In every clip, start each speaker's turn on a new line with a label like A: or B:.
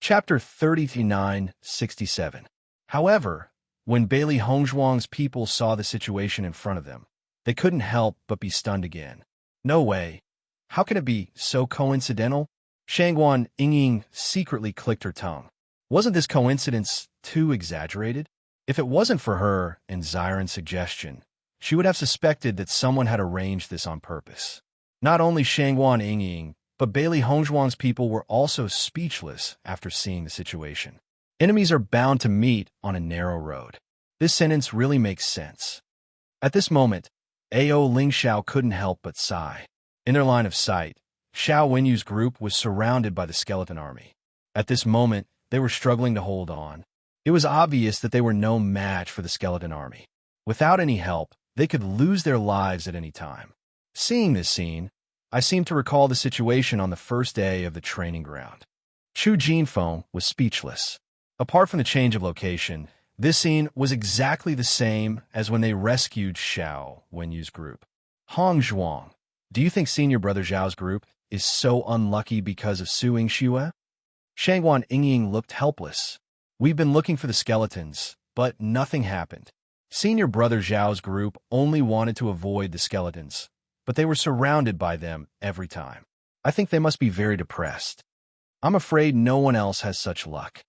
A: Chapter 3967. However, when Bailey Hongzhuang's people saw the situation in front of them, they couldn't help but be stunned again. No way. How can it be so coincidental? Shangguan Yingying secretly clicked her tongue. Wasn't this coincidence too exaggerated? If it wasn't for her and Xiren's suggestion, she would have suspected that someone had arranged this on purpose. Not only Shangguan Yingying, but Bailey Hongzhuang's people were also speechless after seeing the situation. Enemies are bound to meet on a narrow road. This sentence really makes sense. At this moment, Ao Lingxiao couldn't help but sigh. In their line of sight, Xiao Wenyu's group was surrounded by the skeleton army. At this moment, they were struggling to hold on. It was obvious that they were no match for the skeleton army. Without any help, they could lose their lives at any time. Seeing this scene, I seem to recall the situation on the first day of the training ground. Chu Jinfeng was speechless. Apart from the change of location, this scene was exactly the same as when they rescued Xiao Wenyu's group. Hongzhuang, do you think senior brother Zhao's group is so unlucky because of Su Yingxue? Shangguan Yingying looked helpless. We've been looking for the skeletons, but nothing happened. Senior brother Zhao's group only wanted to avoid the skeletons, but they were surrounded by them every time. I think they must be very depressed. I'm afraid no one else has such luck.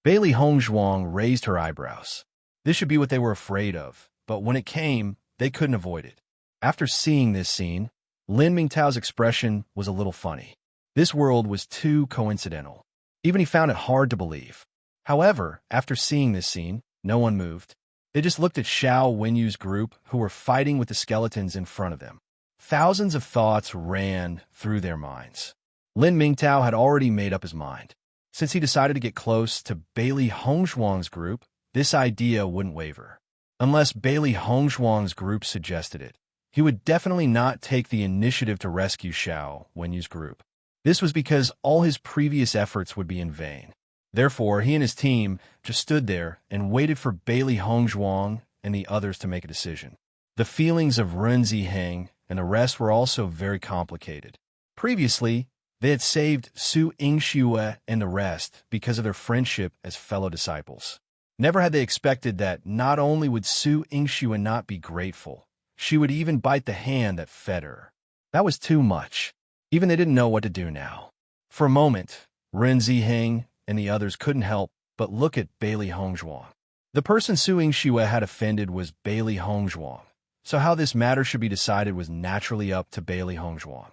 A: Bailey Hongzhuang raised her eyebrows. This should be what they were afraid of, but when it came, they couldn't avoid it. After seeing this scene, Lin Mingtao's expression was a little funny. This world was too coincidental. Even he found it hard to believe. However, after seeing this scene, no one moved. They just looked at Xiao Wenyu's group, who were fighting with the skeletons in front of them. Thousands of thoughts ran through their minds. Lin Mingtao had already made up his mind. Since he decided to get close to Bailey Hongzhuang's group, this idea wouldn't waver. Unless Bailey Hongzhuang's group suggested it, he would definitely not take the initiative to rescue Xiao Wenyu's group. This was because all his previous efforts would be in vain. Therefore, he and his team just stood there and waited for Bailey Hongzhuang and the others to make a decision. The feelings of Ren Ziheng and the rest were also very complicated. Previously, they had saved Su Yingxue and the rest because of their friendship as fellow disciples. Never had they expected that not only would Su Yingxue not be grateful, she would even bite the hand that fed her. That was too much. Even they didn't know what to do now. For a moment, Ren Ziheng and the others couldn't help but look at Bailey Hongzhuang. The person Su Yingxue had offended was Bailey Hongzhuang, so how this matter should be decided was naturally up to Bailey Hongzhuang.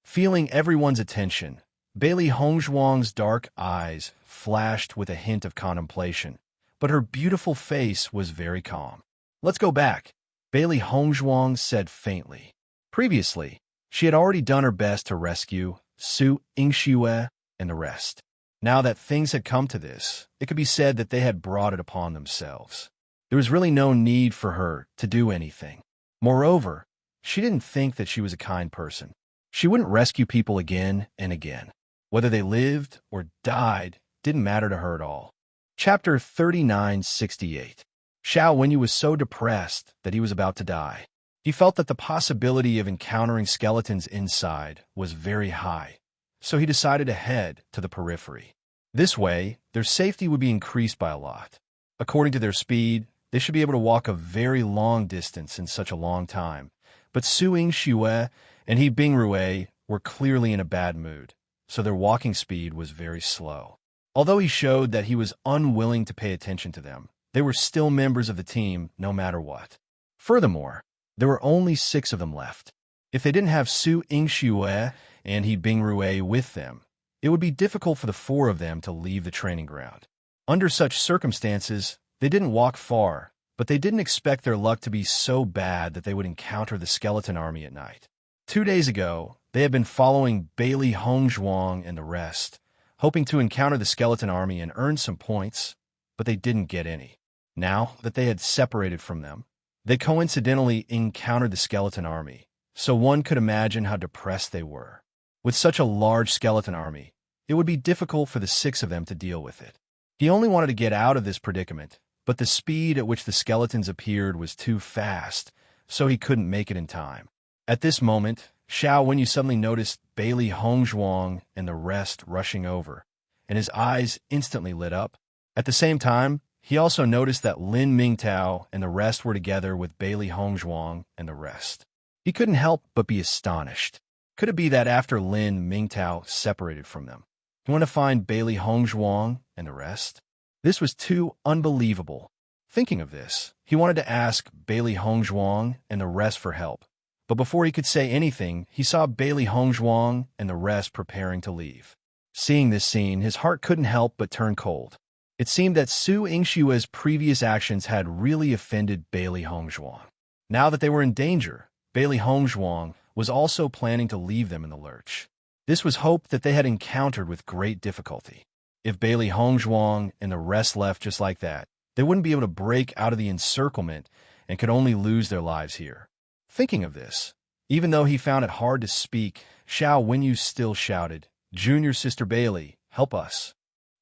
A: Feeling everyone's attention, Bailey Hongzhuang's dark eyes flashed with a hint of contemplation, but her beautiful face was very calm. "Let's go back," Bailey Hongzhuang said faintly. Previously, she had already done her best to rescue Su Yingxue and the rest. Now that things had come to this, it could be said that they had brought it upon themselves. There was really no need for her to do anything. Moreover, she didn't think that she was a kind person. She wouldn't rescue people again and again. Whether they lived or died didn't matter to her at all. Chapter 3968. Xiao Wenyu was so depressed that he was about to die. He felt that the possibility of encountering skeletons inside was very high, so he decided to head to the periphery. This way, their safety would be increased by a lot. According to their speed, they should be able to walk a very long distance in such a long time, but Su Yingxue and He Bingrue were clearly in a bad mood, so their walking speed was very slow. Although he showed that he was unwilling to pay attention to them, they were still members of the team no matter what. Furthermore, there were only 6 of them left. If they didn't have Su Yingxue and He Bingrue with them, it would be difficult for the 4 of them to leave the training ground. Under such circumstances, they didn't walk far, but they didn't expect their luck to be so bad that they would encounter the skeleton army at night. 2 days ago, they had been following Bailey Hongzhuang and the rest, hoping to encounter the skeleton army and earn some points, but they didn't get any. Now that they had separated from them, they coincidentally encountered the skeleton army, so one could imagine how depressed they were. With such a large skeleton army, it would be difficult for the 6 of them to deal with it. He only wanted to get out of this predicament, but the speed at which the skeletons appeared was too fast, so he couldn't make it in time. At this moment, Xiao Wenyu suddenly noticed Bailey Hongzhuang and the rest rushing over, and his eyes instantly lit up. At the same time, he also noticed that Lin Mingtao and the rest were together with Bailey Hongzhuang and the rest. He couldn't help but be astonished. Could it be that after Lin Mingtao separated from them, he wanted to find Bailey Hongzhuang and the rest? This was too unbelievable. Thinking of this, he wanted to ask Bailey Hongzhuang and the rest for help. But before he could say anything, he saw Bailey Hongzhuang and the rest preparing to leave. Seeing this scene, his heart couldn't help but turn cold. It seemed that Su Yingshue's previous actions had really offended Bailey Hongzhuang. Now that they were in danger, Bailey Hongzhuang was also planning to leave them in the lurch. This was hope that they had encountered with great difficulty. If Bailey Hongzhuang and the rest left just like that, they wouldn't be able to break out of the encirclement and could only lose their lives here. Thinking of this, even though he found it hard to speak, Xiao Wenyu still shouted, "Junior Sister Bailey, help us."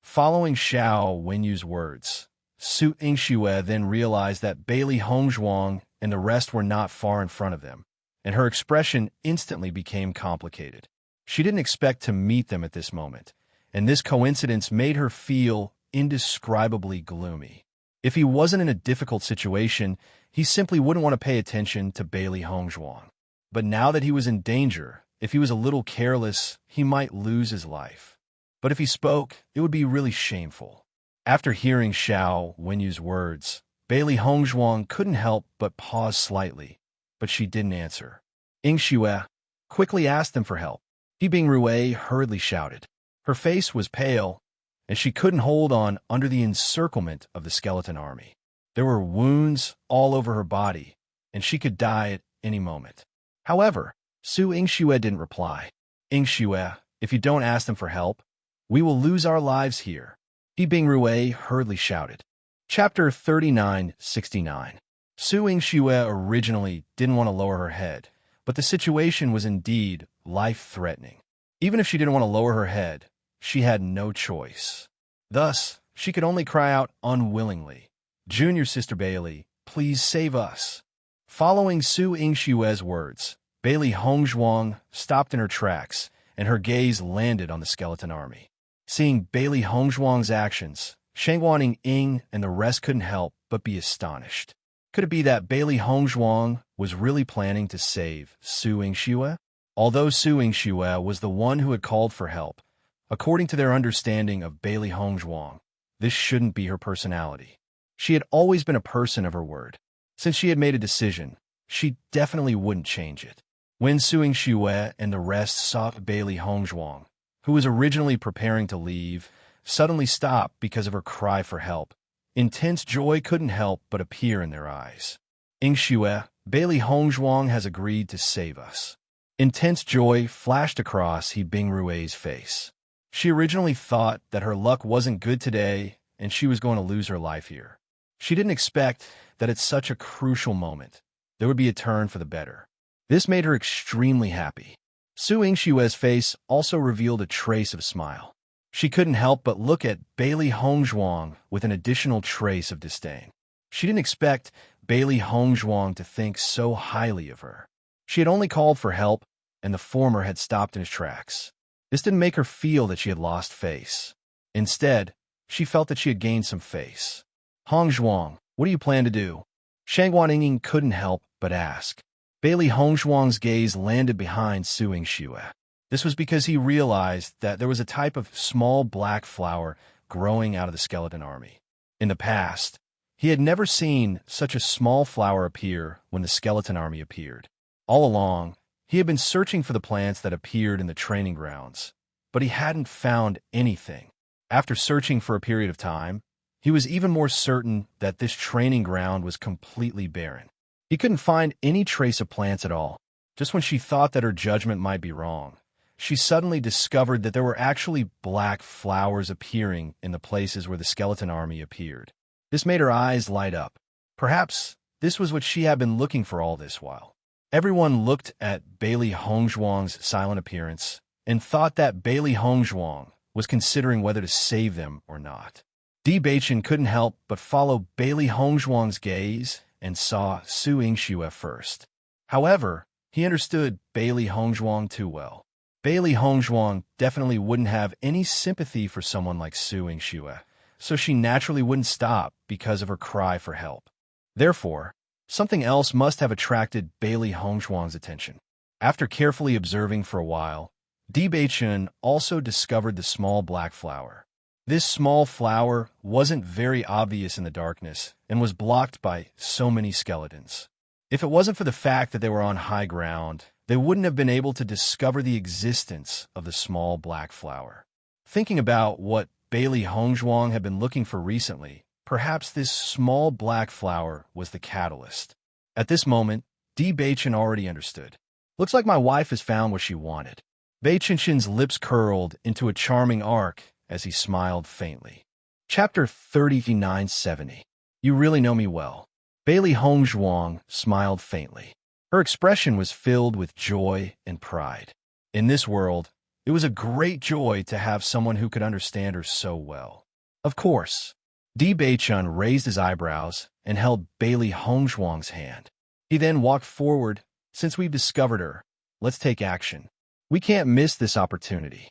A: Following Xiao Wenyu's words, Su Yingxue then realized that Bailey Hongzhuang and the rest were not far in front of them, and her expression instantly became complicated. She didn't expect to meet them at this moment, and this coincidence made her feel indescribably gloomy. If he wasn't in a difficult situation, he simply wouldn't want to pay attention to Bailey Hongzhuang. But now that he was in danger, if he was a little careless, he might lose his life. But if he spoke, it would be really shameful. After hearing Xiao Wenyu's words, Bailey Hongzhuang couldn't help but pause slightly, but she didn't answer. Yingxue quickly asked them for help. He Bingrue hurriedly shouted. Her face was pale, and she couldn't hold on under the encirclement of the skeleton army. There were wounds all over her body, and she could die at any moment. However, Su Yingxue didn't reply. Yingxue, if you don't ask them for help, we will lose our lives here. He Bingrue hurriedly shouted. Chapter 3969. Su Yingxue originally didn't want to lower her head, but the situation was indeed life-threatening. Even if she didn't want to lower her head, she had no choice. Thus, she could only cry out unwillingly, "Junior Sister Bailey, please save us." Following Su Yingshue's words, Bailey Hongzhuang stopped in her tracks, and her gaze landed on the skeleton army. Seeing Bailey Hongzhuang's actions, Shangguaning Ying and the rest couldn't help but be astonished. Could it be that Bailey Hongzhuang was really planning to save Su Yingxue? Although Su Yingxue was the one who had called for help, according to their understanding of Bailey Hongzhuang, this shouldn't be her personality. She had always been a person of her word. Since she had made a decision, she definitely wouldn't change it. When Su Yingxue and the rest saw Bailey Hongzhuang, who was originally preparing to leave, suddenly stopped because of her cry for help, intense joy couldn't help but appear in their eyes. Yingxue, Bailey Hongzhuang has agreed to save us. Intense joy flashed across He Bingrue's face. She originally thought that her luck wasn't good today and she was going to lose her life here. She didn't expect that at such a crucial moment, there would be a turn for the better. This made her extremely happy. Su Yingshue's face also revealed a trace of smile. She couldn't help but look at Bailey Hongzhuang with an additional trace of disdain. She didn't expect Bailey Hongzhuang to think so highly of her. She had only called for help, and the former had stopped in his tracks. This didn't make her feel that she had lost face. Instead, she felt that she had gained some face. "Hongzhuang, what do you plan to do?" Shangguaning couldn't help but ask. Bailey Hongzhuang's gaze landed behind Su Yingxue. This was because he realized that there was a type of small black flower growing out of the skeleton army. In the past, he had never seen such a small flower appear when the skeleton army appeared. All along, he had been searching for the plants that appeared in the training grounds, but he hadn't found anything. After searching for a period of time, he was even more certain that this training ground was completely barren. He couldn't find any trace of plants at all. Just when she thought that her judgment might be wrong, she suddenly discovered that there were actually black flowers appearing in the places where the skeleton army appeared. This made her eyes light up. Perhaps this was what she had been looking for all this while. Everyone looked at Bailey Hongzhuang's silent appearance and thought that Bailey Hongzhuang was considering whether to save them or not. Di Baichen couldn't help but follow Bailey Hongzhuang's gaze and saw Su Yingxue first. However, he understood Bailey Hongzhuang too well. Bailey Hongzhuang definitely wouldn't have any sympathy for someone like Su Yingxue, so she naturally wouldn't stop because of her cry for help. Therefore, something else must have attracted Bailey Hongzhuang's attention. After carefully observing for a while, Di Beichun also discovered the small black flower. This small flower wasn't very obvious in the darkness and was blocked by so many skeletons. If it wasn't for the fact that they were on high ground, they wouldn't have been able to discover the existence of the small black flower. Thinking about what Bailey Hongzhuang had been looking for recently, perhaps this small black flower was the catalyst. At this moment, Di Beichun already understood. Looks like my wife has found what she wanted. Beichun's lips curled into a charming arc as he smiled faintly. Chapter 3970. You really know me well. Bailey Hongzhuang smiled faintly. Her expression was filled with joy and pride. In this world, it was a great joy to have someone who could understand her so well. Of course. Di Beichun raised his eyebrows and held Bailey Hongzhuang's hand. He then walked forward. Since we've discovered her, let's take action. We can't miss this opportunity.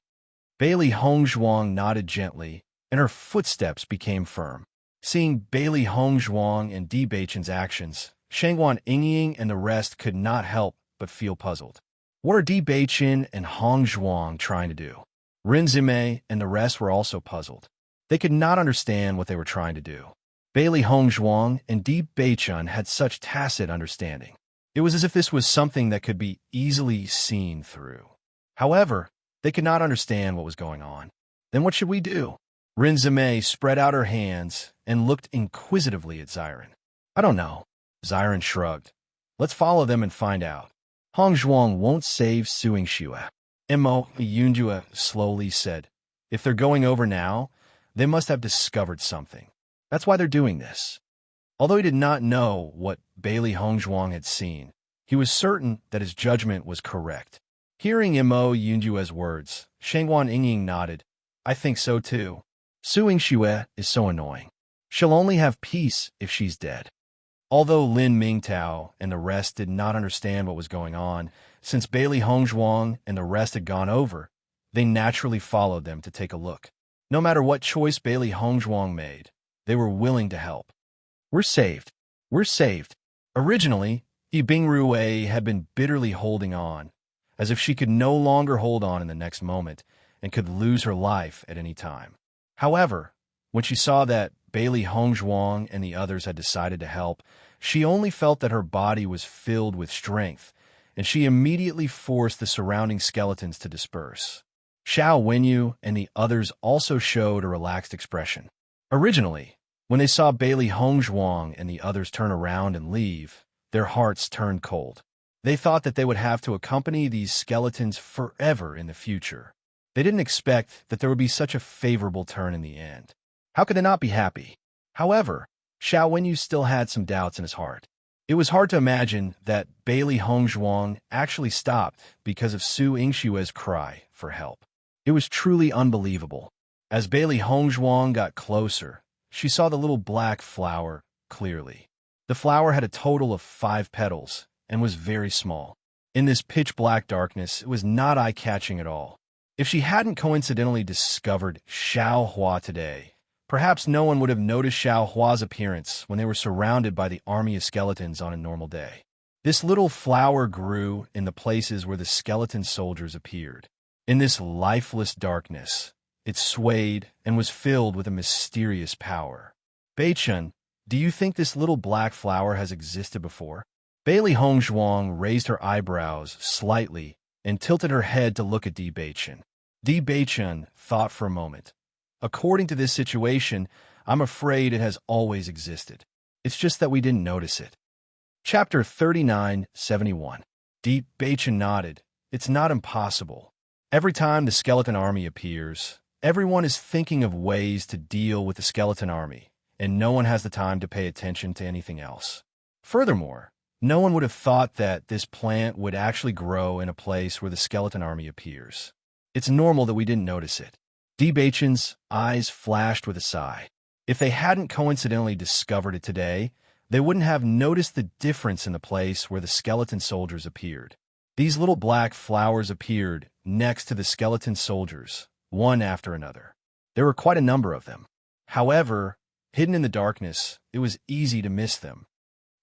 A: Bailey Hongzhuang nodded gently, and her footsteps became firm. Seeing Bailey Hongzhuang and Di Beichun's actions, Shangguan Yingying and the rest could not help but feel puzzled. What are Di Beichun and Hongzhuang trying to do? Rin Zimei and the rest were also puzzled. They could not understand what they were trying to do. Bailey Hongzhuang and Di Beichun had such tacit understanding. It was as if this was something that could be easily seen through. However, they could not understand what was going on. Then what should we do? Rin Zimei spread out her hands and looked inquisitively at Xiren. I don't know. Xiren shrugged. Let's follow them and find out. Hongzhuang won't save Su Yingxue. Mo Yunjue slowly said. If they're going over now, they must have discovered something. That's why they're doing this. Although he did not know what Bailey Hongzhuang had seen, he was certain that his judgment was correct. Hearing Mo Yunjue's words, Shangguan Yingying nodded. I think so too. Su Yingxue is so annoying. She'll only have peace if she's dead. Although Lin Mingtao and the rest did not understand what was going on, since Bailey Hongzhuang and the rest had gone over, they naturally followed them to take a look. No matter what choice Bailey Hongzhuang made, they were willing to help. We're saved. We're saved. Originally, Yibing Rue had been bitterly holding on, as if she could no longer hold on in the next moment and could lose her life at any time. However, when she saw that Bailey Hongzhuang and the others had decided to help, she only felt that her body was filled with strength, and she immediately forced the surrounding skeletons to disperse. Xiao Wenyu and the others also showed a relaxed expression. Originally, when they saw Bailey Hongzhuang and the others turn around and leave, their hearts turned cold. They thought that they would have to accompany these skeletons forever in the future. They didn't expect that there would be such a favorable turn in the end. How could they not be happy? However, Xiao Wenyu still had some doubts in his heart. It was hard to imagine that Bailey Hongzhuang actually stopped because of Su Yingxue's cry for help. It was truly unbelievable. As Bailey Hongzhuang got closer, she saw the little black flower clearly. The flower had a total of 5 petals and was very small. In this pitch-black darkness, it was not eye-catching at all. If she hadn't coincidentally discovered Xiao Hua today, perhaps no one would have noticed Xiao Hua's appearance when they were surrounded by the army of skeletons on a normal day. This little flower grew in the places where the skeleton soldiers appeared. In this lifeless darkness, it swayed and was filled with a mysterious power. Beichun, do you think this little black flower has existed before? Bailey Hongzhuang raised her eyebrows slightly and tilted her head to look at Di Beichun. Di Beichun thought for a moment. According to this situation, I'm afraid it has always existed. It's just that we didn't notice it. Chapter 3971. Di Beichun nodded. It's not impossible. Every time the skeleton army appears, everyone is thinking of ways to deal with the skeleton army, and no one has the time to pay attention to anything else. Furthermore, no one would have thought that this plant would actually grow in a place where the skeleton army appears. It's normal that we didn't notice it. Di Beichun's eyes flashed with a sigh. If they hadn't coincidentally discovered it today, they wouldn't have noticed the difference in the place where the skeleton soldiers appeared. These little black flowers appeared next to the skeleton soldiers, one after another. There were quite a number of them. However, hidden in the darkness, it was easy to miss them.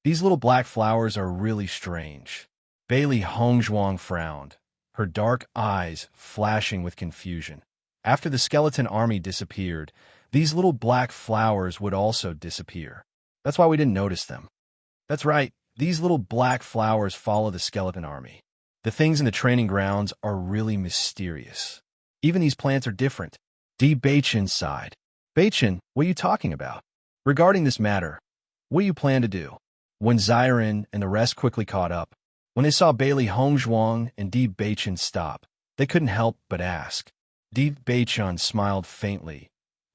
A: These little black flowers are really strange. Bailey Hongzhuang frowned, her dark eyes flashing with confusion. After the skeleton army disappeared, these little black flowers would also disappear. That's why we didn't notice them. That's right, these little black flowers follow the skeleton army. The things in the training grounds are really mysterious. Even these plants are different. D. Beichin sighed. Beichin, what are you talking about? Regarding this matter, what do you plan to do? When Xiren and the rest quickly caught up, when they saw Bailey Hongzhuang and D. Beichin stop, they couldn't help but ask. D. Beichin smiled faintly.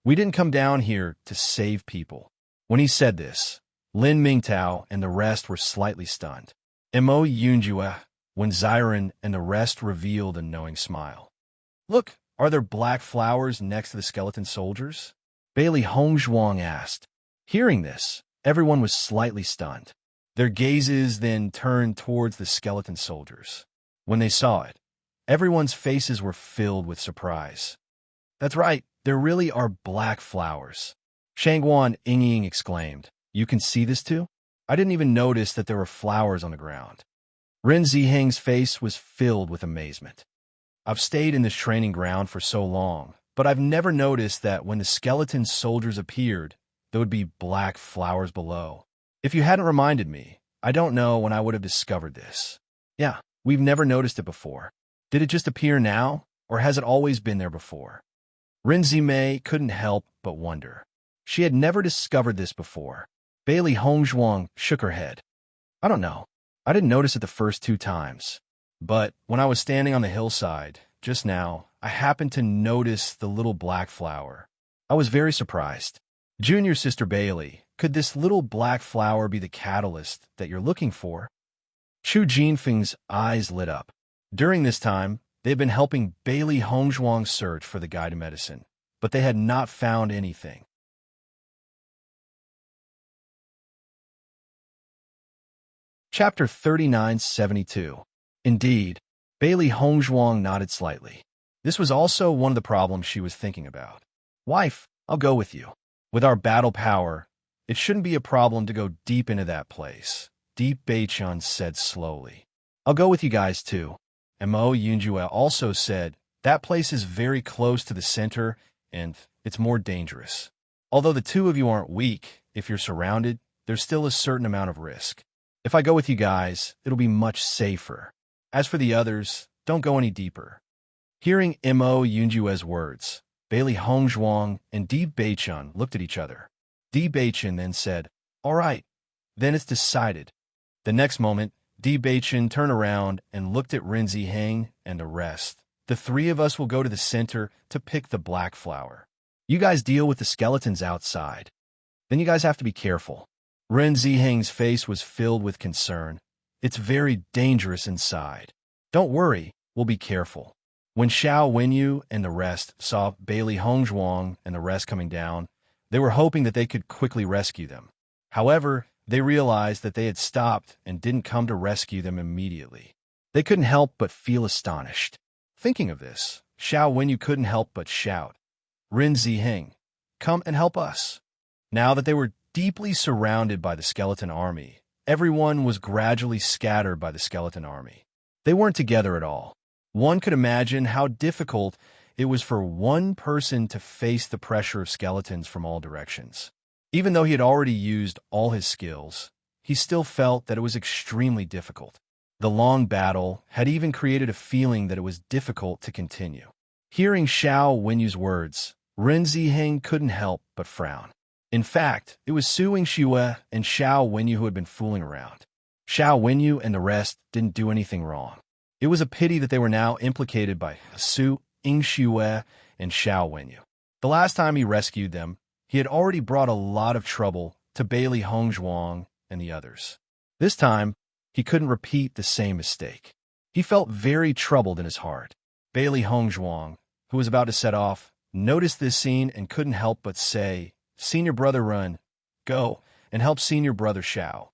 A: We didn't come down here to save people. When he said this, Lin Mingtao and the rest were slightly stunned. Mo Yunjue, when Xiren and the rest revealed a knowing smile. Look, are there black flowers next to the skeleton soldiers? Bailey Hongzhuang asked. Hearing this, everyone was slightly stunned. Their gazes then turned towards the skeleton soldiers. When they saw it, everyone's faces were filled with surprise. That's right, there really are black flowers. Shangguan Yingying exclaimed. You can see this too? I didn't even notice that there were flowers on the ground. Ren Ziheng's face was filled with amazement. I've stayed in this training ground for so long, but I've never noticed that when the skeleton soldiers appeared, there would be black flowers below. If you hadn't reminded me, I don't know when I would have discovered this. Yeah, we've never noticed it before. Did it just appear now, or has it always been there before? Ren Zimei couldn't help but wonder. She had never discovered this before. Bailey Hongzhuang shook her head. I don't know. I didn't notice it the first 2 times. But when I was standing on the hillside, just now, I happened to notice the little black flower. I was very surprised. Junior Sister Bailey, could this little black flower be the catalyst that you're looking for? Chu Jinfeng's eyes lit up. During this time, they had been helping Bailey Hongzhuang search for the guided medicine, but they had not found anything. Chapter 3972. Indeed, Bailey Hongzhuang nodded slightly. This was also one of the problems she was thinking about. Wife, I'll go with you. With our battle power, it shouldn't be a problem to go deep into that place, Deep Beichun said slowly. I'll go with you guys too. And Mo Yunjue also said, that place is very close to the center and it's more dangerous. Although the two of you aren't weak, if you're surrounded, there's still a certain amount of risk. If I go with you guys, it'll be much safer. As for the others, don't go any deeper. Hearing Mo Yunjue's words, Bailey Hongzhuang and Di Beichun looked at each other. Di Beichun then said, all right, then it's decided. The next moment, Di Beichun turned around and looked at Ren Ziheng and the rest. The 3 of us will go to the center to pick the black flower. You guys deal with the skeletons outside. Then you guys have to be careful. Ren Ziheng's face was filled with concern. It's very dangerous inside. Don't worry, we'll be careful. When Xiao Wenyu and the rest saw Bailey Hongzhuang and the rest coming down, they were hoping that they could quickly rescue them. However, they realized that they had stopped and didn't come to rescue them immediately. They couldn't help but feel astonished. Thinking of this, Xiao Wenyu couldn't help but shout, Ren Ziheng, come and help us. Now that they were deeply surrounded by the skeleton army, everyone was gradually scattered by the skeleton army. They weren't together at all. One could imagine how difficult it was for one person to face the pressure of skeletons from all directions. Even though he had already used all his skills, he still felt that it was extremely difficult. The long battle had even created a feeling that it was difficult to continue. Hearing Xiao Wenyu's words, Ren Ziheng couldn't help but frown. In fact, it was Su Yingxue and Xiao Wenyu who had been fooling around. Xiao Wenyu and the rest didn't do anything wrong. It was a pity that they were now implicated by Su Yingxue and Xiao Wenyu. The last time he rescued them, he had already brought a lot of trouble to Bailey Hongzhuang and the others. This time, he couldn't repeat the same mistake. He felt very troubled in his heart. Bailey Hongzhuang, who was about to set off, noticed this scene and couldn't help but say, Senior brother Ren, go and help senior brother Xiao.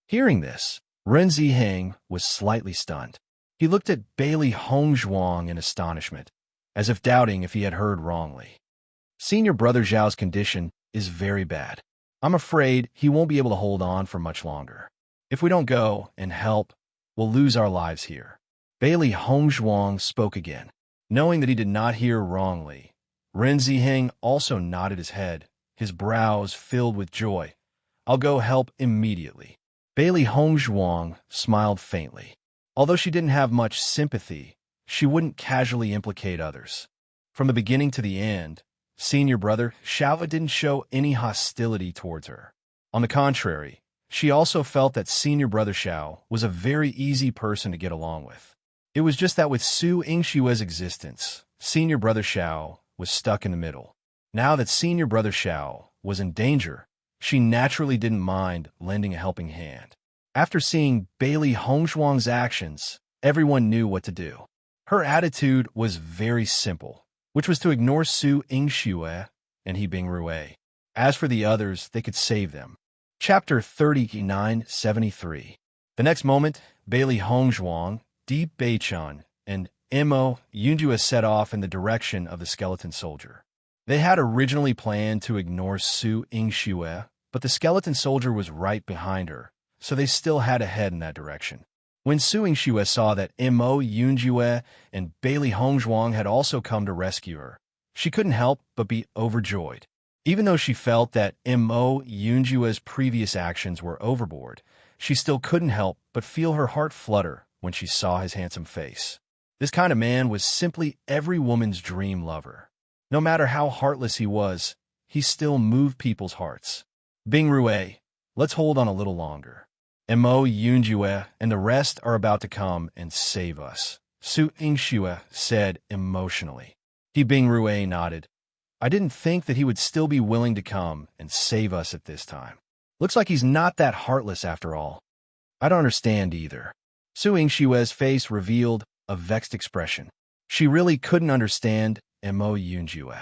A: Hearing this, Ren Ziheng was slightly stunned. He looked at Bailey Hongzhuang in astonishment, as if doubting if he had heard wrongly. Senior Brother Zhao's condition is very bad. I'm afraid he won't be able to hold on for much longer. If we don't go and help, we'll lose our lives here. Bailey Hongzhuang spoke again. Knowing that he did not hear wrongly, Ren Ziheng also nodded his head, his brows filled with joy. I'll go help immediately. Bailey Hongzhuang smiled faintly. Although she didn't have much sympathy, she wouldn't casually implicate others. From the beginning to the end, Senior Brother Zhao didn't show any hostility towards her. On the contrary, she also felt that Senior Brother Zhao was a very easy person to get along with. It was just that with Su Yingshue's existence, Senior Brother Zhao was stuck in the middle. Now that Senior Brother Zhao was in danger, she naturally didn't mind lending a helping hand. After seeing Bailey Hongzhuang's actions, everyone knew what to do. Her attitude was very simple, which was to ignore Su Yingxue and He Bingrue. As for the others, they could save them. Chapter 3973. The next moment, Bailey Hongzhuang, Deep Beichun, and Mo Yunjue set off in the direction of the skeleton soldier. They had originally planned to ignore Su Yingxue, but the skeleton soldier was right behind her, so they still had to head in that direction. When Su Yingxue saw that Mo Yunjue and Bailey Hongzhuang had also come to rescue her, she couldn't help but be overjoyed. Even though she felt that Mo Yunjue's previous actions were overboard, she still couldn't help but feel her heart flutter when she saw his handsome face. This kind of man was simply every woman's dream lover. No matter how heartless he was, he still moved people's hearts. Bingrue, let's hold on a little longer. Mo Yunjue and the rest are about to come and save us, Su Yingxue said emotionally. He Bingrue nodded. I didn't think that he would still be willing to come and save us at this time. Looks like he's not that heartless after all. I don't understand either. Su Yingshue's face revealed a vexed expression. She really couldn't understand Mo Yunjue.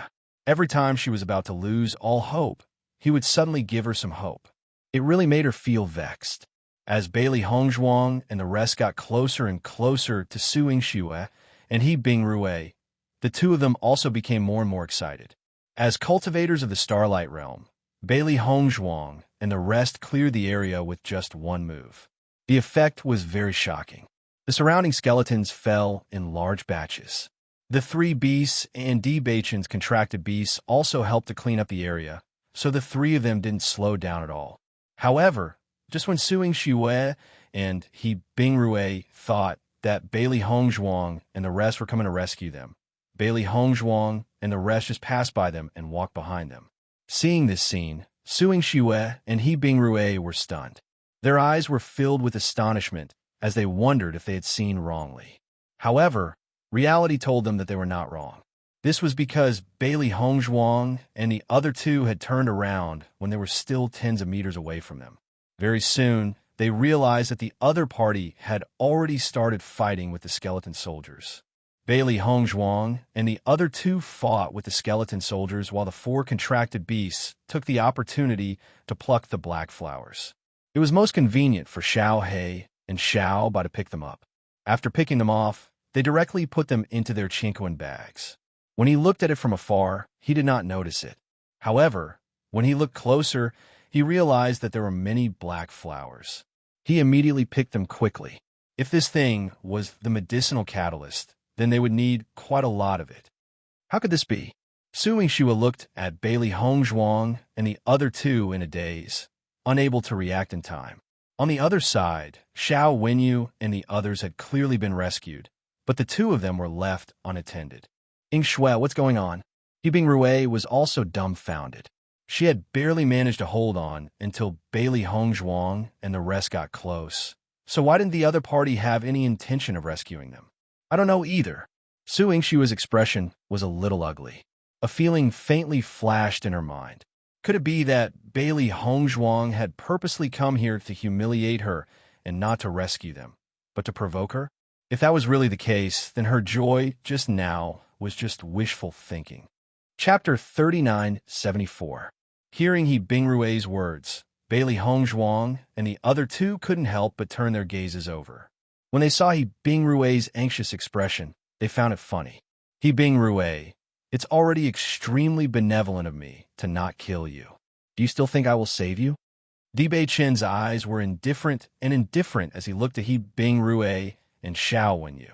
A: Every time she was about to lose all hope, he would suddenly give her some hope. It really made her feel vexed. As Bailey Hongzhuang and the rest got closer and closer to Su Yingxue and He Bingrue, the two of them also became more and more excited. As cultivators of the Starlight Realm, Bailey Hongzhuang and the rest cleared the area with just one move. The effect was very shocking. The surrounding skeletons fell in large batches. The three beasts and D-Bachun's contracted beasts also helped to clean up the area, so the three of them didn't slow down at all. However, just when Su Yingxue and He Bingrue thought that Bailey Hongzhuang and the rest were coming to rescue them, Bailey Hongzhuang and the rest just passed by them and walked behind them. Seeing this scene, Su Yingxue and He Bingrue were stunned. Their eyes were filled with astonishment as they wondered if they had seen wrongly. However, reality told them that they were not wrong. This was because Bailey Hongzhuang and the other two had turned around when they were still tens of meters away from them. Very soon, they realized that the other party had already started fighting with the skeleton soldiers. Bailey Hongzhuang and the other two fought with the skeleton soldiers while the four contracted beasts took the opportunity to pluck the black flowers. It was most convenient for Xiao He and Xiao Ba to pick them up. After picking them off, they directly put them into their chinquin bags. When he looked at it from afar, he did not notice it. However, when he looked closer, he realized that there were many black flowers. He immediately picked them quickly. If this thing was the medicinal catalyst, then they would need quite a lot of it. How could this be? Su Yingxue looked at Bailey Hongzhuang and the other two in a daze, unable to react in time. On the other side, Xiao Wenyu and the others had clearly been rescued, but the two of them were left unattended. Yingxue, what's going on? He Bingrue was also dumbfounded. She had barely managed to hold on until Bailey Hongzhuang and the rest got close. So why didn't the other party have any intention of rescuing them? I don't know either. Su Yingshue's expression was a little ugly. A feeling faintly flashed in her mind. Could it be that Bailey Hongzhuang had purposely come here to humiliate her and not to rescue them, but to provoke her? If that was really the case, then her joy just now was just wishful thinking. Chapter 3974. Hearing He Bingrue's words, Bailey Hongzhuang and the other two couldn't help but turn their gazes over. When they saw He Bingrue's anxious expression, they found it funny. He Bingrue, it's already extremely benevolent of me to not kill you. Do you still think I will save you? Bei Chen's eyes were indifferent as he looked at He Bingrue and Xiao Wenyu.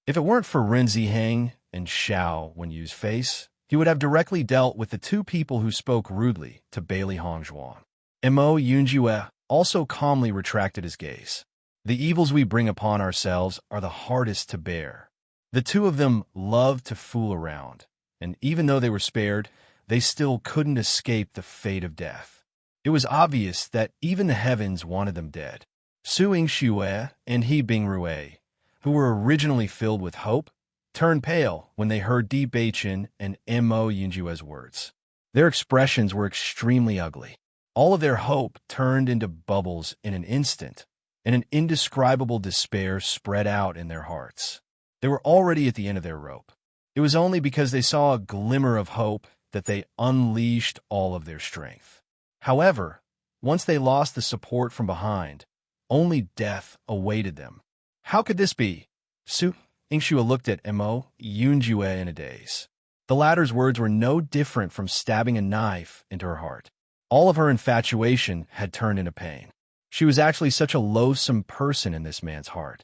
A: If it weren't for Ren Ziheng and Xiao Wenyu's face, he would have directly dealt with the two people who spoke rudely to Bailey Hongzhuang. Mo Yunjue also calmly retracted his gaze. The evils we bring upon ourselves are the hardest to bear. The two of them loved to fool around, and even though they were spared, they still couldn't escape the fate of death. It was obvious that even the heavens wanted them dead. Su Yingxue and He Bingrue, who were originally filled with hope, turned pale when they heard Di Beichen and Mo Yunjue's words. Their expressions were extremely ugly. All of their hope turned into bubbles in an instant, and an indescribable despair spread out in their hearts. They were already at the end of their rope. It was only because they saw a glimmer of hope that they unleashed all of their strength. However, once they lost the support from behind, only death awaited them. How could this be? Su Yingxue looked at Mo Yunjue in a daze. The latter's words were no different from stabbing a knife into her heart. All of her infatuation had turned into pain. She was actually such a loathsome person in this man's heart.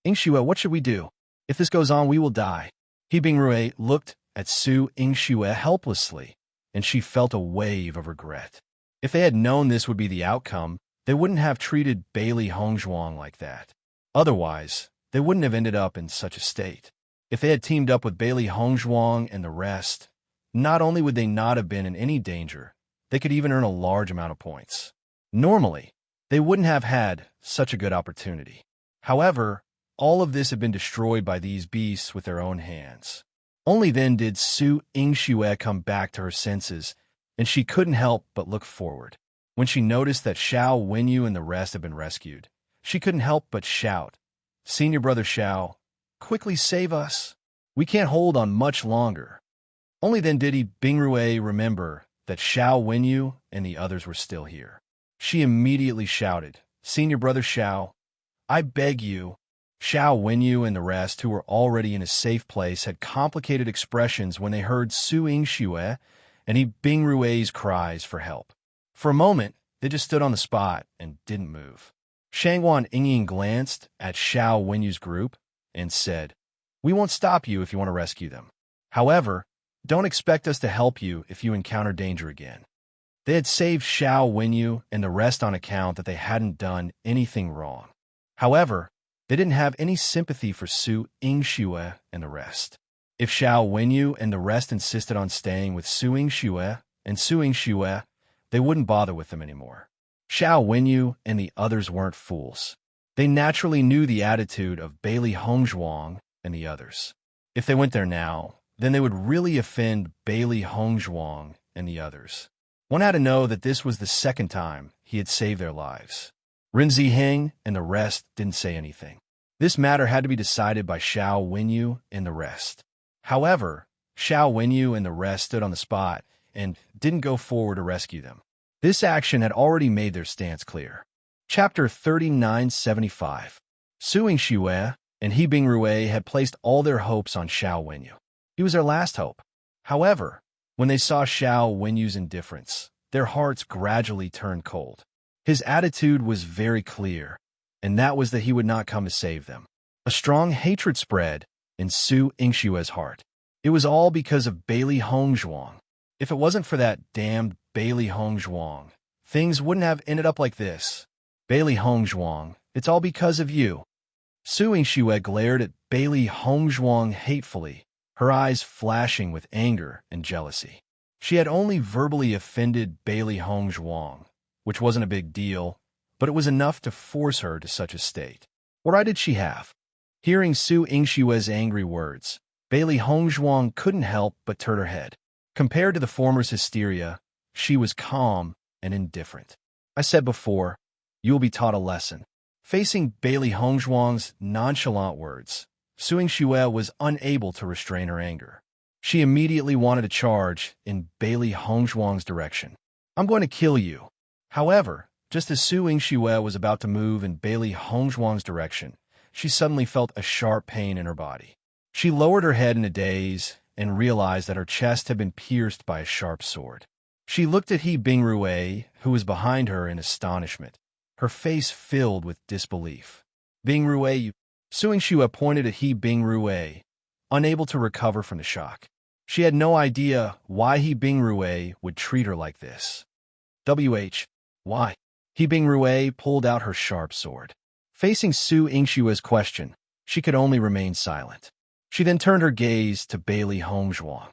A: Yingxue, what should we do? If this goes on, we will die. He Bingrue looked at Su Yingxue helplessly, and she felt a wave of regret. If they had known this would be the outcome, they wouldn't have treated Bailey Hongzhuang like that. Otherwise, they wouldn't have ended up in such a state. If they had teamed up with Bailey Hongzhuang and the rest, not only would they not have been in any danger, they could even earn a large amount of points. Normally, they wouldn't have had such a good opportunity. However, all of this had been destroyed by these beasts with their own hands. Only then did Su Yingxue come back to her senses, and she couldn't help but look forward. When she noticed that Xiao Wenyu and the rest had been rescued, she couldn't help but shout, "Senior Brother Xiao, quickly save us! We can't hold on much longer." Only then did He Bingrue remember that Xiao Wenyu and the others were still here. She immediately shouted, "Senior Brother Xiao, I beg you." Xiao Wenyu and the rest, who were already in a safe place, had complicated expressions when they heard Su Yingxue and He Bingrue's cries for help. For a moment, they just stood on the spot and didn't move. Shangwan Yingying glanced at Xiao Wenyu's group and said, "We won't stop you if you want to rescue them. However, don't expect us to help you if you encounter danger again." They had saved Xiao Wenyu and the rest on account that they hadn't done anything wrong. However, they didn't have any sympathy for Su Yingxue and the rest. If Xiao Wenyu and the rest insisted on staying with Su Yingxue, they wouldn't bother with them anymore. Xiao Wenyu and the others weren't fools. They naturally knew the attitude of Bailey Hongzhuang and the others. If they went there now, then they would really offend Bailey Hongzhuang and the others. One had to know that this was the second time he had saved their lives. Ren Ziheng and the rest didn't say anything. This matter had to be decided by Xiao Wenyu and the rest. However, Xiao Wenyu and the rest stood on the spot and didn't go forward to rescue them. This action had already made their stance clear. Chapter 3975. Su Yingxue and He Bingrue had placed all their hopes on Xiao Wenyu. He was their last hope. However, when they saw Xiao Wenyu's indifference, their hearts gradually turned cold. His attitude was very clear, and that was that he would not come to save them. A strong hatred spread in Su Yingxue's heart. It was all because of Bailey Hongzhuang. If it wasn't for that damned Bailey Hongzhuang, things wouldn't have ended up like this. Bailey Hongzhuang, it's all because of you. Su Yingxue glared at Bailey Hongzhuang hatefully, her eyes flashing with anger and jealousy. She had only verbally offended Bailey Hongzhuang, which wasn't a big deal, but it was enough to force her to such a state. What right did she have? Hearing Su Yingxue's angry words, Bailey Hongzhuang couldn't help but turn her head. Compared to the former's hysteria, she was calm and indifferent. I said before, you will be taught a lesson. Facing Bailey Hongzhuang's nonchalant words, Su Yingxue was unable to restrain her anger. She immediately wanted to charge in Bailey Hongzhuang's direction. "I'm going to kill you." However, just as Su Yingxue was about to move in Bailey Hongzhuang's direction, she suddenly felt a sharp pain in her body. She lowered her head in a daze and realized that her chest had been pierced by a sharp sword. She looked at He Bingrue, who was behind her, in astonishment, her face filled with disbelief. Bingrue, Suingxue pointed at He Bingrue, unable to recover from the shock. She had no idea why He Bingrue would treat her like this. Why? He Bingrue pulled out her sharp sword. Facing Su Ingxue's question, she could only remain silent. She then turned her gaze to Bailey Hongzhuang.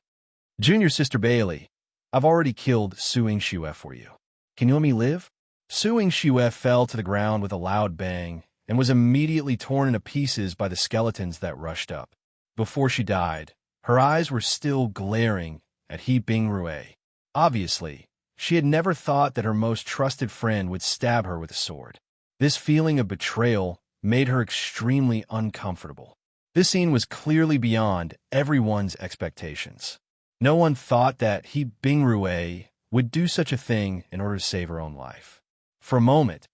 A: Junior Sister Bailey, I've already killed Su Ingxue for you. Can you let me live? Su Ingxue fell to the ground with a loud bang and was immediately torn into pieces by the skeletons that rushed up. Before she died, her eyes were still glaring at He Bingrue. Obviously, she had never thought that her most trusted friend would stab her with a sword. This feeling of betrayal made her extremely uncomfortable. This scene was clearly beyond everyone's expectations. No one thought that He Bingrue would do such a thing in order to save her own life. For a moment,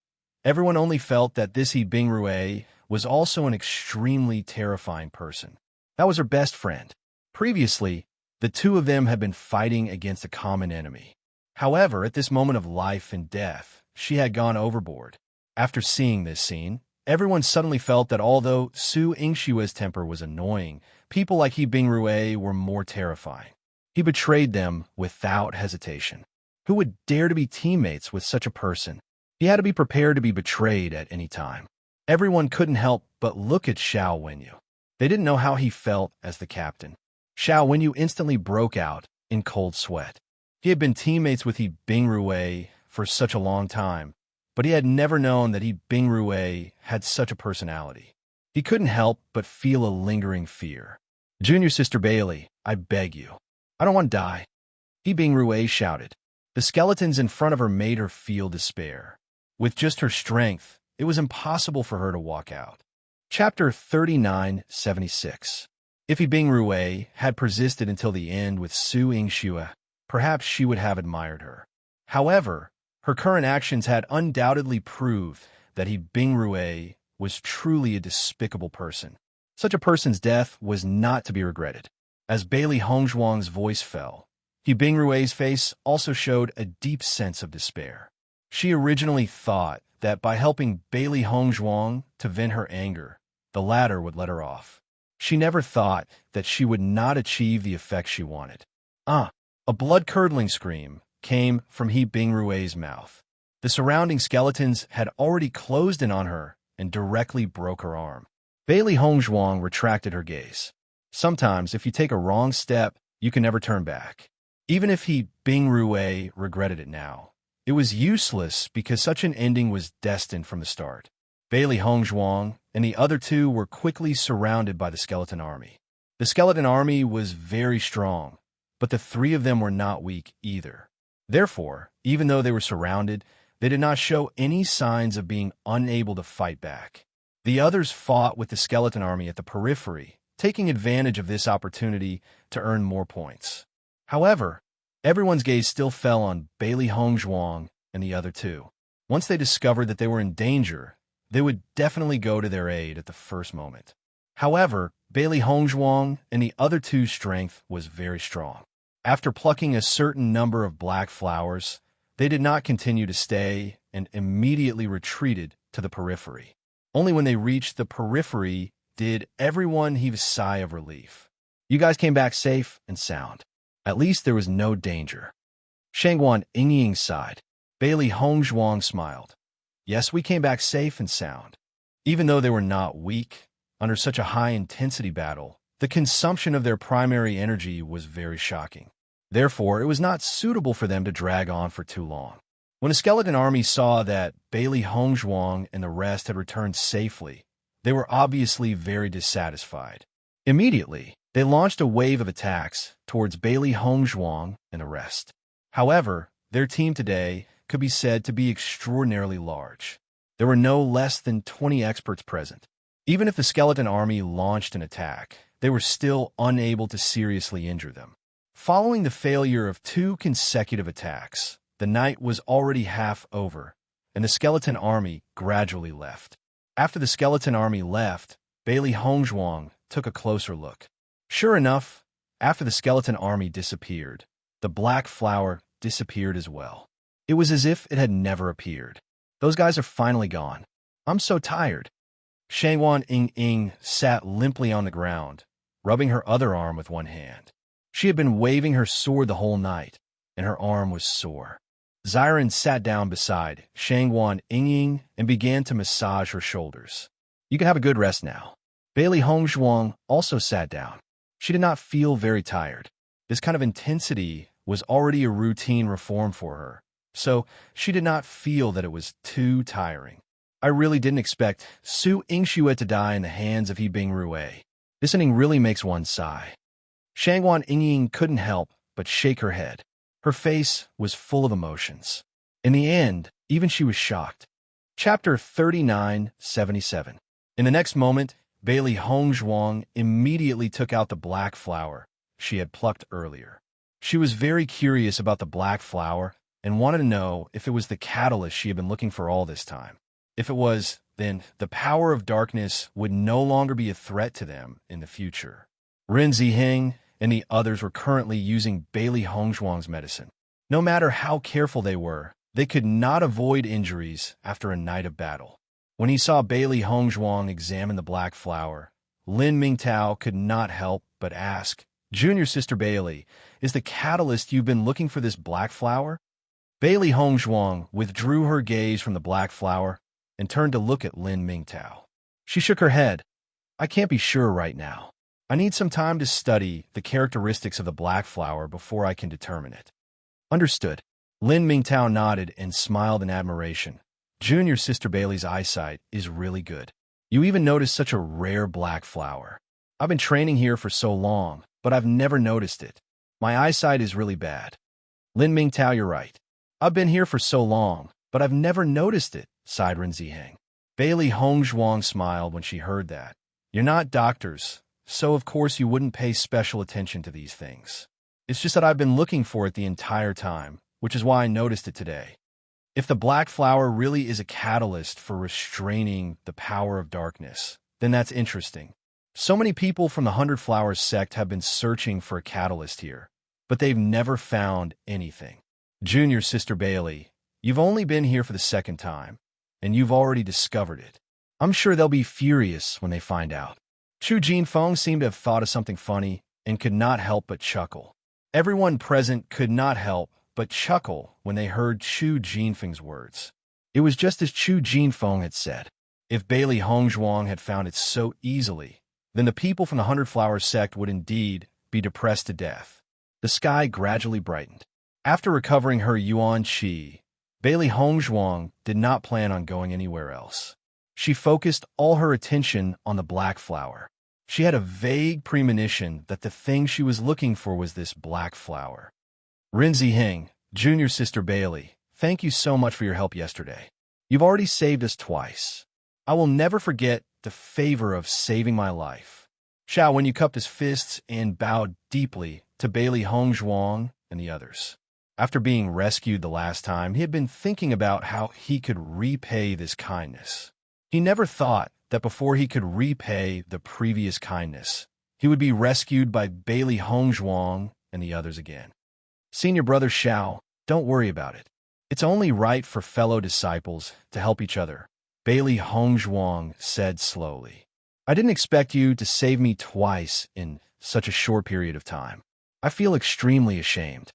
A: everyone only felt that this He Bingrue was also an extremely terrifying person. That was her best friend. Previously, the two of them had been fighting against a common enemy. However, at this moment of life and death, she had gone overboard. After seeing this scene, everyone suddenly felt that although Su Ingxue's temper was annoying, people like He Bingrue were more terrifying. He betrayed them without hesitation. Who would dare to be teammates with such a person? He had to be prepared to be betrayed at any time. Everyone couldn't help but look at Xiao Wenyu. They didn't know how he felt as the captain. Xiao Wenyu instantly broke out in cold sweat. He had been teammates with He Bingrue for such a long time, but he had never known that He Bingrue had such a personality. He couldn't help but feel a lingering fear. Junior Sister Bailey, I beg you. I don't want to die. He Bingrue shouted. The skeletons in front of her made her feel despair. With just her strength, it was impossible for her to walk out. Chapter 3976. If He Bingrue had persisted until the end with Su Ingxue, perhaps she would have admired her. However, her current actions had undoubtedly proved that He Bingrue was truly a despicable person. Such a person's death was not to be regretted. As Bailey Hongzhuang's voice fell, He Bingrue's face also showed a deep sense of despair. She originally thought that by helping Bailey Hongzhuang to vent her anger, the latter would let her off. She never thought that she would not achieve the effect she wanted. A blood-curdling scream came from He Bingrue's mouth. The surrounding skeletons had already closed in on her and directly broke her arm. Bailey Hongzhuang retracted her gaze. Sometimes, if you take a wrong step, you can never turn back. Even if He Bingrue regretted it now, it was useless because such an ending was destined from the start. Bailey Hongzhuang and the other two were quickly surrounded by the skeleton army. The skeleton army was very strong, but the three of them were not weak either. Therefore, even though they were surrounded, they did not show any signs of being unable to fight back. The others fought with the skeleton army at the periphery, taking advantage of this opportunity to earn more points. However, everyone's gaze still fell on Bailey Hongzhuang and the other two. Once they discovered that they were in danger, they would definitely go to their aid at the first moment. However, Bailey Hongzhuang and the other two's strength was very strong. After plucking a certain number of black flowers, they did not continue to stay and immediately retreated to the periphery. Only when they reached the periphery did everyone heave a sigh of relief. You guys came back safe and sound. At least there was no danger. Shangguan Yingying sighed. Bailey Hongzhuang smiled. Yes, we came back safe and sound. Even though they were not weak, under such a high-intensity battle, the consumption of their primary energy was very shocking. Therefore, it was not suitable for them to drag on for too long. When the skeleton army saw that Bailey Hongzhuang and the rest had returned safely, they were obviously very dissatisfied. Immediately, they launched a wave of attacks towards Bailey Hongzhuang and the rest. However, their team today could be said to be extraordinarily large. There were no less than 20 experts present. Even if the skeleton army launched an attack, they were still unable to seriously injure them. Following the failure of 2 consecutive attacks, the night was already half over, and the skeleton army gradually left. After the skeleton army left, Bailey Hongzhuang took a closer look. Sure enough, after the skeleton army disappeared, the black flower disappeared as well. It was as if it had never appeared. Those guys are finally gone. I'm so tired. Shangwan Ying sat limply on the ground, rubbing her other arm with one hand. She had been waving her sword the whole night, and her arm was sore. Xiren sat down beside Shangwan Ying and began to massage her shoulders. You can have a good rest now. Bailey Hongzhuang also sat down. She did not feel very tired. This kind of intensity was already a routine reform for her, so she did not feel that it was too tiring. I really didn't expect Su Yingxue to die in the hands of He Bing Rue. This ending really makes one sigh. Shangwan Ying couldn't help but shake her head. Her face was full of emotions. In the end, even she was shocked. Chapter 39:77. In the next moment, Bailey Hongzhuang immediately took out the black flower she had plucked earlier. She was very curious about the black flower and wanted to know if it was the catalyst she had been looking for all this time. If it was, then the power of darkness would no longer be a threat to them in the future. Ren Ziheng and the others were currently using Bailey Hongzhuang's medicine. No matter how careful they could not avoid injuries after a night of battle. When he saw Bailey Hongzhuang examine the black flower, Lin Mingtao could not help but ask, "Junior Sister Bailey, is the catalyst you've been looking for this black flower?" Bailey Hongzhuang withdrew her gaze from the black flower and turned to look at Lin Mingtao. She shook her head. "I can't be sure right now. I need some time to study the characteristics of the black flower before I can determine it." Understood. Lin Mingtao nodded and smiled in admiration. Junior Sister Bailey's eyesight is really good. You even noticed such a rare black flower. I've been training here for so long, but I've never noticed it. My eyesight is really bad. Lin Mingtao, you're right. I've been here for so long, but I've never noticed it, sighed Ren Ziheng. Bailey Hongzhuang smiled when she heard that. You're not doctors, so of course you wouldn't pay special attention to these things. It's just that I've been looking for it the entire time, which is why I noticed it today. If the black flower really is a catalyst for restraining the power of darkness, then that's interesting. So many people from the 100 Flowers sect have been searching for a catalyst here, but they've never found anything. Junior Sister Bailey, you've only been here for the second time, and you've already discovered it. I'm sure they'll be furious when they find out. Chu Jinfeng seemed to have thought of something funny and could not help but chuckle. Everyone present could not help but chuckle when they heard Chu Jinfeng's words. It was just as Chu Jinfeng had said. If Bailey Hongzhuang had found it so easily, then the people from the 100 Flowers sect would indeed be depressed to death. The sky gradually brightened. After recovering her Yuan Qi, Bailey Hongzhuang did not plan on going anywhere else. She focused all her attention on the black flower. She had a vague premonition that the thing she was looking for was this black flower. Ren Ziheng, Junior Sister Bailey, thank you so much for your help yesterday. You've already saved us twice. I will never forget the favor of saving my life. Xiao Wenyu cupped his fists and bowed deeply to Bailey Hongzhuang and the others. After being rescued the last time, he had been thinking about how he could repay this kindness. He never thought that before he could repay the previous kindness, he would be rescued by Bailey Hongzhuang and the others again. Senior brother Xiao, don't worry about it. It's only right for fellow disciples to help each other, Bailey Hongzhuang said slowly. I didn't expect you to save me twice in such a short period of time. I feel extremely ashamed.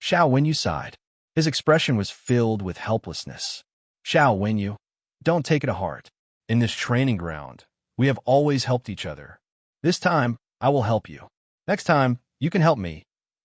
A: Xiao Wenyu sighed. His expression was filled with helplessness. Xiao Wenyu, don't take it to heart. In this training ground, we have always helped each other. This time, I will help you. Next time, you can help me,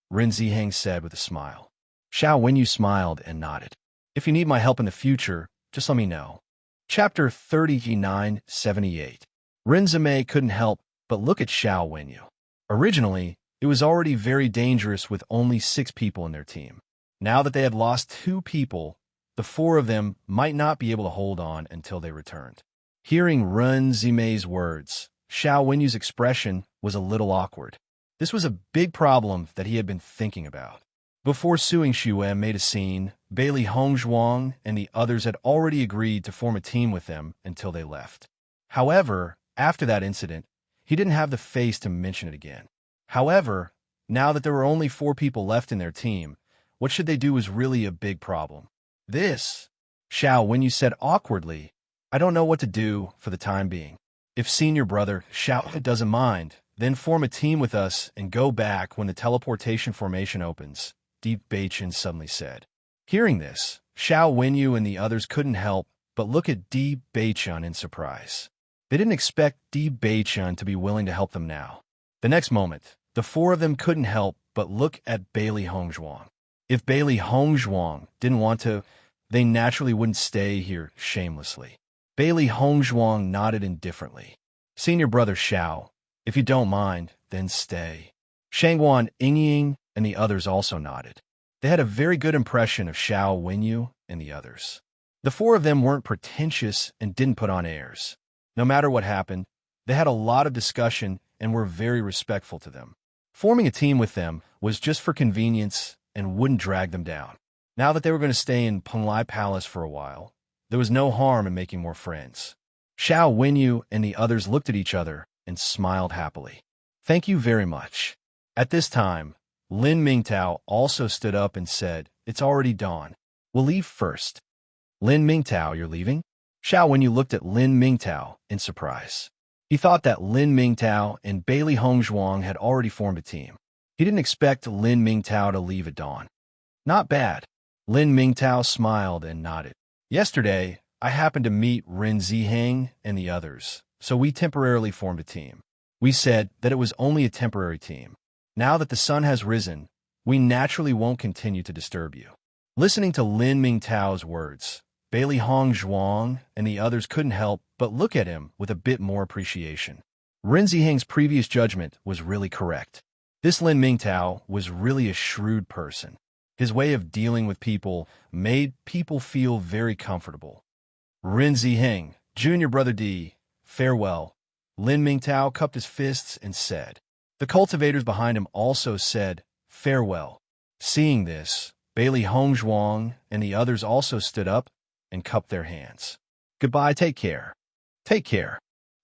A: Ren Ziheng said with a smile. Xiao Wenyu smiled and nodded. If you need my help in the future, just let me know. Chapter 39:78. Ren Zimei couldn't help but look at Xiao Wenyu. Originally, it was already very dangerous with only 6 people in their team. Now that they had lost 2 people, the 4 of them might not be able to hold on until they returned. Hearing Ren Zimei's words, Xiao Wenyu's expression was a little awkward. This was a big problem that he had been thinking about. Before suing Xue made a scene, Bailey Hongzhuang and the others had already agreed to form a team with them until they left. However, After that incident, he didn't have the face to mention it again. However, now that there were only 4 people left in their team, what should they do was really a big problem. This, Xiao Wenyu said awkwardly, I don't know what to do for the time being. If senior brother Xiao doesn't mind, then form a team with us and go back when the teleportation formation opens, Deep Beichin suddenly said. Hearing this, Xiao Wenyu and the others couldn't help but look at Deep Beichin in surprise. They didn't expect Deep Beichin to be willing to help them now. The next moment, the 4 of them couldn't help but look at Bailey Hongzhuang. If Bailey Hongzhuang didn't want to, they naturally wouldn't stay here shamelessly. Bailey Hongzhuang nodded indifferently. Senior brother Xiao, if you don't mind, then stay. Shangguan Yingying and the others also nodded. They had a very good impression of Xiao Wenyu and the others. The 4 of them weren't pretentious and didn't put on airs. No matter what happened, they had a lot of discussion and were very respectful to them. Forming a team with them was just for convenience and wouldn't drag them down. Now that they were going to stay in Penglai Palace for a while, there was no harm in making more friends. Xiao Wenyu and the others looked at each other and smiled happily. Thank you very much. At this time, Lin Mingtao also stood up and said, It's already dawn. We'll leave first. Lin Mingtao, you're leaving? Xiao Wenyu looked at Lin Mingtao in surprise. He thought that Lin Mingtao and Bailey Hongzhuang had already formed a team. He didn't expect Lin Mingtao to leave at dawn. Not bad. Lin Mingtao smiled and nodded. Yesterday, I happened to meet Ren Ziheng and the others, so we temporarily formed a team. We said that it was only a temporary team. Now that the sun has risen, we naturally won't continue to disturb you. Listening to Lin Mingtao's words, Bailey Hongzhuang and the others couldn't help but look at him with a bit more appreciation. Ren Ziheng's previous judgment was really correct. This Lin Mingtao was really a shrewd person. His way of dealing with people made people feel very comfortable. Ren Ziheng, Junior Brother D, farewell. Lin Mingtao cupped his fists and said. The cultivators behind him also said, farewell. Seeing this, Bailey Hongzhuang and the others also stood up and cupped their hands. Goodbye, take care. Take care.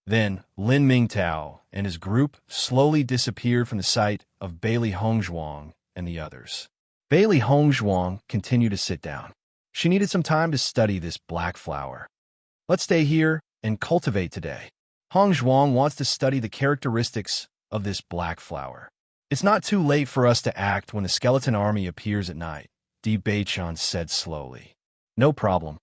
A: Then Lin Mingtao and his group slowly disappeared from the sight of Bailey Hongzhuang and the others. Bailey Hongzhuang continued to sit down. She needed some time to study this black flower. Let's stay here and cultivate today. Hongzhuang wants to study the characteristics of this black flower. It's not too late for us to act when the skeleton army appears at night, Di Beichan said slowly. No problem.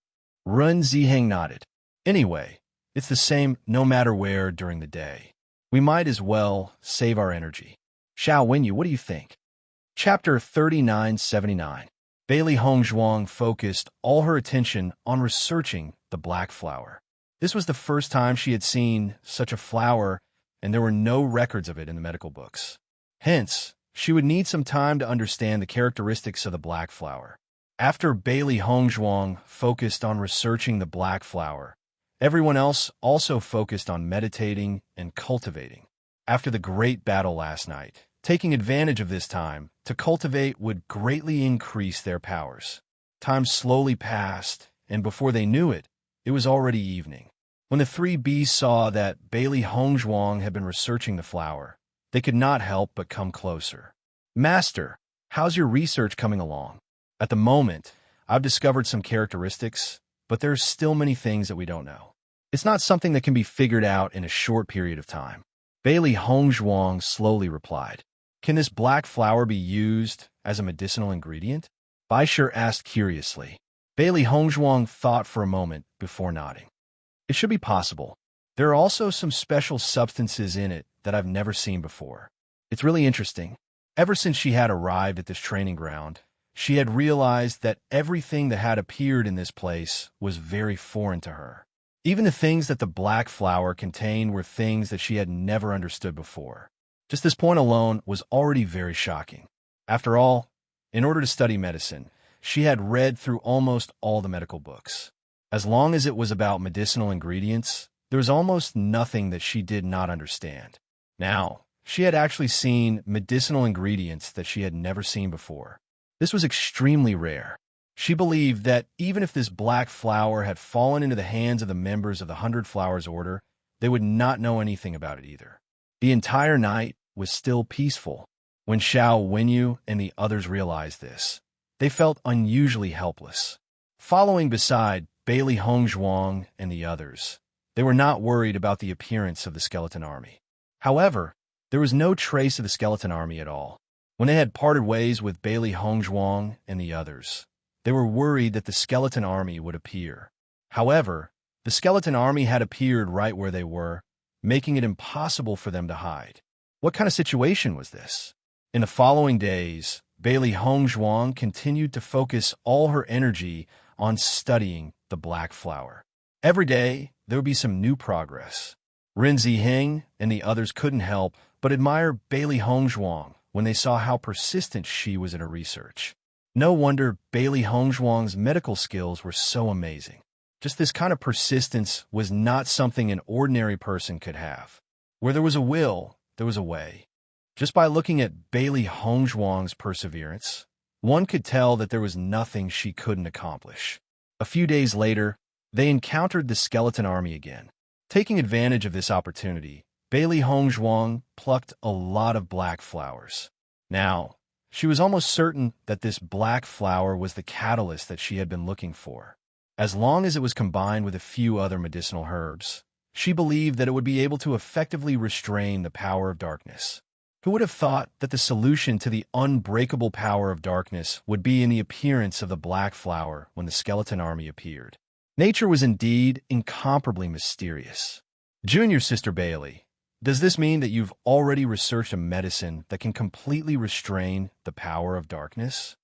A: Ren Ziheng nodded. Anyway, it's the same no matter where during the day. We might as well save our energy. Xiao Wenyu, what do you think? Chapter 3979. Bailey Hongzhuang focused all her attention on researching the black flower. This was the first time she had seen such a flower, and there were no records of it in the medical books. Hence, she would need some time to understand the characteristics of the black flower. After Bailey Hongzhuang focused on researching the black flower, everyone else also focused on meditating and cultivating. After the great battle last night, taking advantage of this time to cultivate would greatly increase their powers. Time slowly passed, and before they knew it, it was already evening. When the 3 bees saw that Bailey Hongzhuang had been researching the flower, they could not help but come closer. Master, how's your research coming along? At the moment, I've discovered some characteristics, but there's still many things that we don't know. It's not something that can be figured out in a short period of time. Bailey Hongzhuang slowly replied. Can this black flower be used as a medicinal ingredient? Baishir asked curiously. Bailey Hongzhuang thought for a moment before nodding. It should be possible. There are also some special substances in it that I've never seen before. It's really interesting. Ever since she had arrived at this training ground, she had realized that everything that had appeared in this place was very foreign to her. Even the things that the black flower contained were things that she had never understood before. Just this point alone was already very shocking. After all, in order to study medicine, she had read through almost all the medical books. As long as it was about medicinal ingredients, there was almost nothing that she did not understand. Now, she had actually seen medicinal ingredients that she had never seen before. This was extremely rare. She believed that even if this black flower had fallen into the hands of the members of the 100 Flowers Order, they would not know anything about it either. The entire night was still peaceful. When Xiao Wenyu and the others realized this, they felt unusually helpless. Following beside Bailey Hongzhuang and the others, they were not worried about the appearance of the skeleton army. However, there was no trace of the skeleton army at all. When they had parted ways with Bailey Hongzhuang and the others, they were worried that the skeleton army would appear. However, the skeleton army had appeared right where they were, making it impossible for them to hide. What kind of situation was this? In the following days, Bailey Hongzhuang continued to focus all her energy on studying the black flower. Every day, there would be some new progress. Rin Ziheng and the others couldn't help but admire Bailey Hongzhuang when they saw how persistent she was in her research. No wonder Bailey Hongzhuang's medical skills were so amazing. Just this kind of persistence was not something an ordinary person could have. Where there was a will, there was a way. Just by looking at Bailey Hongzhuang's perseverance, one could tell that there was nothing she couldn't accomplish. A few days later, they encountered the skeleton army again. Taking advantage of this opportunity, Bailey Hongzhuang plucked a lot of black flowers. Now, she was almost certain that this black flower was the catalyst that she had been looking for. As long as it was combined with a few other medicinal herbs, she believed that it would be able to effectively restrain the power of darkness. Who would have thought that the solution to the unbreakable power of darkness would be in the appearance of the black flower when the skeleton army appeared? Nature was indeed incomparably mysterious. Junior Sister Bailey, does this mean that you've already researched a medicine that can completely restrain the power of darkness?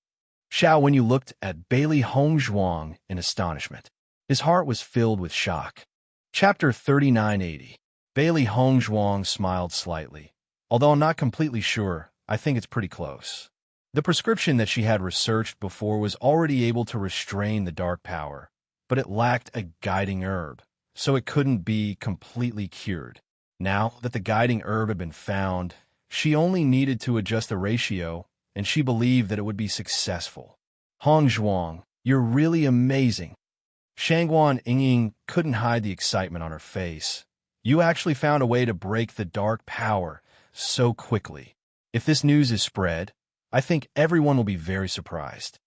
A: Xiao Wenyu looked at Bailey Hongzhuang in astonishment. His heart was filled with shock. Chapter 3980. Bailey Hongzhuang smiled slightly. Although I'm not completely sure, I think it's pretty close. The prescription that she had researched before was already able to restrain the dark power, but it lacked a guiding herb, so it couldn't be completely cured. Now that the guiding herb had been found, she only needed to adjust the ratio, and she believed that it would be successful. Hongzhuang, you're really amazing. Shangguan Yingying couldn't hide the excitement on her face. You actually found a way to break the dark power so quickly. If this news is spread, I think everyone will be very surprised.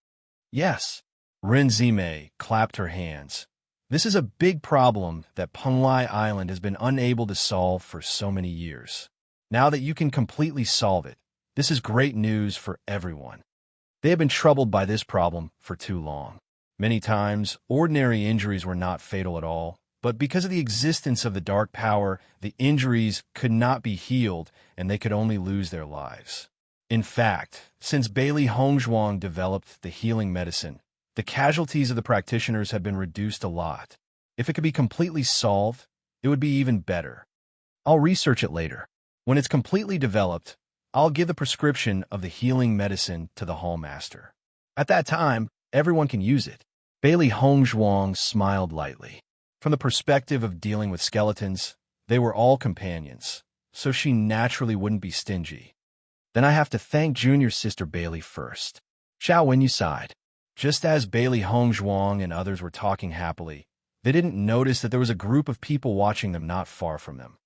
A: Yes. Rin Zimei clapped her hands. This is a big problem that Penglai Island has been unable to solve for so many years. Now that you can completely solve it, this is great news for everyone. They have been troubled by this problem for too long. Many times, ordinary injuries were not fatal at all, but because of the existence of the dark power, the injuries could not be healed and they could only lose their lives. In fact, since Bailey Hongzhuang developed the healing medicine, the casualties of the practitioners have been reduced a lot. If it could be completely solved, it would be even better. I'll research it later. When it's completely developed, I'll give the prescription of the healing medicine to the hallmaster. At that time, everyone can use it. Bailey Hongzhuang smiled lightly. From the perspective of dealing with skeletons, they were all companions, so she naturally wouldn't be stingy. Then I have to thank Junior Sister Bailey first. Xiao Wenyu sighed. Just as Bailey Hongzhuang and others were talking happily, they didn't notice that there was a group of people watching them not far from them.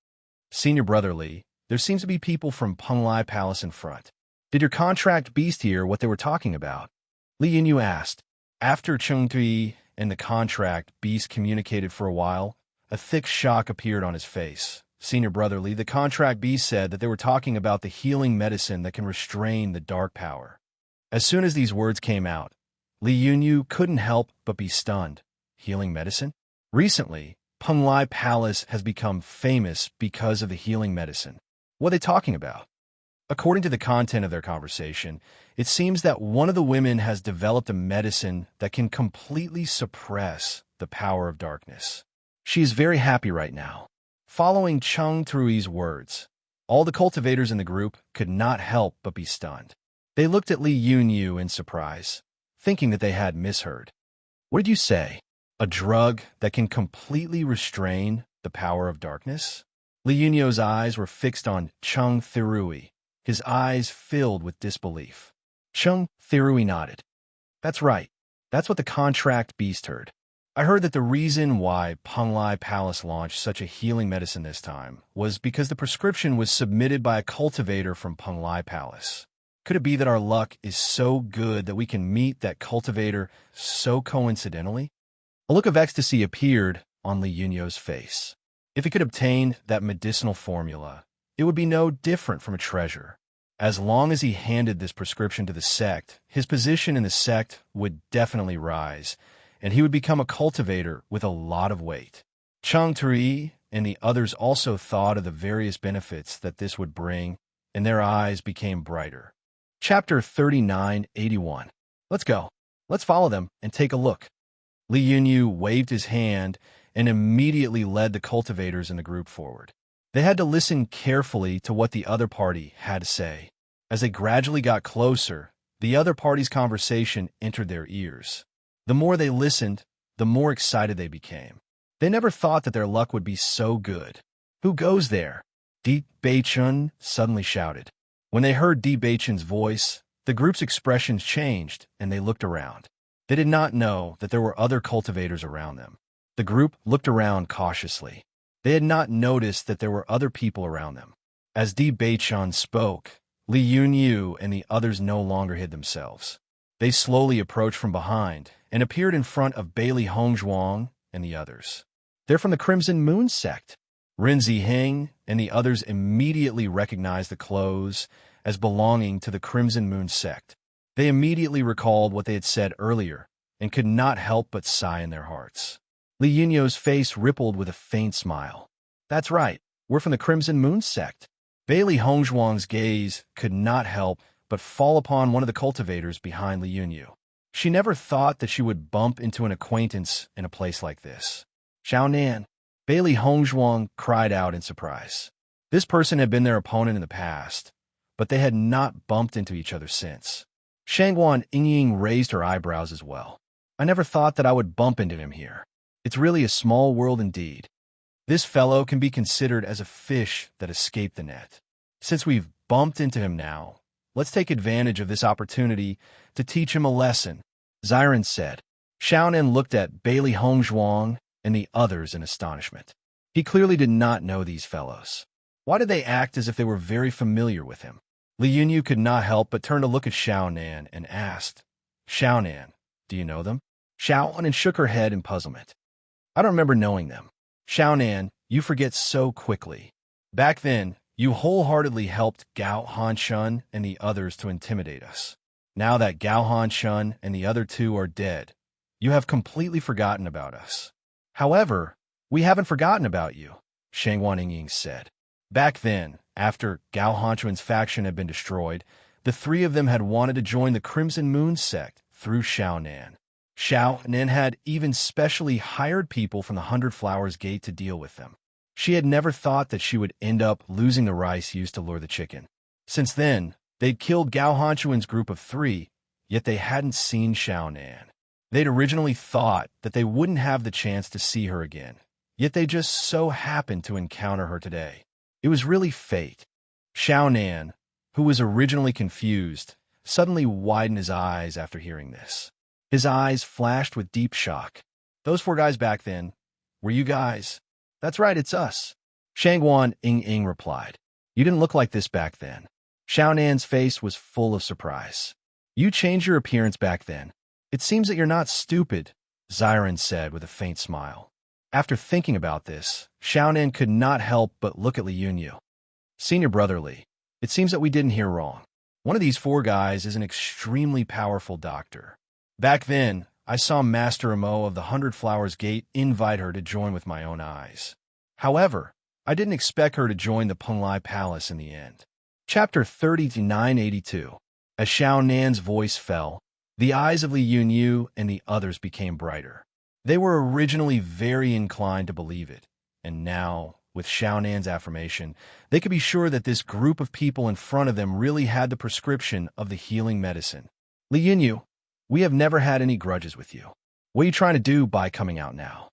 A: Senior Brother Li, there seems to be people from Penglai Palace in front. Did your contract beast hear what they were talking about? Li Yinyu asked. After Cheng Tui and the contract beast communicated for a while, a thick shock appeared on his face. Senior Brother Li, the contract beast said that they were talking about the healing medicine that can restrain the dark power. As soon as these words came out, Li Yunyu couldn't help but be stunned. Healing medicine? Recently, Penglai Palace has become famous because of the healing medicine. What are they talking about? According to the content of their conversation, it seems that one of the women has developed a medicine that can completely suppress the power of darkness. She is very happy right now. Following Cheng Trui's words, all the cultivators in the group could not help but be stunned. They looked at Li Yunyu in surprise, thinking that they had misheard. What did you say? A drug that can completely restrain the power of darkness? Li Yunyu's eyes were fixed on Cheng Thirui, his eyes filled with disbelief. Cheng Thirui nodded. That's right. That's what the contract beast heard. I heard that the reason why Penglai Palace launched such a healing medicine this time was because the prescription was submitted by a cultivator from Penglai Palace. Could it be that our luck is so good that we can meet that cultivator so coincidentally? A look of ecstasy appeared on Li Yunyo's face. If he could obtain that medicinal formula, it would be no different from a treasure. As long as he handed this prescription to the sect, his position in the sect would definitely rise, and he would become a cultivator with a lot of weight. Chang Tui and the others also thought of the various benefits that this would bring, and their eyes became brighter. Chapter 3981. Let's go. Let's follow them and take a look. Li Yunyu waved his hand and immediately led the cultivators in the group forward. They had to listen carefully to what the other party had to say. As they gradually got closer, the other party's conversation entered their ears. The more they listened, the more excited they became. They never thought that their luck would be so good. Who goes there? Di Beichun suddenly shouted. When they heard Di Beichun's voice, the group's expressions changed and they looked around. They did not know that there were other cultivators around them. The group looked around cautiously. They had not noticed that there were other people around them. As Di Beichun spoke, Li Yunyu and the others no longer hid themselves. They slowly approached from behind and appeared in front of Bailey Hongzhuang and the others. They're from the Crimson Moon sect. Rin Ziheng and the others immediately recognized the clothes as belonging to the Crimson Moon sect. They immediately recalled what they had said earlier and could not help but sigh in their hearts. Li Yunyo's face rippled with a faint smile. That's right, we're from the Crimson Moon sect. Bailey Hongzhuang's gaze could not help but fall upon one of the cultivators behind Li Yunyu. She never thought that she would bump into an acquaintance in a place like this. Xiaonan, Bailey Hongzhuang cried out in surprise. This person had been their opponent in the past, but they had not bumped into each other since. Shangguan Yingying raised her eyebrows as well. I never thought that I would bump into him here. It's really a small world indeed. This fellow can be considered as a fish that escaped the net. Since we've bumped into him now, let's take advantage of this opportunity to teach him a lesson, Ziren said. Xiaonan looked at Bailey Hongzhuang and the others in astonishment. He clearly did not know these fellows. Why did they act as if they were very familiar with him? Li Yunyu could not help but turn to look at Xiaonan and asked, Xiaonan, do you know them? Xiaonan shook her head in puzzlement. I don't remember knowing them. Xiaonan, you forget so quickly. Back then, you wholeheartedly helped Gao Hanshun and the others to intimidate us. Now that Gao Hanshun and the other two are dead, you have completely forgotten about us. However, we haven't forgotten about you, Shangguan Yingying said. Back then, after Gao Hanshun's faction had been destroyed, the three of them had wanted to join the Crimson Moon sect through Xiaonan. Xiaonan had even specially hired people from the 100 Flowers Gate to deal with them. She had never thought that she would end up losing the rice used to lure the chicken. Since then, they'd killed Gao Hanshun's group of 3, yet they hadn't seen Xiaonan. They'd originally thought that they wouldn't have the chance to see her again, yet they just so happened to encounter her today. It was really fate. Xiaonan, who was originally confused, suddenly widened his eyes after hearing this. His eyes flashed with deep shock. Those 4 guys back then, were you guys? That's right, it's us. Shangguan Yingying replied. You didn't look like this back then. Xiaonan's face was full of surprise. You changed your appearance back then. It seems that you're not stupid, Ziren said with a faint smile. After thinking about this, Xiaonan could not help but look at Li Yunyu. Senior brother Li, it seems that we didn't hear wrong. One of these 4 guys is an extremely powerful doctor. Back then, I saw Master Amo of the 100 Flowers Gate invite her to join with my own eyes. However, I didn't expect her to join the Penglai Palace in the end. Chapter 3982. As Xiaonan's voice fell, the eyes of Li Yunyu and the others became brighter. They were originally very inclined to believe it, and now, with Xiaonan's affirmation, they could be sure that this group of people in front of them really had the prescription of the healing medicine. Li Yunyu, we have never had any grudges with you. What are you trying to do by coming out now?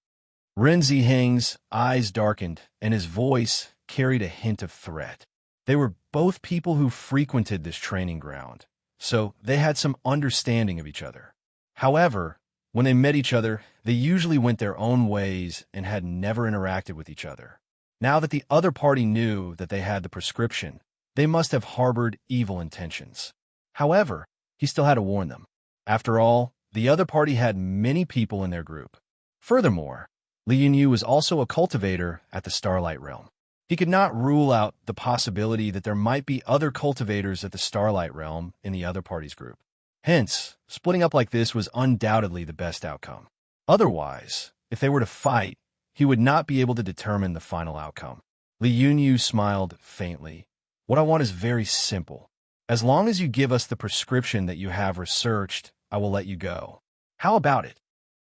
A: Rin Ziheng's eyes darkened, and his voice carried a hint of threat. They were both people who frequented this training ground, so they had some understanding of each other. However, When they met each other, they usually went their own ways and had never interacted with each other. Now that the other party knew that they had the prescription, they must have harbored evil intentions. However, he still had to warn them. After all, the other party had many people in their group. Furthermore, Li Yunyu was also a cultivator at the Starlight Realm. He could not rule out the possibility that there might be other cultivators at the Starlight Realm in the other party's group. Hence, splitting up like this was undoubtedly the best outcome. Otherwise, if they were to fight, he would not be able to determine the final outcome. Li Yunyu smiled faintly. What I want is very simple. As long as you give us the prescription that you have researched, I will let you go. How about it?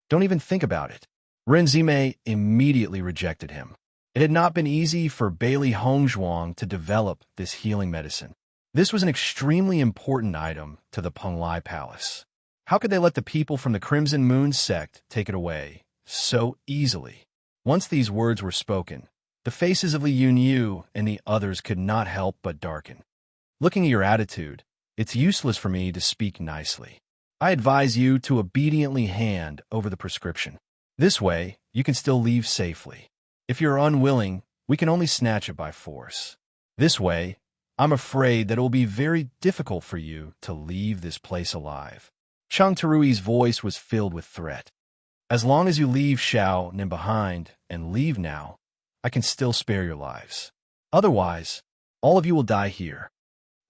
A: Don't even think about it. Renzime immediately rejected him. It had not been easy for Bailey Hongzhuang to develop this healing medicine. This was an extremely important item to the Penglai Palace. How could they let the people from the Crimson Moon sect take it away so easily? Once these words were spoken, the faces of Li Yunyu and the others could not help but darken. Looking at your attitude, it's useless for me to speak nicely. I advise you to obediently hand over the prescription. This way, you can still leave safely. If you're unwilling, we can only snatch it by force. This way, I'm afraid that it will be very difficult for you to leave this place alive. Chang Terui's voice was filled with threat. As long as you leave Xiao Nin behind and leave now, I can still spare your lives. Otherwise, all of you will die here.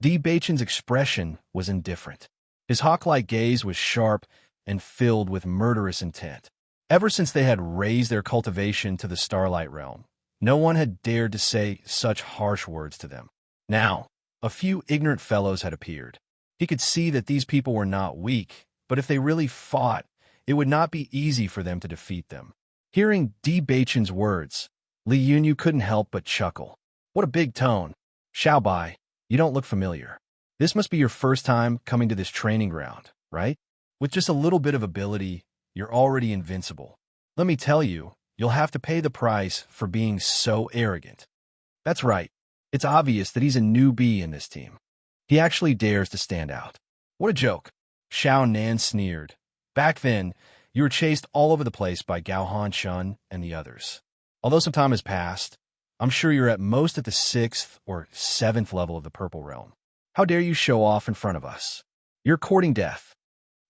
A: Di Beichen's expression was indifferent. His hawk-like gaze was sharp and filled with murderous intent. Ever since they had raised their cultivation to the Starlight Realm, no one had dared to say such harsh words to them. Now, a few ignorant fellows had appeared. He could see that these people were not weak, but if they really fought, it would not be easy for them to defeat them. Hearing Di Beichen's words, Li Yunyu couldn't help but chuckle. What a big tone. Xiao Bai, you don't look familiar. This must be your first time coming to this training ground, right? With just a little bit of ability, you're already invincible. Let me tell you, you'll have to pay the price for being so arrogant. That's right. It's obvious that he's a newbie in this team. He actually dares to stand out. What a joke. Xiao Nan sneered. Back then, you were chased all over the place by Gao Han Shun and the others. Although some time has passed, I'm sure you're at most at the 6th or 7th level of the Purple Realm. How dare you show off in front of us? You're courting death.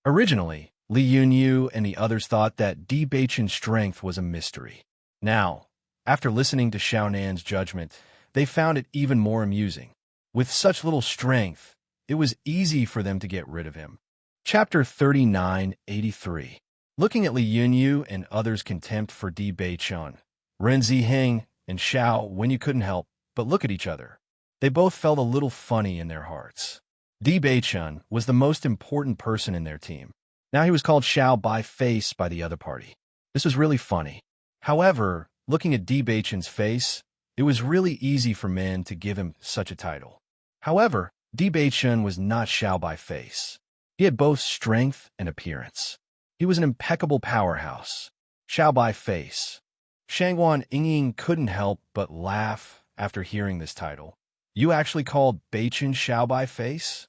A: Originally, Li Yunyu and the others thought that Di Beichen's strength was a mystery. Now, after listening to Xiao Nan's judgment, they found it even more amusing. With such little strength, it was easy for them to get rid of him. Chapter 3983. Looking at Li Yunyu and others' contempt for Di Beichen, Ren Ziheng and Xiao Wenyu couldn't help but look at each other. They both felt a little funny in their hearts. Di Beichen was the most important person in their team. Now he was called Xiao Bai Face by the other party. This was really funny. However, looking at Di Beichen's face, it was really easy for men to give him such a title. However, Di Beichen was not Xiao Bai Face. He had both strength and appearance. He was an impeccable powerhouse. Xiao Bai Face. Shangguan Yingying couldn't help but laugh after hearing this title. You actually called Beichen Xiao Bai Face?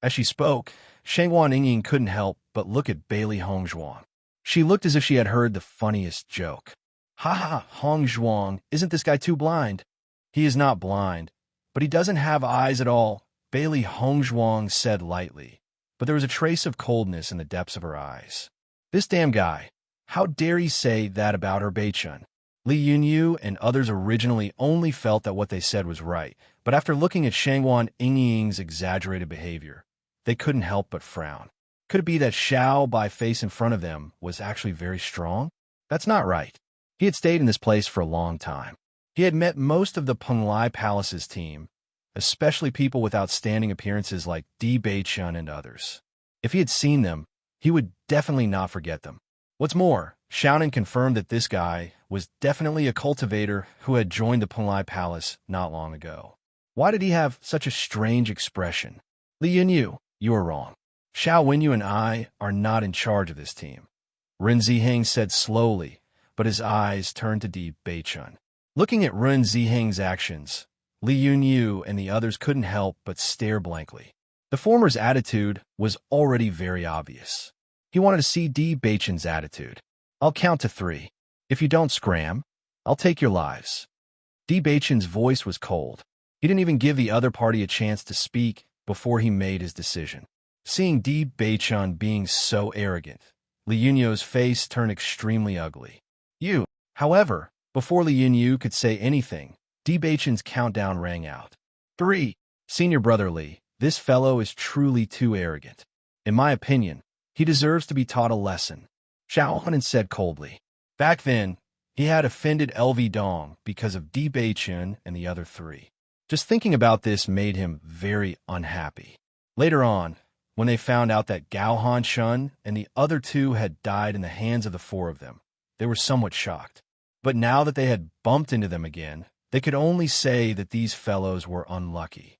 A: As she spoke, Shangguan Yingying couldn't help but look at Bailey Hongzhuang. She looked as if she had heard the funniest joke. Ha ha, Hongzhuang, isn't this guy too blind? He is not blind, but he doesn't have eyes at all, Bailey Hongzhuang said lightly, but there was a trace of coldness in the depths of her eyes. This damn guy, how dare he say that about her Beichen? Li Yunyu and others originally only felt that what they said was right, but after looking at Shangguan Yingying's exaggerated behavior, they couldn't help but frown. Could it be that Xiao Bai Face in front of them was actually very strong? That's not right. He had stayed in this place for a long time. He had met most of the Penglai Palace's team, especially people with outstanding appearances like Di Beichen and others. If he had seen them, he would definitely not forget them. What's more, Xiaonan confirmed that this guy was definitely a cultivator who had joined the Penglai Palace not long ago. Why did he have such a strange expression? Li Yunyu, you are wrong. Xiao Wenyu and I are not in charge of this team. Ren Ziheng said slowly, but his eyes turned to Di Beichen. Looking at Ren Ziheng's actions, Li Yunyu and the others couldn't help but stare blankly. The former's attitude was already very obvious. He wanted to see Di Baichen's attitude. I'll count to 3. If you don't scram, I'll take your lives. Di Baichen's voice was cold. He didn't even give the other party a chance to speak before he made his decision. Seeing Di Baichen being so arrogant, Li Yunyo's face turned extremely ugly. However, before Li Yunyu could say anything, Di Baichen's countdown rang out. 3. Senior brother Li, this fellow is truly too arrogant. In my opinion, he deserves to be taught a lesson, Xiao Hunan said coldly. Back then, he had offended LV Dong because of Di Baichen and the other 3. Just thinking about this made him very unhappy. Later on, when they found out that Gao Han and the other 2 had died in the hands of the 4 of them, they were somewhat shocked. But now that they had bumped into them again, they could only say that these fellows were unlucky.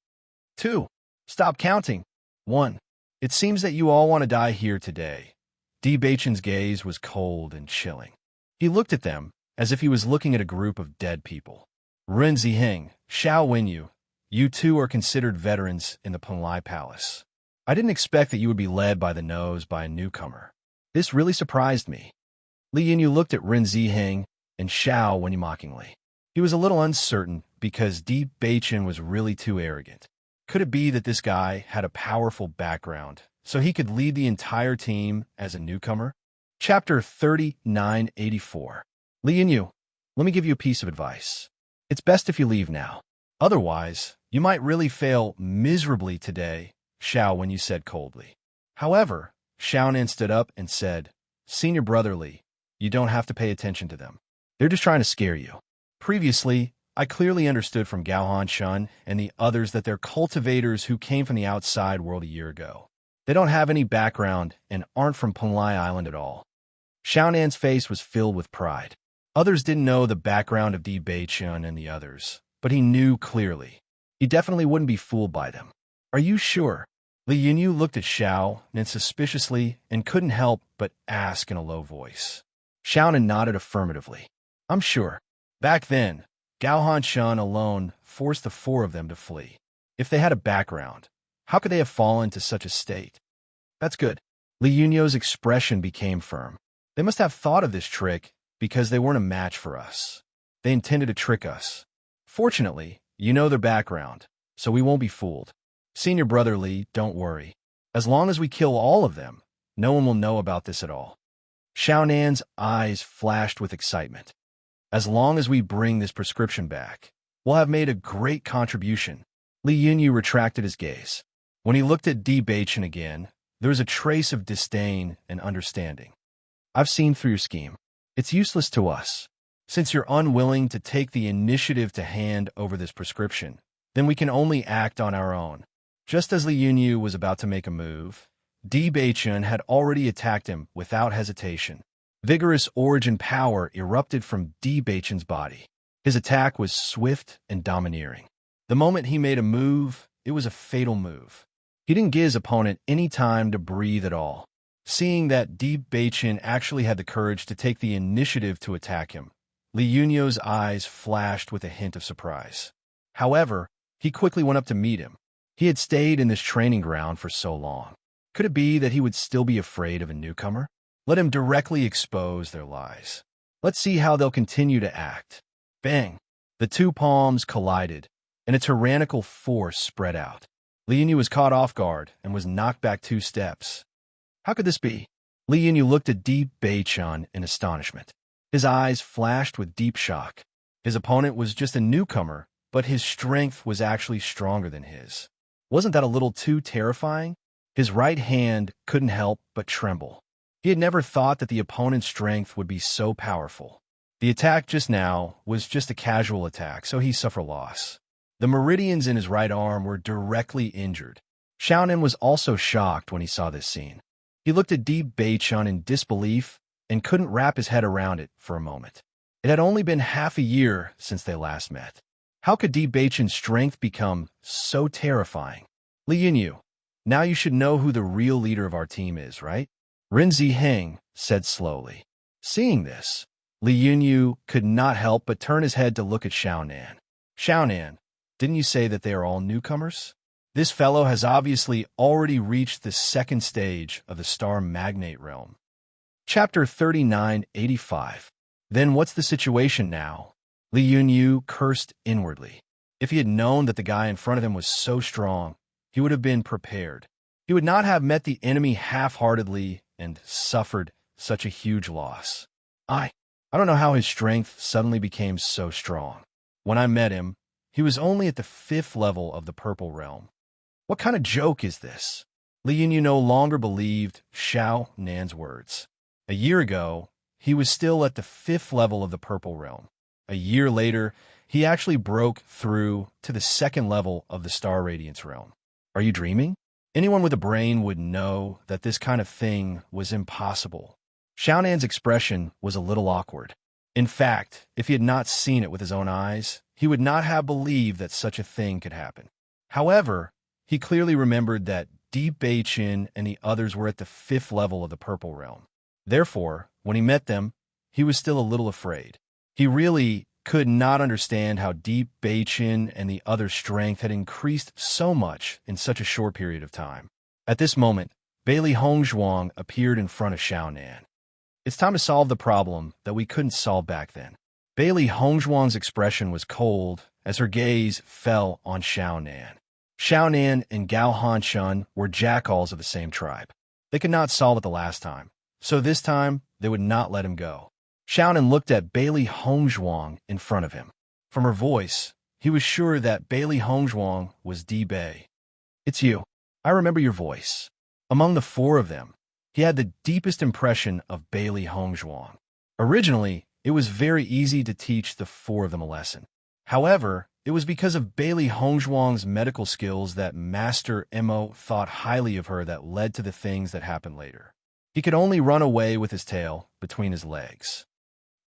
A: 2. Stop counting. 1. It seems that you all want to die here today. Di Baichen's gaze was cold and chilling. He looked at them as if he was looking at a group of dead people. Ren Ziheng, Xiao Wenyu, you 2 are considered veterans in the Penlai Palace. I didn't expect that you would be led by the nose by a newcomer. This really surprised me. Li Yunyu looked at Ren Ziheng and Xiao Wenyu mockingly. He was a little uncertain because Di Baichen was really too arrogant. Could it be that this guy had a powerful background, so he could lead the entire team as a newcomer? Chapter 3984. Li Yunyu, let me give you a piece of advice. It's best if you leave now. Otherwise, you might really fail miserably today, Xiao Wenyu said coldly. However, Xiaonan stood up and said, Senior brother Li, you don't have to pay attention to them. They're just trying to scare you. Previously, I clearly understood from Gao Han and the others that they're cultivators who came from the outside world a year ago. They don't have any background and aren't from Penlai Island at all. Xiaonan's face was filled with pride. Others didn't know the background of Di Baichen and the others, but he knew clearly. He definitely wouldn't be fooled by them. Are you sure? Li Yunyu looked at Xiaonan suspiciously and couldn't help but ask in a low voice. Xiaonan nodded affirmatively. I'm sure. Back then, Gao Han alone forced the 4 of them to flee. If they had a background, how could they have fallen to such a state? That's good. Li Yunyu's expression became firm. They must have thought of this trick because they weren't a match for us. They intended to trick us. Fortunately, you know their background, so we won't be fooled. Senior brother Li, don't worry. As long as we kill all of them, no one will know about this at all. Xiaonan's eyes flashed with excitement. As long as we bring this prescription back, we'll have made a great contribution. Li Yunyu retracted his gaze. When he looked at Di Baichen again, there was a trace of disdain and understanding. I've seen through your scheme. It's useless to us. Since you're unwilling to take the initiative to hand over this prescription, then we can only act on our own. Just as Li Yunyu was about to make a move, Di Baichen had already attacked him without hesitation. Vigorous origin power erupted from Di Baichen's body. His attack was swift and domineering. The moment he made a move, it was a fatal move. He didn't give his opponent any time to breathe at all. Seeing that Di Baichen actually had the courage to take the initiative to attack him, Li Yunyu's eyes flashed with a hint of surprise. However, he quickly went up to meet him. He had stayed in this training ground for so long. Could it be that he would still be afraid of a newcomer? Let him directly expose their lies. Let's see how they'll continue to act. Bang! The 2 palms collided, and a tyrannical force spread out. Li Yunyu was caught off guard and was knocked back 2 steps. How could this be? Li Yunyu looked at Di Baichen in astonishment. His eyes flashed with deep shock. His opponent was just a newcomer, but his strength was actually stronger than his. Wasn't that a little too terrifying? His right hand couldn't help but tremble. He had never thought that the opponent's strength would be so powerful. The attack just now was just a casual attack, so he suffered loss. The meridians in his right arm were directly injured. Xiaonan was also shocked when he saw this scene. He looked at Di Baichen in disbelief and couldn't wrap his head around it for a moment. It had only been half a year since they last met. How could Di Baichen's strength become so terrifying? Li Yunyu, now you should know who the real leader of our team is, right? Ren Ziheng said slowly. Seeing this, Li Yunyu could not help but turn his head to look at Xiaonan. Xiaonan, didn't you say that they are all newcomers? This fellow has obviously already reached the second stage of the star magnate realm. Chapter 3985. Then what's the situation now? Li Yunyu cursed inwardly. If he had known that the guy in front of him was so strong, he would have been prepared. He would not have met the enemy half-heartedly and suffered such a huge loss. I don't know how his strength suddenly became so strong. When I met him, he was only at the 5th level of the purple realm. What kind of joke is this? Li Yunyu no longer believed Xiao Nan's words. A year ago, he was still at the 5th level of the purple realm. A year later, he actually broke through to the 2nd level of the star radiance realm. Are you dreaming? Anyone with a brain would know that this kind of thing was impossible. Xiao Nan's expression was a little awkward. In fact, if he had not seen it with his own eyes, he would not have believed that such a thing could happen. However, he clearly remembered that Deep Beichin and the others were at the 5th level of the purple realm. Therefore, when he met them, he was still a little afraid. He really could not understand how Deep Beichin and the other's strength had increased so much in such a short period of time. At this moment, Bailey Hongzhuang appeared in front of Xiao Nan. It's time to solve the problem that we couldn't solve back then. Bailey Hongzhuang's expression was cold as her gaze fell on Xiao Nan. Xiao Nan and Gao Hanshun were jackals of the same tribe. They could not solve it the last time, so this time they would not let him go. Xiao Nan looked at Bailey Hongzhuang in front of him. From her voice, he was sure that Bailey Hongzhuang was Di Bei. It's you. I remember your voice. Among the 4 of them, he had the deepest impression of Bailey Hongzhuang. Originally, it was very easy to teach the 4 of them a lesson. However, it was because of Bailey Hongzhuang's medical skills that Master Mo thought highly of her that led to the things that happened later. He could only run away with his tail between his legs.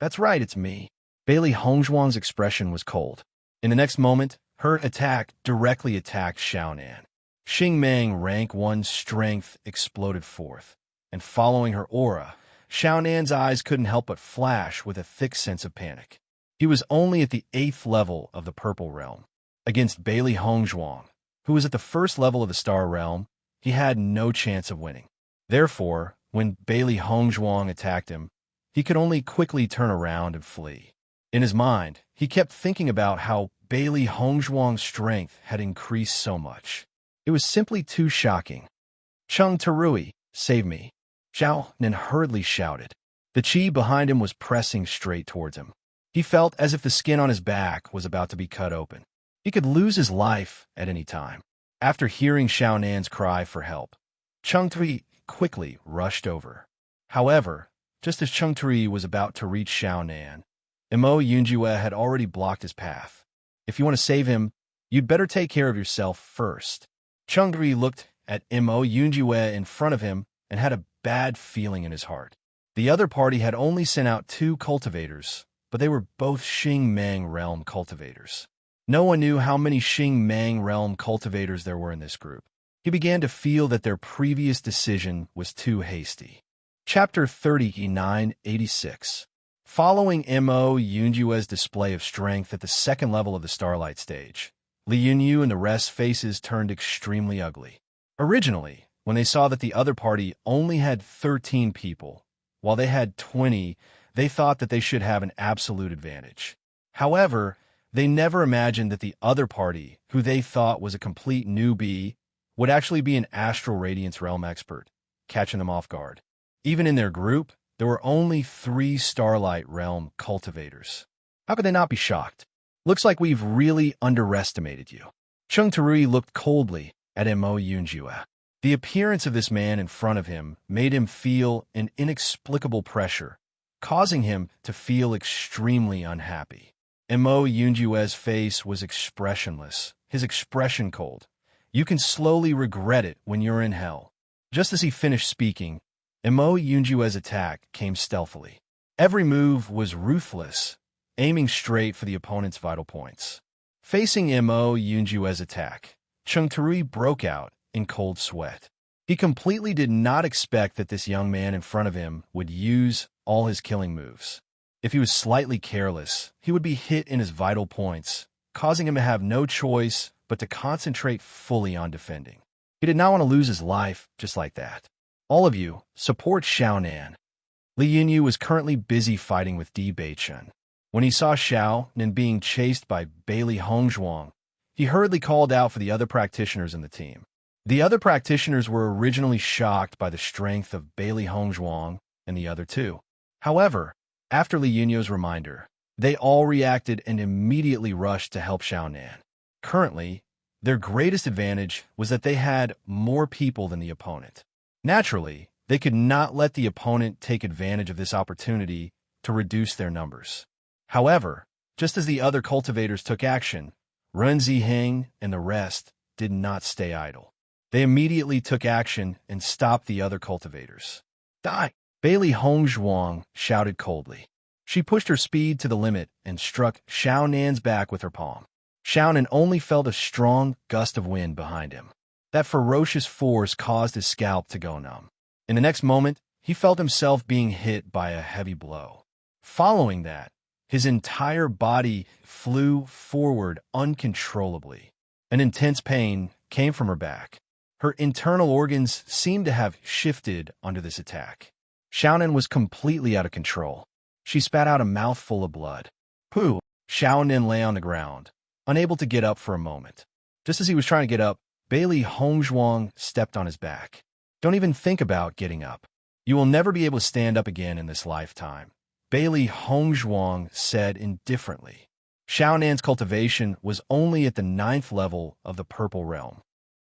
A: That's right, it's me. Bailey Hongzhuang's expression was cold. In the next moment, her attack directly attacked Xiao Nan. Xing Meng rank 1 strength exploded forth, and following her aura, Xiao Nan's eyes couldn't help but flash with a thick sense of panic. He was only at the 8th level of the purple realm. Against Bailey Hongzhuang, who was at the 1st level of the star realm, he had no chance of winning. Therefore, when Bailey Hongzhuang attacked him, he could only quickly turn around and flee. In his mind, he kept thinking about how Bailey Hongzhuang's strength had increased so much. It was simply too shocking. Chung Tarui, save me. Xiao Nan hurriedly shouted. The chi behind him was pressing straight towards him. He felt as if the skin on his back was about to be cut open. He could lose his life at any time. After hearing Xiao Nan's cry for help, Chung Tui quickly rushed over. However, just as Chung Tui was about to reach Xiao Nan, Mo Yunjue had already blocked his path. If you want to save him, you'd better take care of yourself first. Chung Tui looked at Mo Yunjue in front of him and had a bad feeling in his heart. The other party had only sent out 2 cultivators, but they were both Xing Meng realm cultivators. No one knew how many Xing Meng realm cultivators there were in this group. He began to feel that their previous decision was too hasty. Chapter 3986. Following Mo Yunjue's display of strength at the 2nd level of the Starlight stage, Li Yunyu and the rest's faces turned extremely ugly. Originally, when they saw that the other party only had 13 people, while they had 20, they thought that they should have an absolute advantage. However, they never imagined that the other party, who they thought was a complete newbie, would actually be an astral radiance realm expert, catching them off guard. Even in their group, there were only 3 Starlight realm cultivators. How could they not be shocked? Looks like we've really underestimated you. Chung Tarui looked coldly at Mo Yunjue. The appearance of this man in front of him made him feel an inexplicable pressure, causing him to feel extremely unhappy. Mo Yunjue's face was expressionless, his expression cold. You can slowly regret it when you're in hell. Just as he finished speaking, Mo Yunjue's attack came stealthily. Every move was ruthless, aiming straight for the opponent's vital points. Facing Mo Yunjue's attack, Chung Tarui broke out in cold sweat. He completely did not expect that this young man in front of him would use all his killing moves. If he was slightly careless, he would be hit in his vital points, causing him to have no choice but to concentrate fully on defending. He did not want to lose his life just like that. All of you, support Xiao Nan. Li Yunyu was currently busy fighting with Di Beichun. When he saw Xiao Nan being chased by Bailey Hongzhuang, he hurriedly called out for the other practitioners in the team. The other practitioners were originally shocked by the strength of Bailey Hongzhuang and the other two. However, after Li Yunyu's reminder, they all reacted and immediately rushed to help Xiao Nan. Currently, their greatest advantage was that they had more people than the opponent. Naturally, they could not let the opponent take advantage of this opportunity to reduce their numbers. However, just as the other cultivators took action, Ren Ziheng and the rest did not stay idle. They immediately took action and stopped the other cultivators. Die! Bailey Hongzhuang shouted coldly. She pushed her speed to the limit and struck Xiao Nan's back with her palm. Xiao Nan only felt a strong gust of wind behind him. That ferocious force caused his scalp to go numb. In the next moment, he felt himself being hit by a heavy blow. Following that, his entire body flew forward uncontrollably. An intense pain came from her back. Her internal organs seemed to have shifted under this attack. Xiao Nan was completely out of control. She spat out a mouthful of blood. Pooh! Xiao Nan lay on the ground, unable to get up for a moment. Just as he was trying to get up, Bailey Hongzhuang stepped on his back. Don't even think about getting up. You will never be able to stand up again in this lifetime, Bailey Hongzhuang said indifferently. Xiao Nan's cultivation was only at the 9th level of the Purple Realm.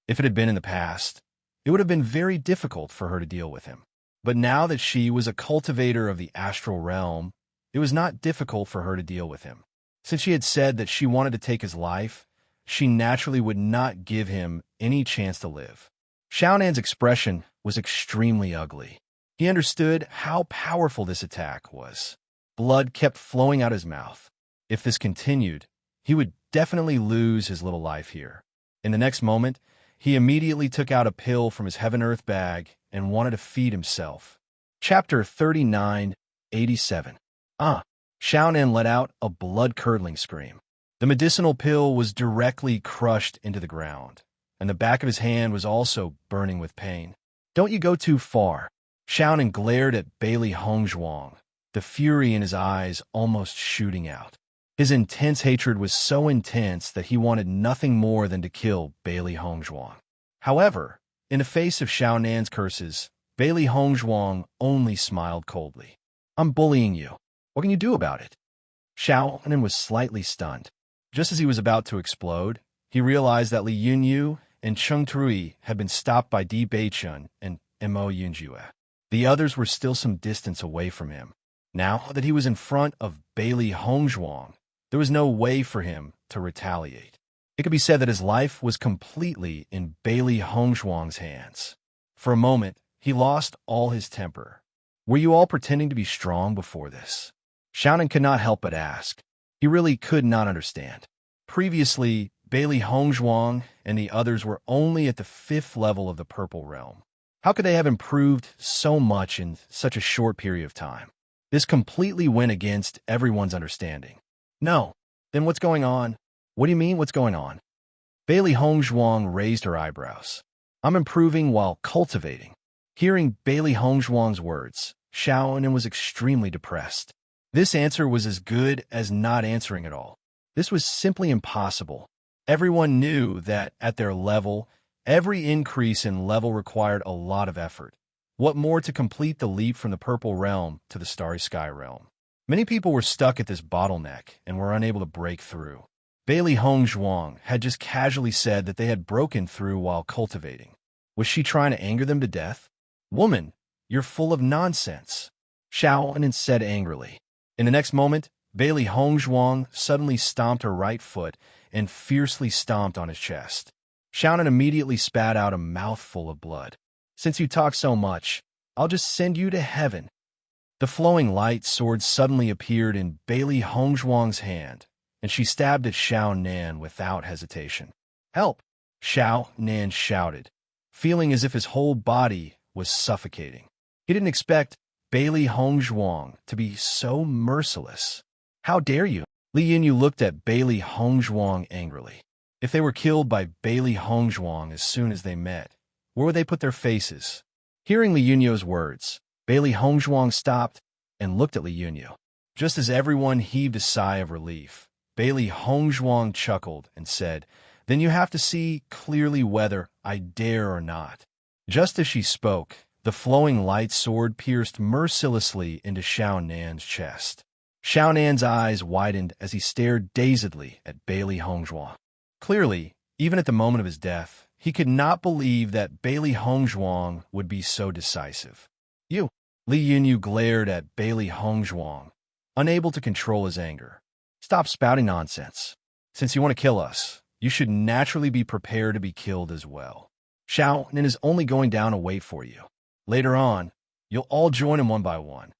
A: If it had been in the past, it would have been very difficult for her to deal with him. But now that she was a cultivator of the Astral Realm, it was not difficult for her to deal with him. Since she had said that she wanted to take his life, she naturally would not give him any chance to live. Xiao Nan's expression was extremely ugly. He understood how powerful this attack was. Blood kept flowing out his mouth. If this continued, he would definitely lose his little life here. In the next moment, he immediately took out a pill from his heaven-earth bag and wanted to feed himself. Chapter 39:87. Xiao Nan let out a blood-curdling scream. The medicinal pill was directly crushed into the ground, and the back of his hand was also burning with pain. Don't you go too far. Xiao Nan glared at Bailey Hongzhuang, the fury in his eyes almost shooting out. His intense hatred was so intense that he wanted nothing more than to kill Bailey Hongzhuang. However, in the face of Xiao Nan's curses, Bailey Hongzhuang only smiled coldly. I'm bullying you. What can you do about it? Xiao Nan was slightly stunned. Just as he was about to explode, he realized that Li Yunyu and Cheng Trui had been stopped by Di Beichun and Mo Yunjue. The others were still some distance away from him. Now that he was in front of Bailey Hongzhuang, there was no way for him to retaliate. It could be said that his life was completely in Bailey Hongzhuang's hands. For a moment, he lost all his temper. Were you all pretending to be strong before this? Xiao Nan could not help but ask. He really could not understand. Previously, Bailey Hongzhuang and the others were only at the 5th level of the Purple Realm. How could they have improved so much in such a short period of time? This completely went against everyone's understanding. No. Then what's going on? What do you mean, what's going on? Bailey Hongzhuang raised her eyebrows. I'm improving while cultivating. Hearing Bailey Hongzhuang's words, Xiao Nan was extremely depressed. This answer was as good as not answering at all. This was simply impossible. Everyone knew that at their level, every increase in level required a lot of effort. What more to complete the leap from the Purple Realm to the Starry Sky Realm? Many people were stuck at this bottleneck and were unable to break through. Bailey Hongzhuang had just casually said that they had broken through while cultivating. Was she trying to anger them to death? Woman, you're full of nonsense, Xiao Nan said angrily. In the next moment, Bailey Hongzhuang suddenly stomped her right foot and fiercely stomped on his chest. Xiao Nan immediately spat out a mouthful of blood. Since you talk so much, I'll just send you to heaven. The flowing light sword suddenly appeared in Bailey Hongzhuang's hand, and she stabbed at Xiao Nan without hesitation. Help! Xiao Nan shouted, feeling as if his whole body was suffocating. He didn't expect Bailey Hongzhuang to be so merciless. How dare you? Li Yunyu looked at Bailey Hongzhuang angrily. If they were killed by Bailey Hongzhuang as soon as they met, where would they put their faces? Hearing Li Yunyu's words, Bailey Hongzhuang stopped and looked at Li Yunyu. Just as everyone heaved a sigh of relief, Bailey Hongzhuang chuckled and said, "Then you have to see clearly whether I dare or not." Just as she spoke, the flowing light sword pierced mercilessly into Xiao Nan's chest. Xiao Nan's eyes widened as he stared dazedly at Bailey Hongzhuang. Clearly, even at the moment of his death, he could not believe that Bailey Hongzhuang would be so decisive. "You!" Li Yunyu glared at Bailey Hongzhuang, unable to control his anger. "Stop spouting nonsense. Since you want to kill us, you should naturally be prepared to be killed as well. Xiao Nan is only going down to wait for you. Later on, you'll all join him one by one."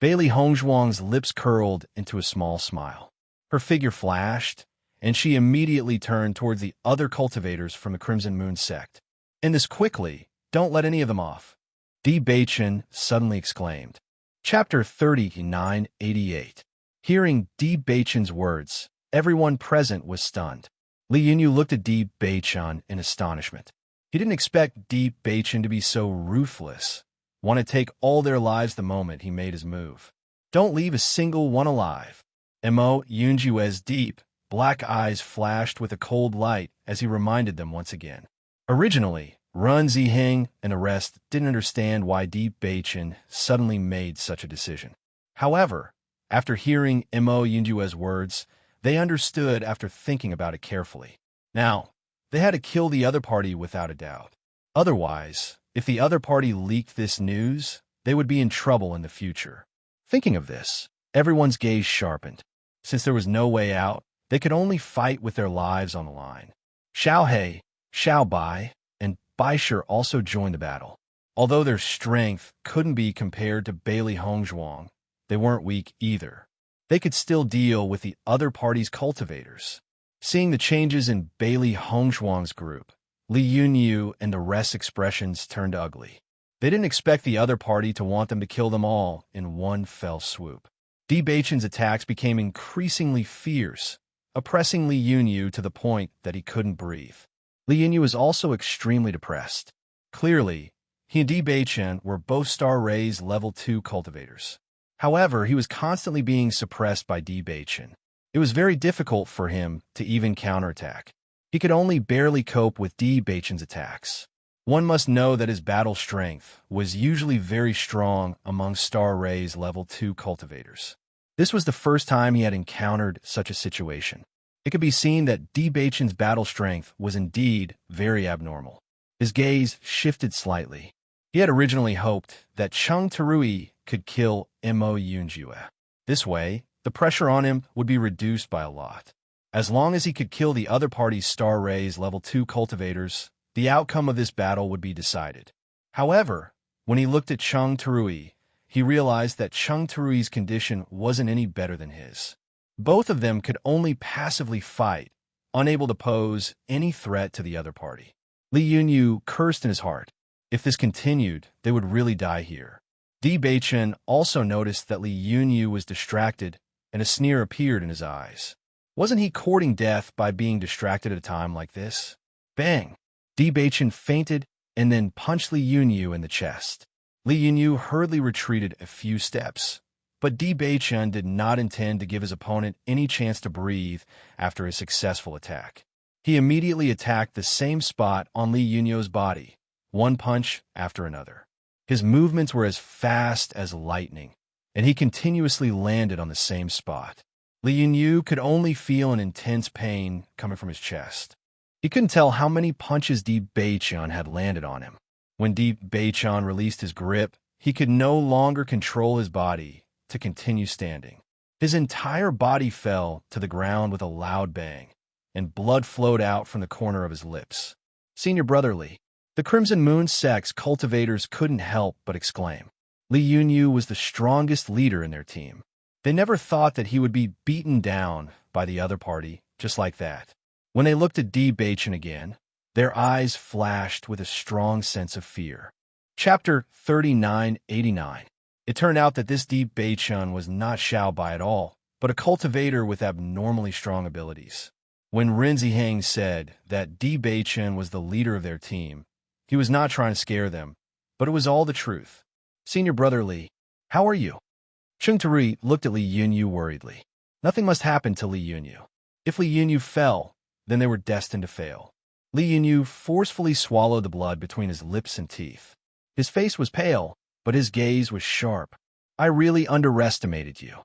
A: Bailey Hongzhuang's lips curled into a small smile. Her figure flashed, and she immediately turned towards the other cultivators from the Crimson Moon sect. "End this quickly. Don't let any of them off," Di Beichen suddenly exclaimed. Chapter 3988. Hearing Di Beichen's words, everyone present was stunned. Li Yunyu looked at Di Beichen in astonishment. He didn't expect Di Beichen to be so ruthless, want to take all their lives the moment he made his move. "Don't leave a single one alive." Mo Yunjue's deep, black eyes flashed with a cold light as he reminded them once again. Originally, Run Ziheng and the rest didn't understand why Di Beichen suddenly made such a decision. However, after hearing Mo Yunjue's words, they understood after thinking about it carefully. Now, they had to kill the other party without a doubt. Otherwise, if the other party leaked this news, they would be in trouble in the future. Thinking of this, everyone's gaze sharpened. Since there was no way out, they could only fight with their lives on the line. Xiao He, Xiao Bai, and Bai Shi also joined the battle. Although their strength couldn't be compared to Bailey Hongzhuang, they weren't weak either. They could still deal with the other party's cultivators. Seeing the changes in Bailey Hongzhuang's group, Li Yunyu and the rest's expressions turned ugly. They didn't expect the other party to want them to kill them all in one fell swoop. Di Beichen's attacks became increasingly fierce, oppressing Li Yunyu to the point that he couldn't breathe. Li Yunyu was also extremely depressed. Clearly, he and Di Beichen were both Star Rays Level 2 cultivators. However, he was constantly being suppressed by Di Beichen. It was very difficult for him to even counterattack. He could only barely cope with Di Beichen's attacks. One must know that his battle strength was usually very strong among Star Rays Level 2 cultivators. This was the first time he had encountered such a situation. It could be seen that Di Beichen's battle strength was indeed very abnormal. His gaze shifted slightly. He had originally hoped that Cheng Terui could kill Mo Yunjue. This way, the pressure on him would be reduced by a lot. As long as he could kill the other party's Star Rays Level 2 cultivators, the outcome of this battle would be decided. However, when he looked at Cheng Terui, he realized that Cheng Terui's condition wasn't any better than his. Both of them could only passively fight, unable to pose any threat to the other party. Li Yunyu cursed in his heart. If this continued, they would really die here. Di Beichen also noticed that Li Yunyu was distracted, and a sneer appeared in his eyes. Wasn't he courting death by being distracted at a time like this? Bang! Di Beichen fainted and then punched Li Yunyu in the chest. Li Yunyu hurriedly retreated a few steps, but Di Beichen did not intend to give his opponent any chance to breathe after his successful attack. He immediately attacked the same spot on Li Yunyu's body, one punch after another. His movements were as fast as lightning, and he continuously landed on the same spot. Li Yunyu could only feel an intense pain coming from his chest. He couldn't tell how many punches Di Beichen had landed on him. When Di Beichen released his grip, he could no longer control his body to continue standing. His entire body fell to the ground with a loud bang, and blood flowed out from the corner of his lips. Senior Brother Li. The Crimson Moon sect's cultivators couldn't help but exclaim. Li Yunyu was the strongest leader in their team. They never thought that he would be beaten down by the other party just like that. When they looked at Di Beichen again, their eyes flashed with a strong sense of fear. Chapter 3989. It turned out that this Di Beichen was not Xiao Bai at all, but a cultivator with abnormally strong abilities. When Ren Zihang said that Di Beichen was the leader of their team, he was not trying to scare them, but it was all the truth. Senior brother Li, how are you? Chung Turi looked at Li Yunyu worriedly. Nothing must happen to Li Yunyu. If Li Yunyu fell, then they were destined to fail. Li Yunyu forcefully swallowed the blood between his lips and teeth. His face was pale, but his gaze was sharp. I really underestimated you.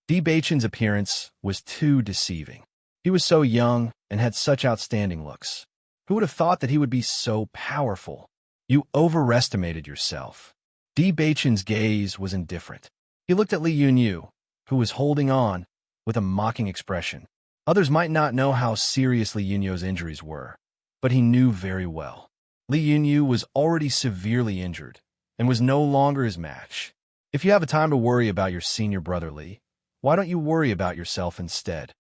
A: Di Beichen's appearance was too deceiving. He was so young and had such outstanding looks. Who would have thought that he would be so powerful? You overestimated yourself. Di Beichen's gaze was indifferent. He looked at Li Yunyu, who was holding on, with a mocking expression. Others might not know how serious Li Yunyu's injuries were, but he knew very well. Li Yunyu was already severely injured and was no longer his match. If you have a time to worry about your senior brother Li, why don't you worry about yourself instead?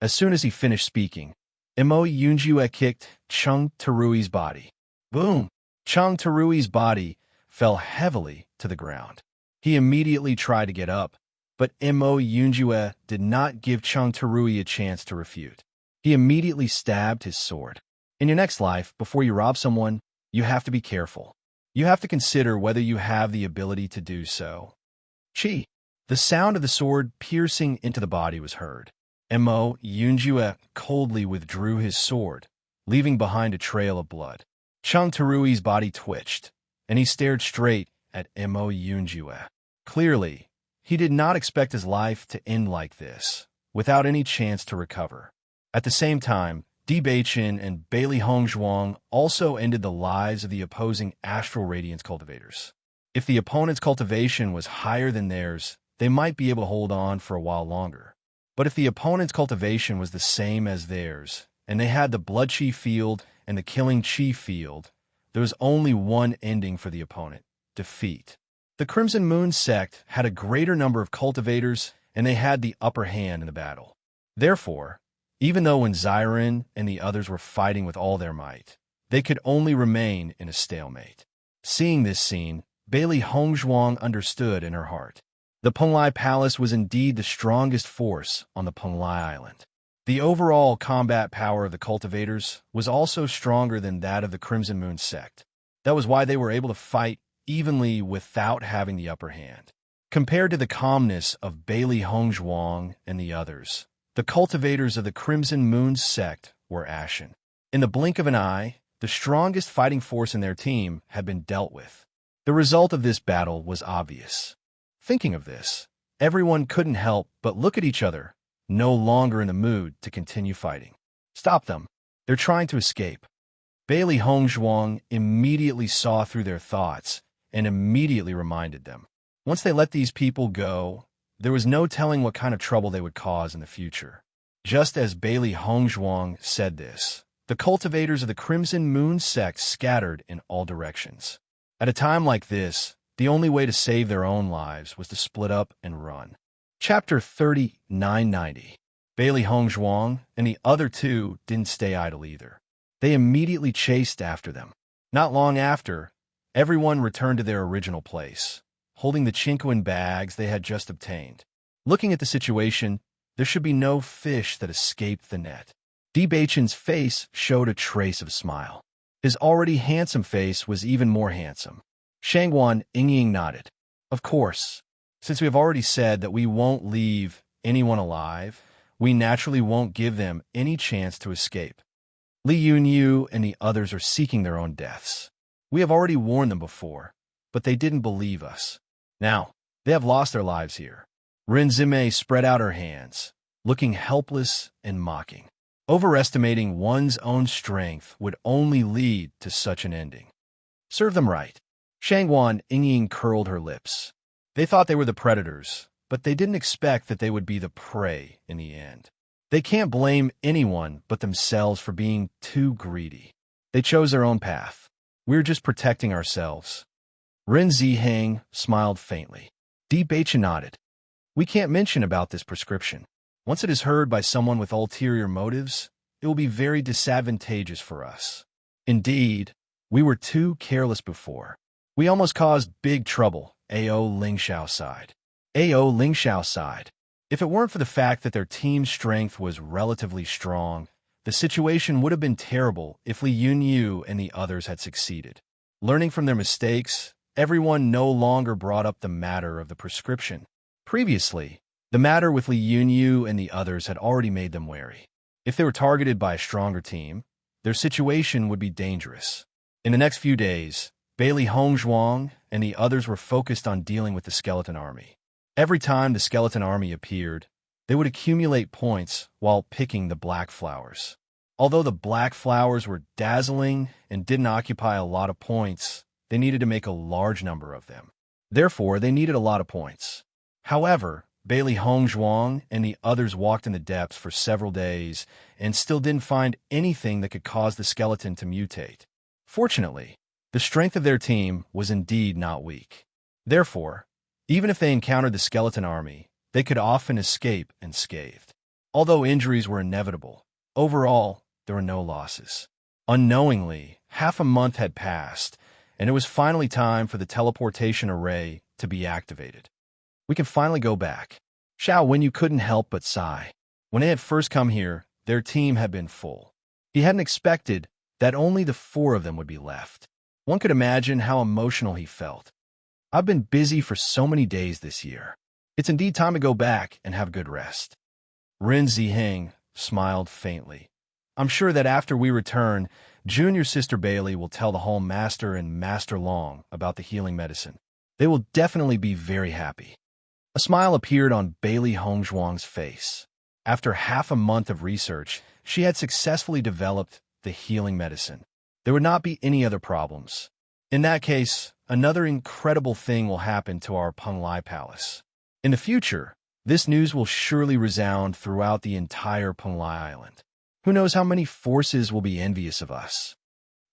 A: As soon as he finished speaking, Mo Yunjue kicked Chung Terui's body. Boom! Chung Terui's body fell heavily to the ground. He immediately tried to get up, but Mo Yunjue did not give Chung Terui a chance to refute. He immediately stabbed his sword. In your next life, before you rob someone, you have to be careful. You have to consider whether you have the ability to do so. Chi! The sound of the sword piercing into the body was heard. Mo Yunjue coldly withdrew his sword, leaving behind a trail of blood. Chung Terui's body twitched, and he stared straight at Mo Yunjue. Clearly, he did not expect his life to end like this, without any chance to recover. At the same time, Di Beichen and Bailey Hongzhuang also ended the lives of the opposing Astral Radiance cultivators. If the opponent's cultivation was higher than theirs, they might be able to hold on for a while longer. But if the opponent's cultivation was the same as theirs, and they had the Blood Chi field and the Killing Chi field, there was only one ending for the opponent: defeat. The Crimson Moon sect had a greater number of cultivators, and they had the upper hand in the battle. Therefore, even though when Xiren and the others were fighting with all their might, they could only remain in a stalemate. Seeing this scene, Bailey Hongzhuang understood in her heart. The Penglai Palace was indeed the strongest force on the Penglai Island. The overall combat power of the cultivators was also stronger than that of the Crimson Moon sect. That was why they were able to fight evenly without having the upper hand. Compared to the calmness of Bailey Hongzhuang and the others, the cultivators of the Crimson Moon sect were ashen. In the blink of an eye, the strongest fighting force in their team had been dealt with. The result of this battle was obvious. Thinking of this, everyone couldn't help but look at each other, no longer in the mood to continue fighting. Stop them. They're trying to escape. Bailey Hongzhuang immediately saw through their thoughts and immediately reminded them. Once they let these people go, there was no telling what kind of trouble they would cause in the future. Just as Bailey Hongzhuang said this, the cultivators of the Crimson Moon sect scattered in all directions. At a time like this, the only way to save their own lives was to split up and run. Chapter 3990. Bailey Hongzhuang and the other two didn't stay idle either. They immediately chased after them. Not long after, everyone returned to their original place, holding the Chinquin bags they had just obtained. Looking at the situation, there should be no fish that escaped the net. Di Beichen's face showed a trace of a smile. His already handsome face was even more handsome. Shangguan Yingying nodded. Of course, since we have already said that we won't leave anyone alive, we naturally won't give them any chance to escape. Li Yunyu and the others are seeking their own deaths. We have already warned them before, but they didn't believe us. Now, they have lost their lives here. Ren Zimei spread out her hands, looking helpless and mocking. Overestimating one's own strength would only lead to such an ending. Serve them right. Shangguan Yingying curled her lips. They thought they were the predators, but they didn't expect that they would be the prey in the end. They can't blame anyone but themselves for being too greedy. They chose their own path. We're just protecting ourselves. Ren Zihang smiled faintly. Di Beichen nodded. We can't mention about this prescription. Once it is heard by someone with ulterior motives, it will be very disadvantageous for us. Indeed, we were too careless before. We almost caused big trouble, A.O. Lingxiao sighed. A.O. Lingxiao sighed. If it weren't for the fact that their team's strength was relatively strong, the situation would have been terrible if Li Yunyu and the others had succeeded. Learning from their mistakes, everyone no longer brought up the matter of the prescription. Previously, the matter with Li Yunyu and the others had already made them wary. If they were targeted by a stronger team, their situation would be dangerous. In the next few days, Bailey Hongzhuang and the others were focused on dealing with the skeleton army. Every time the skeleton army appeared, they would accumulate points while picking the black flowers. Although the black flowers were dazzling and didn't occupy a lot of points, they needed to make a large number of them. Therefore, they needed a lot of points. However, Bailey Hongzhuang and the others walked in the depths for several days and still didn't find anything that could cause the skeleton to mutate. Fortunately, the strength of their team was indeed not weak. Therefore, even if they encountered the skeleton army, they could often escape unscathed. Although injuries were inevitable, overall, there were no losses. Unknowingly, half a month had passed, and it was finally time for the teleportation array to be activated. We can finally go back. Xiao Wenyu couldn't help but sigh. When they had first come here, their team had been full. He hadn't expected that only the 4 of them would be left. One could imagine how emotional he felt. I've been busy for so many days this year. It's indeed time to go back and have a good rest. Rin Ziheng smiled faintly. I'm sure that after we return, junior sister Bailey will tell the Home Master and Master Long about the healing medicine. They will definitely be very happy. A smile appeared on Bailey Hongzhuang's face. After half a month of research, she had successfully developed the healing medicine. There would not be any other problems. In that case, another incredible thing will happen to our Penglai Palace. In the future, this news will surely resound throughout the entire Penglai Island. Who knows how many forces will be envious of us?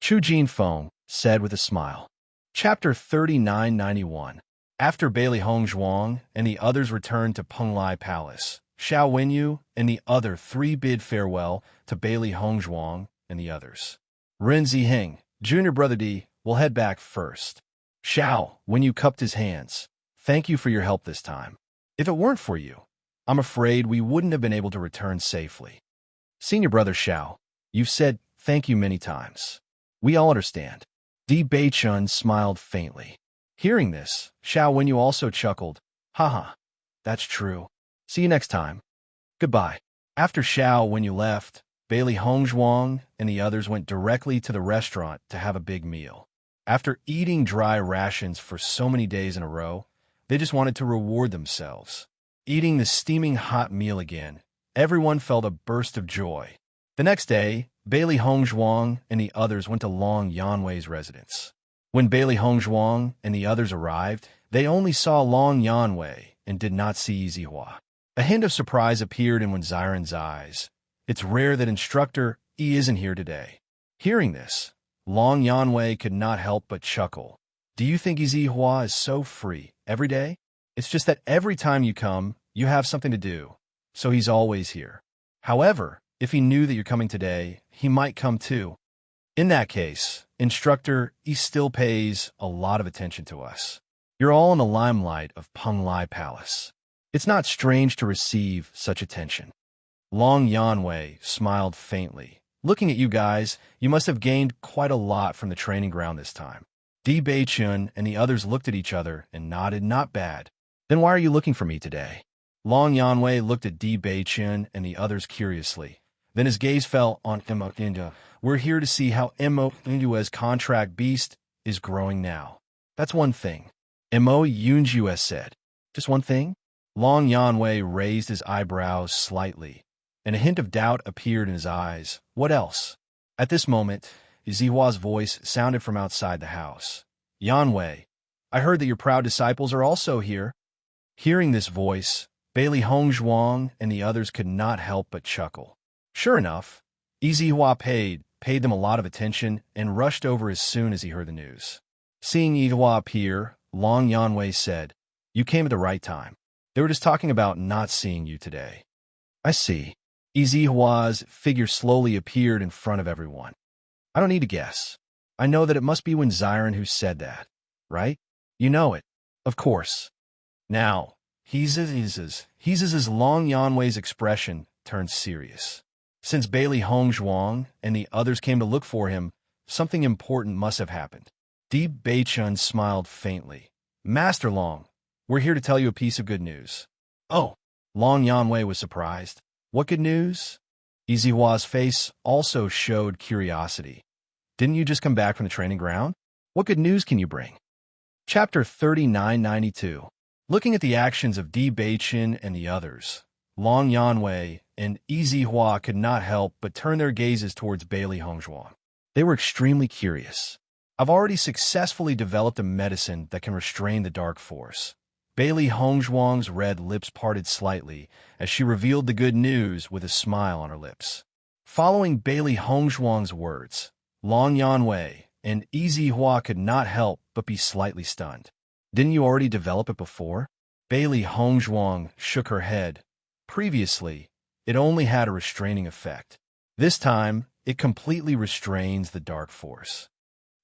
A: Chu Jinfeng said with a smile. Chapter 3991. After Bailey Hongzhuang and the others returned to Penglai Palace, Xiao Wenyu and the other 3 bid farewell to Bailey Hongzhuang and the others. Rin Ziheng, junior brother D, will head back first. Xiao Wenyu cupped his hands. Thank you for your help this time. If it weren't for you, I'm afraid we wouldn't have been able to return safely. Senior brother Xiao, you've said thank you many times. We all understand. Di Beichun smiled faintly. Hearing this, Xiao Wenyu also chuckled. Haha, that's true. See you next time. Goodbye. After Xiao Wenyu left, Bailey Hongzhuang and the others went directly to the restaurant to have a big meal. After eating dry rations for so many days in a row, they just wanted to reward themselves. Eating the steaming hot meal again, everyone felt a burst of joy. The next day, Bailey Hongzhuang and the others went to Long Yanwei's residence. When Bailey Hongzhuang and the others arrived, they only saw Long Yanwei and did not see Zihua. A hint of surprise appeared in Wenziren's eyes. It's rare that Instructor E isn't here today. Hearing this, Long Yanwei could not help but chuckle. Do you think Zihua is so free every day? It's just that every time you come, you have something to do, so he's always here. However, if he knew that you're coming today, he might come too. In that case, Instructor E still pays a lot of attention to us. You're all in the limelight of Penglai Palace. It's not strange to receive such attention. Long Yanwei smiled faintly. Looking at you guys, you must have gained quite a lot from the training ground this time. Di Beichun and the others looked at each other and nodded, not bad. Then why are you looking for me today? Long Yanwei looked at Di Beichun and the others curiously. Then his gaze fell on Mo Ninja. We're here to see how Mo Ninja's contract beast is growing now. That's one thing. Mo Yunju said. Just one thing? Long Yanwei raised his eyebrows slightly, and a hint of doubt appeared in his eyes. What else? At this moment, Zihua's voice sounded from outside the house. Yanwei, I heard that your proud disciples are also here. Hearing this voice, Bailey Hongzhuang and the others could not help but chuckle. Sure enough, Zihua paid them a lot of attention and rushed over as soon as he heard the news. Seeing Zihua appear, Long Yanwei said, You came at the right time. They were just talking about not seeing you today. I see. Zihua's figure slowly appeared in front of everyone. I don't need to guess. I know that it must be Wenziren who said that, right? You know it. Of course. Now, he He's Long Yanwei's expression turned serious. Since Bailey Hongzhuang and the others came to look for him, something important must have happened. Deep Beichun smiled faintly. Master Long, we're here to tell you a piece of good news. Oh, Long Yanwei was surprised. What good news? Yizihua's face also showed curiosity. Didn't you just come back from the training ground? What good news can you bring? Chapter 3992. Looking at the actions of Di Beichen and the others, Long Yanwei and Yizihua could not help but turn their gazes towards Bailey Hongzhuang. They were extremely curious. I've already successfully developed a medicine that can restrain the dark force. Bailey Hongzhuang's red lips parted slightly as she revealed the good news with a smile on her lips. Following Bailey Hongzhuang's words, Long Yanwei and Yizihua could not help but be slightly stunned. Didn't you already develop it before? Bailey Hongzhuang shook her head. Previously, it only had a restraining effect. This time, it completely restrains the dark force.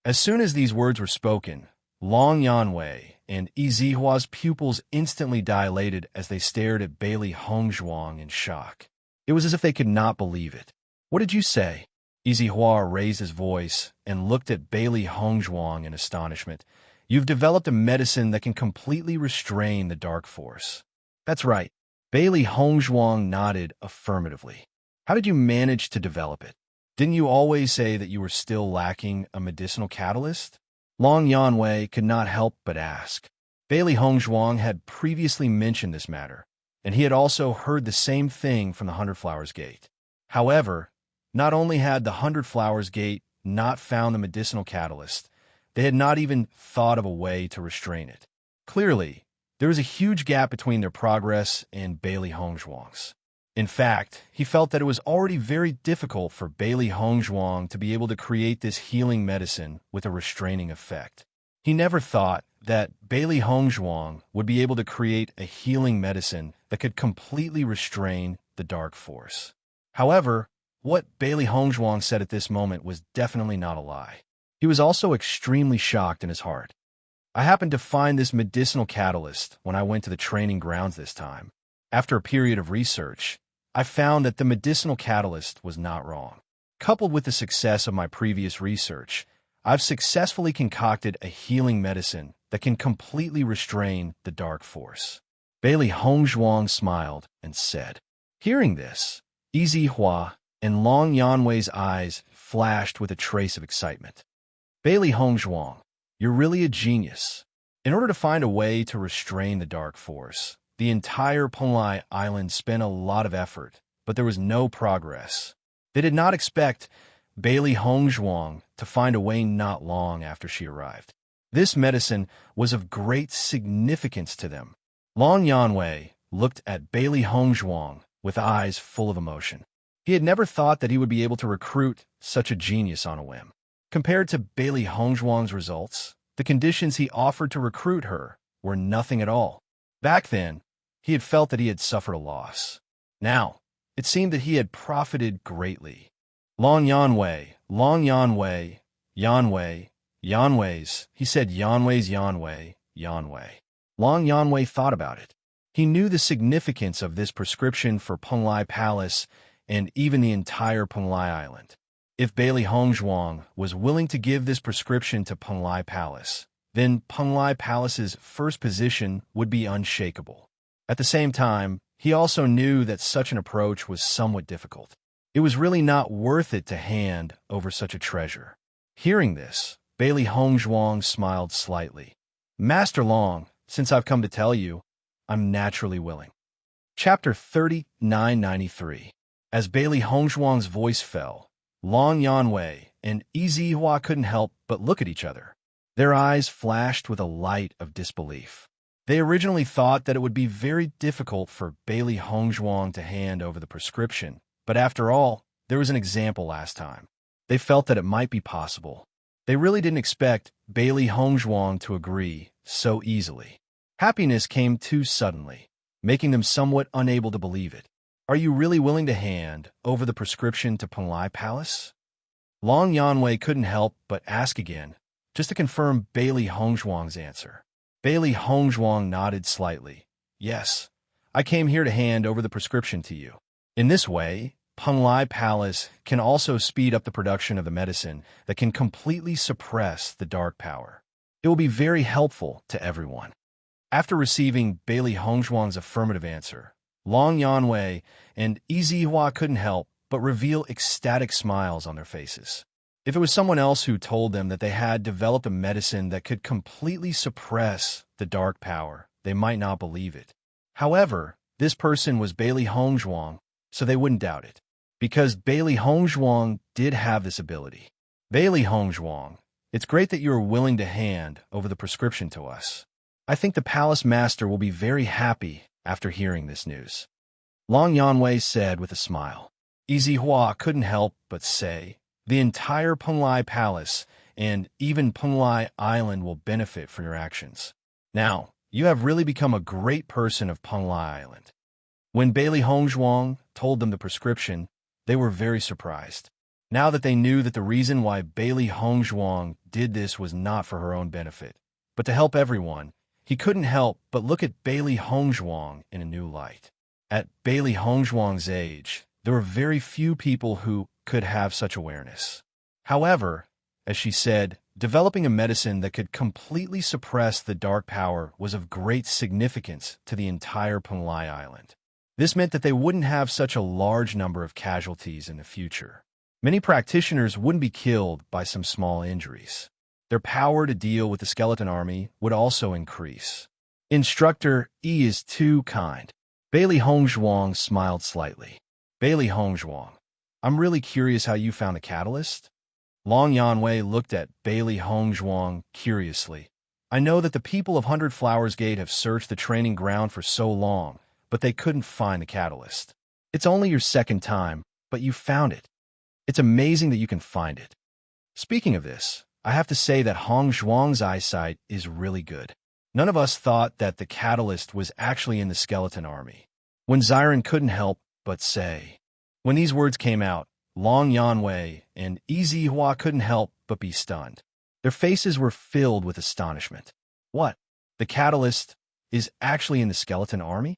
A: As soon as these words were spoken, Long Yanwei and Yizihua's pupils instantly dilated as they stared at Bailey Hongzhuang in shock. It was as if they could not believe it. What did you say? Yizihua raised his voice and looked at Bailey Hongzhuang in astonishment. You've developed a medicine that can completely restrain the dark force. That's right. Bailey Hongzhuang nodded affirmatively. How did you manage to develop it? Didn't you always say that you were still lacking a medicinal catalyst? Long Yanwei could not help but ask. Bailey Hongzhuang had previously mentioned this matter, and he had also heard the same thing from the Hundred Flowers Gate. However, not only had the Hundred Flowers Gate not found the medicinal catalyst, they had not even thought of a way to restrain it. Clearly, there was a huge gap between their progress and Bailey Hongzhuang's. In fact, he felt that it was already very difficult for Bailey Hongzhuang to be able to create this healing medicine with a restraining effect. He never thought that Bailey Hongzhuang would be able to create a healing medicine that could completely restrain the dark force. However, what Bailey Hongzhuang said at this moment was definitely not a lie. He was also extremely shocked in his heart. I happened to find this medicinal catalyst when I went to the training grounds this time. After a period of research, I found that the medicinal catalyst was not wrong. Coupled with the success of my previous research, I've successfully concocted a healing medicine that can completely restrain the dark force. Bailey Hongzhuang smiled and said. Hearing this, Yizihua and Long Yanwei's eyes flashed with a trace of excitement. Bailey Hongzhuang, you're really a genius. In order to find a way to restrain the dark force, the entire Penglai Island spent a lot of effort, but there was no progress. They did not expect Bailey Hongzhuang to find a way not long after she arrived. This medicine was of great significance to them. Long Yanwei looked at Bailey Hongzhuang with eyes full of emotion. He had never thought that he would be able to recruit such a genius on a whim. Compared to Bailey Hongzhuang's results, the conditions he offered to recruit her were nothing at all. Back then, he had felt that he had suffered a loss. Now, it seemed that he had profited greatly. Long Yanwei, Yanwei's, he said Yanwei. Long Yanwei thought about it. He knew the significance of this prescription for Penglai Palace and even the entire Penglai Island. If Bailey Hongzhuang was willing to give this prescription to Penglai Palace, then Penglai Palace's first position would be unshakable. At the same time, he also knew that such an approach was somewhat difficult. It was really not worth it to hand over such a treasure. Hearing this, Bailey Hongzhuang smiled slightly. Master Long, since I've come to tell you, I'm naturally willing. Chapter 3993. As Bailey Hongzhuang's voice fell, Long Yanwei and Yizihua couldn't help but look at each other. Their eyes flashed with a light of disbelief. They originally thought that it would be very difficult for Bailey Hongzhuang to hand over the prescription, but after all, there was an example last time. They felt that it might be possible. They really didn't expect Bailey Hongzhuang to agree so easily. Happiness came too suddenly, making them somewhat unable to believe it. Are you really willing to hand over the prescription to Penglai Palace? Long Yanwei couldn't help but ask again, just to confirm Bailey Hongzhuang's answer. Bailey Hongzhuang nodded slightly. Yes, I came here to hand over the prescription to you. In this way, Penglai Palace can also speed up the production of the medicine that can completely suppress the dark power. It will be very helpful to everyone. After receiving Bailey Hongzhuang's affirmative answer, Long Yanwei and Yizihua couldn't help but reveal ecstatic smiles on their faces. If it was someone else who told them that they had developed a medicine that could completely suppress the dark power, they might not believe it. However, this person was Bailey Hongzhuang, so they wouldn't doubt it. Because Bailey Hongzhuang did have this ability. Bailey Hongzhuang, it's great that you are willing to hand over the prescription to us. I think the palace master will be very happy after hearing this news. Long Yanwei said with a smile. Yizihua couldn't help but say, the entire Penglai Palace and even Penglai Island will benefit from your actions. Now, you have really become a great person of Penglai Island. When Bailey Hongzhuang told them the prescription, they were very surprised. Now that they knew that the reason why Bailey Hongzhuang did this was not for her own benefit, but to help everyone, he couldn't help but look at Bailey Hongzhuang in a new light. At Bailey Hongzhuang's age, there were very few people who could have such awareness. However, as she said, developing a medicine that could completely suppress the dark power was of great significance to the entire Penglai Island. This meant that they wouldn't have such a large number of casualties in the future. Many practitioners wouldn't be killed by some small injuries. Their power to deal with the skeleton army would also increase. Instructor E is too kind. Bailey Hongzhuang smiled slightly. Bailey Hongzhuang, I'm really curious how you found the catalyst. Long Yanwei looked at Bailey Hongzhuang curiously. I know that the people of 100 Flowers Gate have searched the training ground for so long, but they couldn't find the catalyst. It's only your second time, but you found it. It's amazing that you can find it. Speaking of this, I have to say that Hongzhuang's eyesight is really good. None of us thought that the catalyst was actually in the skeleton army. When Ziren couldn't help but say. When these words came out, Long Yanwei and Yizihua couldn't help but be stunned. Their faces were filled with astonishment. What? The catalyst is actually in the skeleton army?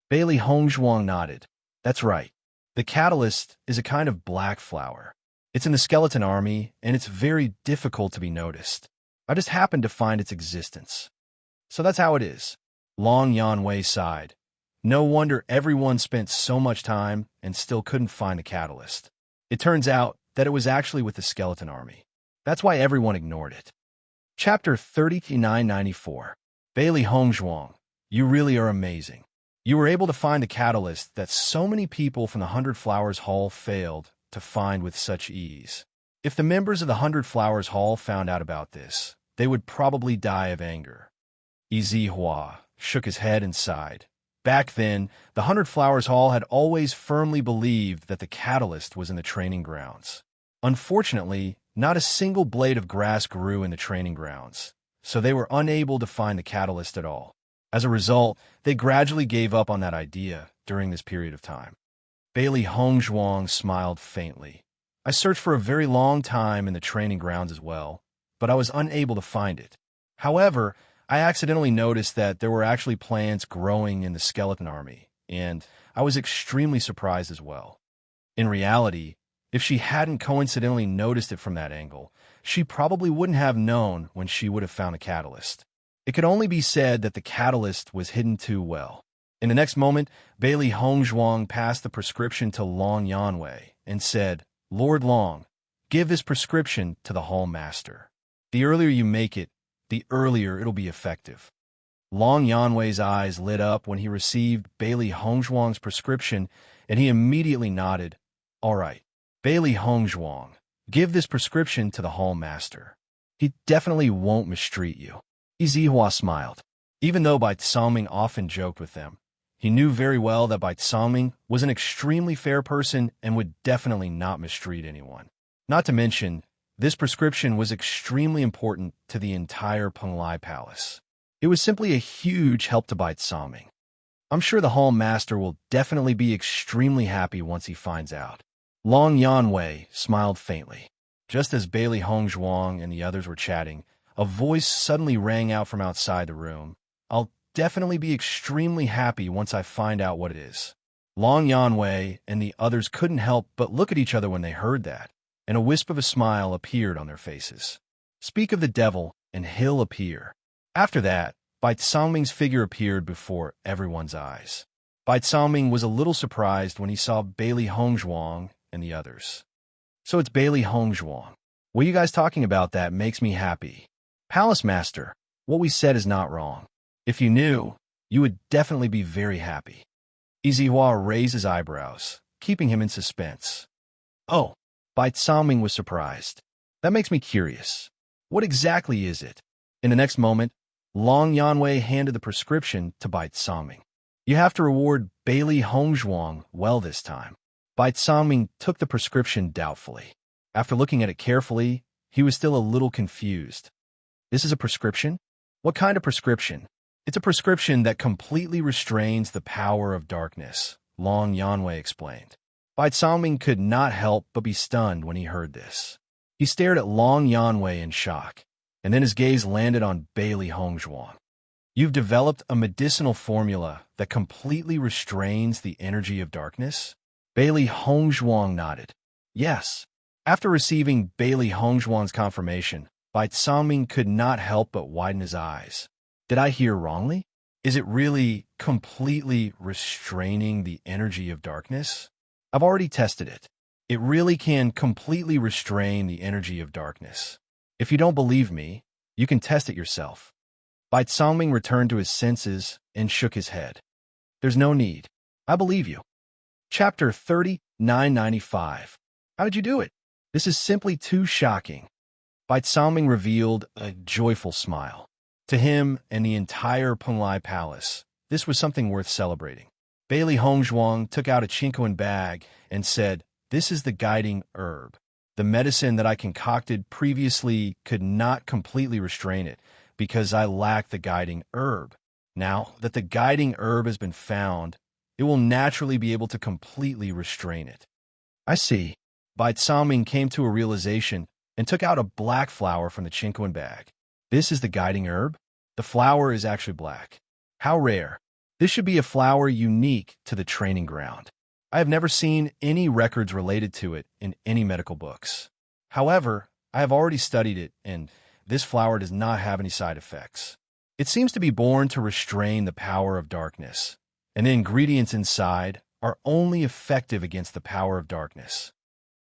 A: Bailey Hongzhuang nodded. That's right. The catalyst is a kind of black flower. It's in the skeleton army, and it's very difficult to be noticed. I just happened to find its existence. So that's how it is. Long Yanwei sighed. No wonder everyone spent so much time and still couldn't find the catalyst. It turns out that it was actually with the skeleton army. That's why everyone ignored it. Chapter 3994. Bailey Hongzhuang, you really are amazing. You were able to find the catalyst that so many people from the 100 Flowers Hall failed to find with such ease. If the members of the 100 Flowers Hall found out about this, they would probably die of anger. Yizihua shook his head and sighed. Back then, the 100 Flowers Hall had always firmly believed that the catalyst was in the training grounds. Unfortunately, not a single blade of grass grew in the training grounds, so they were unable to find the catalyst at all. As a result, they gradually gave up on that idea during this period of time. Bailey Hongzhuang smiled faintly. I searched for a very long time in the training grounds as well, but I was unable to find it. However, I accidentally noticed that there were actually plants growing in the skeleton army, and I was extremely surprised as well. In reality, if she hadn't coincidentally noticed it from that angle, she probably wouldn't have known when she would have found a catalyst. It could only be said that the catalyst was hidden too well. In the next moment, Bailey Hongzhuang passed the prescription to Long Yanwei and said, Lord Long, give this prescription to the hall master. The earlier you make it, the earlier it'll be effective. Long Yanwei's eyes lit up when he received Bailey Hongzhuang's prescription, and he immediately nodded. All right, Bailey Hongzhuang, give this prescription to the hall master. He definitely won't mistreat you. Yizihua smiled. Even though Bai Tsangming often joked with them, he knew very well that Bai Tsangming was an extremely fair person and would definitely not mistreat anyone. Not to mention, this prescription was extremely important to the entire Penglai Palace. It was simply a huge help to Bai Tsangming. I'm sure the hall master will definitely be extremely happy once he finds out. Long Yanwei smiled faintly. Just as Bailey Hongzhuang and the others were chatting, a voice suddenly rang out from outside the room. I'll definitely be extremely happy once I find out what it is. Long Yanwei and the others couldn't help but look at each other when they heard that, and a wisp of a smile appeared on their faces. Speak of the devil, and he'll appear. After that, Bai Sangming's figure appeared before everyone's eyes. Bai Sangming was a little surprised when he saw Bailey Hongzhuang and the others. So it's Bailey Hongzhuang. What you guys talking about that makes me happy. Palace Master, what we said is not wrong. If you knew, you would definitely be very happy. Izihua raised his eyebrows, keeping him in suspense. Oh, Bai Sangming was surprised. That makes me curious. What exactly is it? In the next moment, Long Yanwei handed the prescription to Bai Sangming. You have to reward Bailey Hongzhuang well this time. Bai Sangming took the prescription doubtfully. After looking at it carefully, he was still a little confused. This is a prescription? What kind of prescription? It's a prescription that completely restrains the power of darkness, Long Yanwei explained. Bai Sangming could not help but be stunned when he heard this. He stared at Long Yanwei in shock, and then his gaze landed on Bailey Hongzhuang. You've developed a medicinal formula that completely restrains the energy of darkness? Bailey Hongzhuang nodded. Yes. After receiving Bailey Hongzhuang's confirmation, Bai Sangming could not help but widen his eyes. Did I hear wrongly? Is it really completely restraining the energy of darkness? I've already tested it. It really can completely restrain the energy of darkness. If you don't believe me, you can test it yourself. Bai Sangming returned to his senses and shook his head. There's no need. I believe you. Chapter 3995. How did you do it? This is simply too shocking. Bai Sangming revealed a joyful smile. To him and the entire Penglai Palace, this was something worth celebrating. Bailey Hongzhuang took out a chinquin bag and said, "This is the guiding herb. The medicine that I concocted previously could not completely restrain it because I lacked the guiding herb. Now that the guiding herb has been found, it will naturally be able to completely restrain it." I see. Bai Sangming came to a realization and took out a black flower from the chinquin bag. This is the guiding herb? The flower is actually black. How rare. This should be a flower unique to the training ground. I have never seen any records related to it in any medical books. However, I have already studied it, and this flower does not have any side effects. It seems to be born to restrain the power of darkness, and the ingredients inside are only effective against the power of darkness.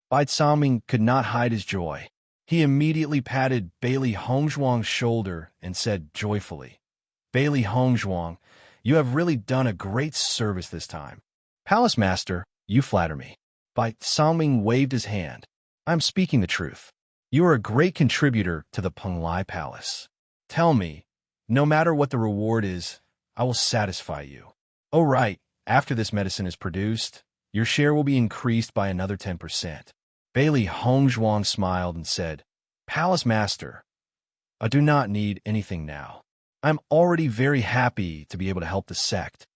A: Bai Sangming could not hide his joy. He immediately patted Bailey Hongzhuang's shoulder and said joyfully, "Bailey Hongzhuang, you have really done a great service this time. Palace Master, you flatter me." Bai Sangming waved his hand. "I'm speaking the truth. You are a great contributor to the Penglai Palace. Tell me, no matter what the reward is, I will satisfy you. Oh right, after this medicine is produced, your share will be increased by another 10%. Bailey Hongzhuang smiled and said, "Palace Master, I do not need anything now. I'm already very happy to be able to help the sect."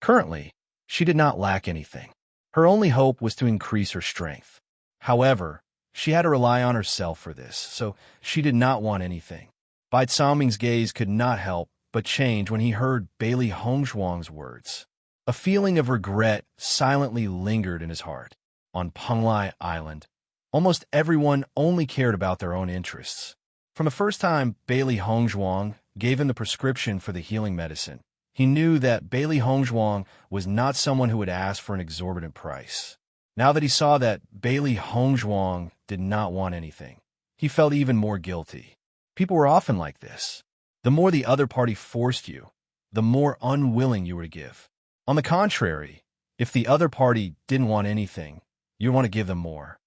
A: Currently, she did not lack anything. Her only hope was to increase her strength. However, she had to rely on herself for this, so she did not want anything. Bai Sangming's gaze could not help but change when he heard Bailey Hongzhuang's words. A feeling of regret silently lingered in his heart. On Penglai Island, almost everyone only cared about their own interests. From the first time Bailey Hongzhuang gave him the prescription for the healing medicine, he knew that Bailey Hongzhuang was not someone who would ask for an exorbitant price. Now that he saw that Bailey Hongzhuang did not want anything, he felt even more guilty. People were often like this. The more the other party forced you, the more unwilling you were to give. On the contrary, if the other party didn't want anything, you want to give them more.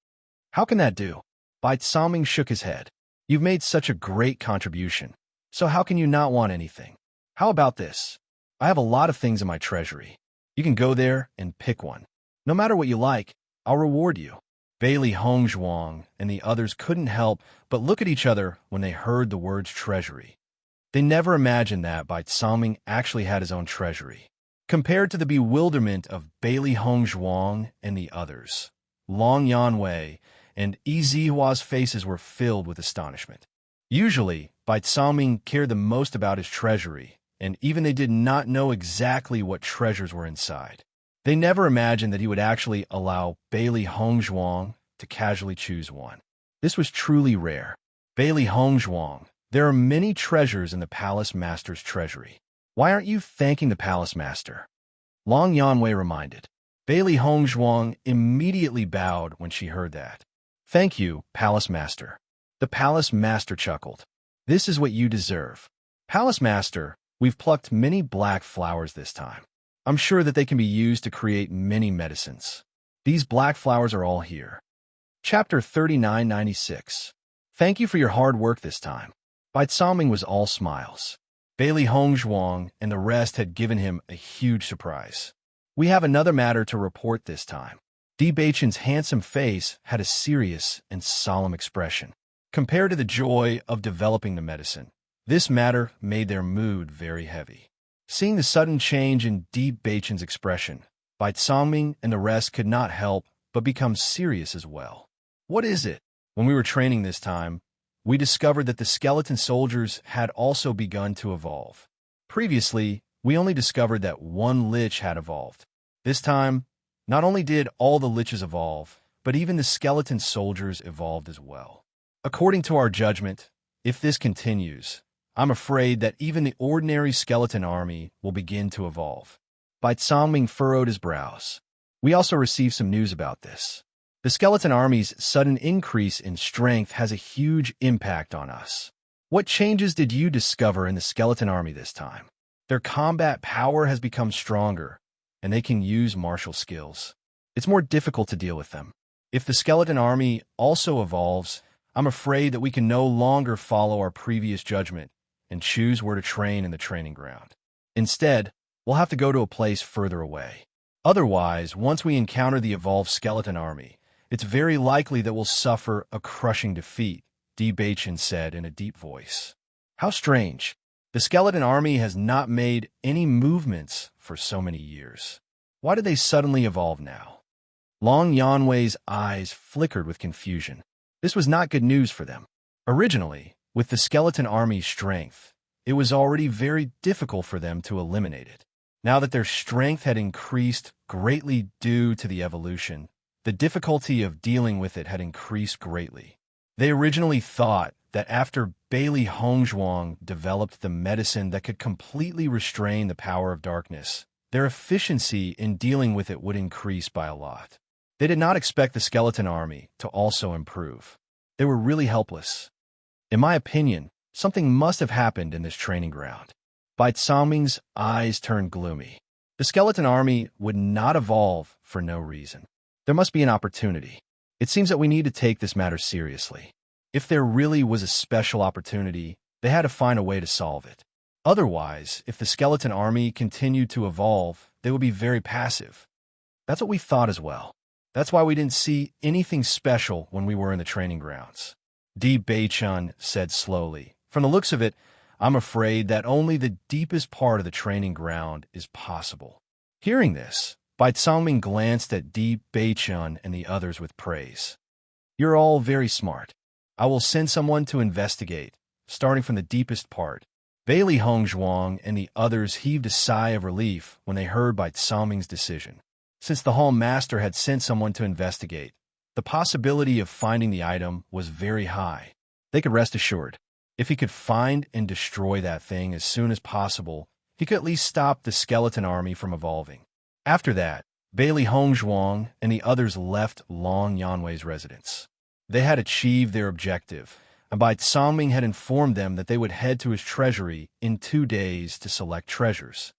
A: How can that do? Bai Sangming shook his head. You've made such a great contribution, so how can you not want anything? How about this? I have a lot of things in my treasury. You can go there and pick one. No matter what you like, I'll reward you. Bailey Hongzhuang and the others couldn't help but look at each other when they heard the words treasury. They never imagined that Bai Sangming actually had his own treasury. Compared to the bewilderment of Bailey Hongzhuang and the others, Long Yanwei and Izihua's faces were filled with astonishment. Usually, Bai Sangming cared the most about his treasury, and even they did not know exactly what treasures were inside. They never imagined that he would actually allow Bailey Hongzhuang to casually choose one. This was truly rare. Bailey Hongzhuang, there are many treasures in the Palace Master's treasury. Why aren't you thanking the Palace Master? Long Yanwei reminded. Bailey Hongzhuang immediately bowed when she heard that. Thank you, Palace Master. The Palace Master chuckled. This is what you deserve. Palace Master, we've plucked many black flowers this time. I'm sure that they can be used to create many medicines. These black flowers are all here. Chapter 3996. Thank you for your hard work this time. Bai Zongming was all smiles. Bailey Hongzhuang and the rest had given him a huge surprise. We have another matter to report this time. Di Beichen's handsome face had a serious and solemn expression. Compared to the joy of developing the medicine, this matter made their mood very heavy. Seeing the sudden change in Di Beichen's expression, Bai Zongming and the rest could not help but become serious as well. What is it? When we were training this time, we discovered that the skeleton soldiers had also begun to evolve. Previously, we only discovered that one lich had evolved. This time, not only did all the liches evolve, but even the skeleton soldiers evolved as well. According to our judgment, if this continues, I'm afraid that even the ordinary skeleton army will begin to evolve. Bai Zongming furrowed his brows. We also received some news about this. The skeleton army's sudden increase in strength has a huge impact on us. What changes did you discover in the skeleton army this time? Their combat power has become stronger, and they can use martial skills. It's more difficult to deal with them. If the skeleton army also evolves, I'm afraid that we can no longer follow our previous judgment and choose where to train in the training ground. Instead, we'll have to go to a place further away. Otherwise, once we encounter the evolved skeleton army, it's very likely that we'll suffer a crushing defeat, Di Beichen said in a deep voice. How strange. The skeleton army has not made any movements for so many years. Why did they suddenly evolve now? Long Yanwei's eyes flickered with confusion. This was not good news for them. Originally, with the skeleton army's strength, it was already very difficult for them to eliminate it. Now that their strength had increased greatly due to the evolution, the difficulty of dealing with it had increased greatly. They originally thought that after Bailey Hongzhuang developed the medicine that could completely restrain the power of darkness, their efficiency in dealing with it would increase by a lot. They did not expect the skeleton army to also improve. They were really helpless. In my opinion, something must have happened in this training ground. Bai Zongming's eyes turned gloomy. The skeleton army would not evolve for no reason. There must be an opportunity. It seems that we need to take this matter seriously. If there really was a special opportunity, they had to find a way to solve it. Otherwise, if the skeleton army continued to evolve, they would be very passive. That's what we thought as well. That's why we didn't see anything special when we were in the training grounds. Di Beichen said slowly. From the looks of it, I'm afraid that only the deepest part of the training ground is possible. Hearing this, Bai Zongming glanced at Di Beichen and the others with praise. You're all very smart. I will send someone to investigate, starting from the deepest part. Bailey Hongzhuang and the others heaved a sigh of relief when they heard Bai Zongming's decision. Since the Hall Master had sent someone to investigate, the possibility of finding the item was very high. They could rest assured. If he could find and destroy that thing as soon as possible, he could at least stop the skeleton army from evolving. After that, Bailey Hongzhuang and the others left Long Yanwei's residence. They had achieved their objective, and Bai Zongming had informed them that they would head to his treasury in 2 days to select treasures.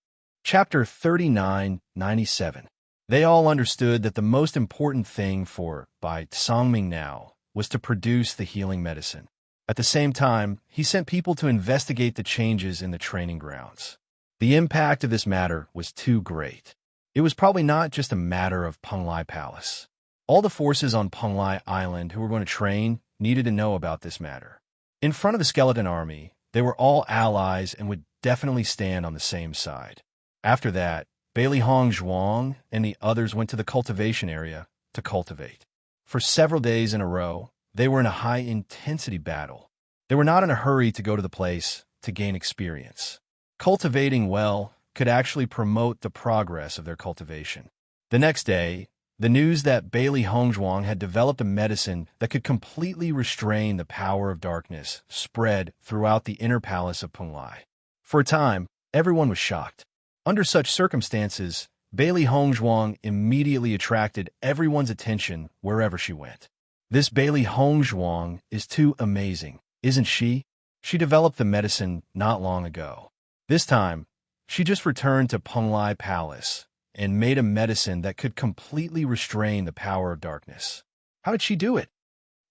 A: Chapter 3997. They all understood that the most important thing for Bai Zongming now was to produce the healing medicine. At the same time, he sent people to investigate the changes in the training grounds. The impact of this matter was too great. It was probably not just a matter of Penglai Palace. All the forces on Penglai Island who were going to train needed to know about this matter. In front of the skeleton army, they were all allies and would definitely stand on the same side. After that, Bailey Hongzhuang and the others went to the cultivation area to cultivate. For several days in a row, they were in a high-intensity battle. They were not in a hurry to go to the place to gain experience. cultivating well could actually promote the progress of their cultivation. The next day, the news that Bailey Hongzhuang had developed a medicine that could completely restrain the power of darkness spread throughout the inner palace of Penglai. For a time, everyone was shocked. Under such circumstances, Bailey Hongzhuang immediately attracted everyone's attention wherever she went. This Bailey Hongzhuang is too amazing, isn't she? She developed the medicine not long ago. This time, she just returned to Penglai Palace and made a medicine that could completely restrain the power of darkness. How did she do it?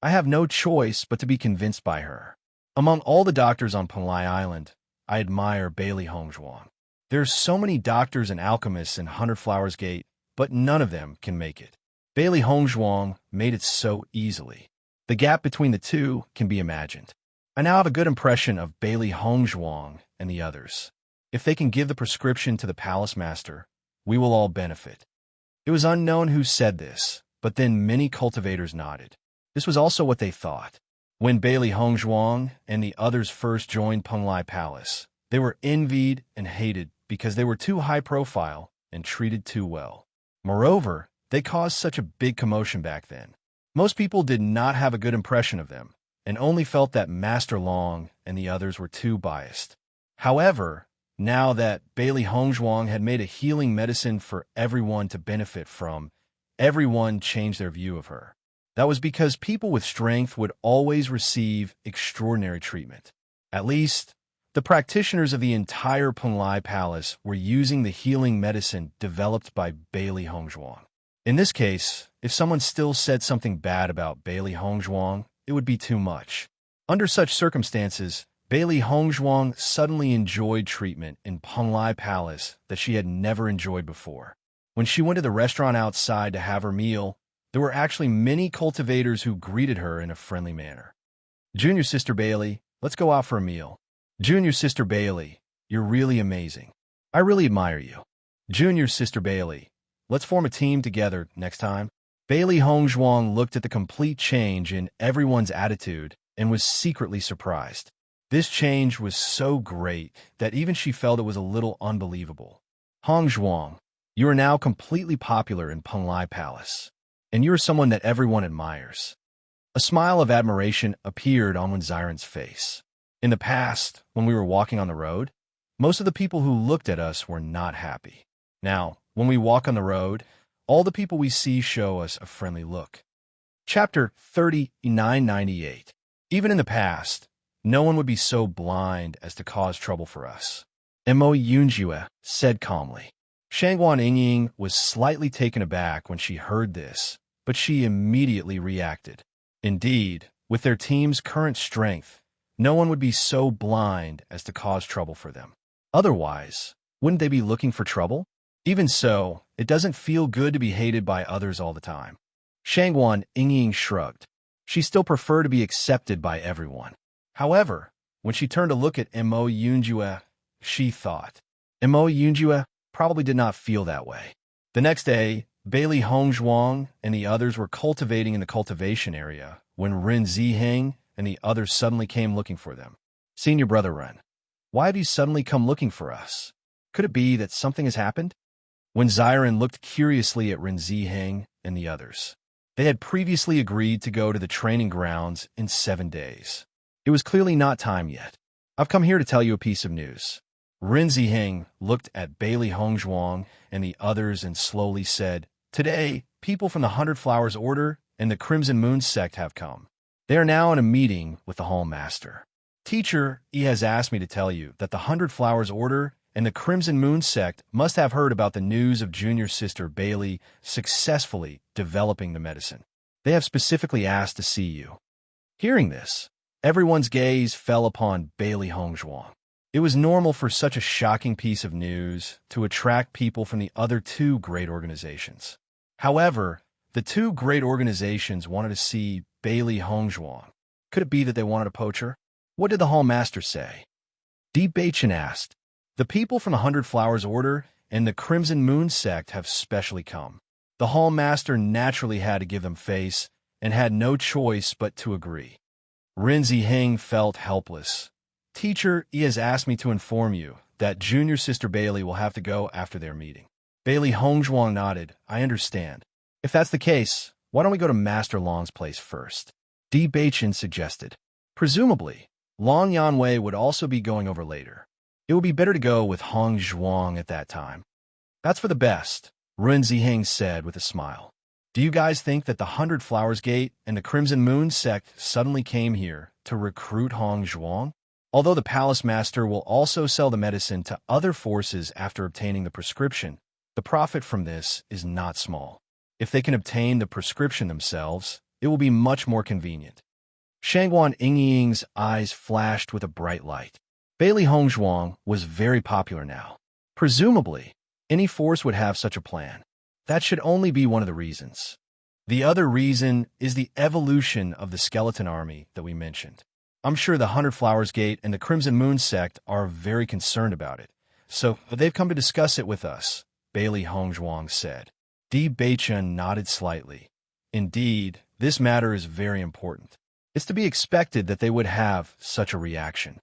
A: I have no choice but to be convinced by her. Among all the doctors on Penglai Island, I admire Bailey Hongzhuang. There's so many doctors and alchemists in 100 Flowers Gate, but none of them can make it. Bailey Hongzhuang made it so easily. The gap between the two can be imagined. I now have a good impression of Bailey Hongzhuang and the others. If they can give the prescription to the palace master, we will all benefit. It was unknown who said this, but then many cultivators nodded. This was also what they thought. When Bailey Hongzhuang and the others first joined Penglai Palace, they were envied and hated because they were too high profile and treated too well. Moreover, they caused such a big commotion back then. Most people did not have a good impression of them, and only felt that Master Long and the others were too biased. However, now that Bailey Hongzhuang had made a healing medicine for everyone to benefit from, everyone changed their view of her. That was because people with strength would always receive extraordinary treatment. At least, the practitioners of the entire Penglai Palace were using the healing medicine developed by Bailey Hongzhuang. In this case, if someone still said something bad about Bailey Hongzhuang, it would be too much. Under such circumstances, Bailey Hongzhuang suddenly enjoyed treatment in Penglai Palace that she had never enjoyed before. When she went to the restaurant outside to have her meal, there were actually many cultivators who greeted her in a friendly manner. "Junior Sister Bailey, let's go out for a meal." "Junior Sister Bailey, you're really amazing. I really admire you." "Junior Sister Bailey, let's form a team together next time." Bailey Hongzhuang looked at the complete change in everyone's attitude and was secretly surprised. This change was so great that even she felt it was a little unbelievable. "Hongzhuang, you are now completely popular in Penglai Palace, and you are someone that everyone admires." A smile of admiration appeared on Wenziren's face. In the past, when we were walking on the road, most of the people who looked at us were not happy. Now, when we walk on the road, all the people we see show us a friendly look. Chapter 3998. Even in the past, no one would be so blind as to cause trouble for us. Mo Yunjue said calmly. Shangguan Yingying was slightly taken aback when she heard this, but she immediately reacted. Indeed, with their team's current strength, no one would be so blind as to cause trouble for them. Otherwise, wouldn't they be looking for trouble? Even so, it doesn't feel good to be hated by others all the time. Shangguan Yingying shrugged. She still preferred to be accepted by everyone. However, when she turned to look at Mo Yunjue, she thought, Mo Yunjue probably did not feel that way. The next day, Bailey Hongzhuang and the others were cultivating in the cultivation area when Ren Ziheng and the others suddenly came looking for them. "Senior Brother Ren, why have you suddenly come looking for us? Could it be that something has happened?" When Ziren looked curiously at Ren Ziheng and the others. They had previously agreed to go to the training grounds in 7 days. It was clearly not time yet. "I've come here to tell you a piece of news." Ren Ziheng looked at Bailey Hongzhuang and the others and slowly said, "Today, people from the 100 Flowers Order and the Crimson Moon sect have come. They are now in a meeting with the Hall Master. Teacher, he has asked me to tell you that the 100 Flowers Order and the Crimson Moon sect must have heard about the news of Junior Sister Bailey successfully developing the medicine. They have specifically asked to see you." Hearing this, everyone's gaze fell upon Bailey Hongzhuang. It was normal for such a shocking piece of news to attract people from the other two great organizations. However, the two great organizations wanted to see Bailey Hongzhuang. Could it be that they wanted to poach her? What did the Hall Master say? Di Baichen asked. "The people from the 100 Flowers Order and the Crimson Moon sect have specially come." The Hall Master naturally had to give them face and had no choice but to agree. Ren Ziheng felt helpless. "Teacher, he has asked me to inform you that junior sister Bailey will have to go after their meeting. Bailey Hongzhuang nodded. I understand. If that's the case, why don't we go to Master Long's place first? Di Beichen suggested. Presumably, Long Yanwei would also be going over later. It would be better to go with Hong Zhuang at that time. That's for the best, Ren Ziheng said with a smile. Do you guys think that the 100 Flowers Gate and the Crimson Moon sect suddenly came here to recruit Hong Zhuang? Although the Palace Master will also sell the medicine to other forces after obtaining the prescription, the profit from this is not small. If they can obtain the prescription themselves, it will be much more convenient. Shangguan Yingying's eyes flashed with a bright light. Bailey Hongzhuang was very popular now. Presumably, any force would have such a plan. That should only be one of the reasons. The other reason is the evolution of the skeleton army that we mentioned. I'm sure the 100 Flowers Gate and the Crimson Moon sect are very concerned about it, so they've come to discuss it with us, Bailey Hongzhuang said. Di Beichen nodded slightly. Indeed, this matter is very important. It's to be expected that they would have such a reaction.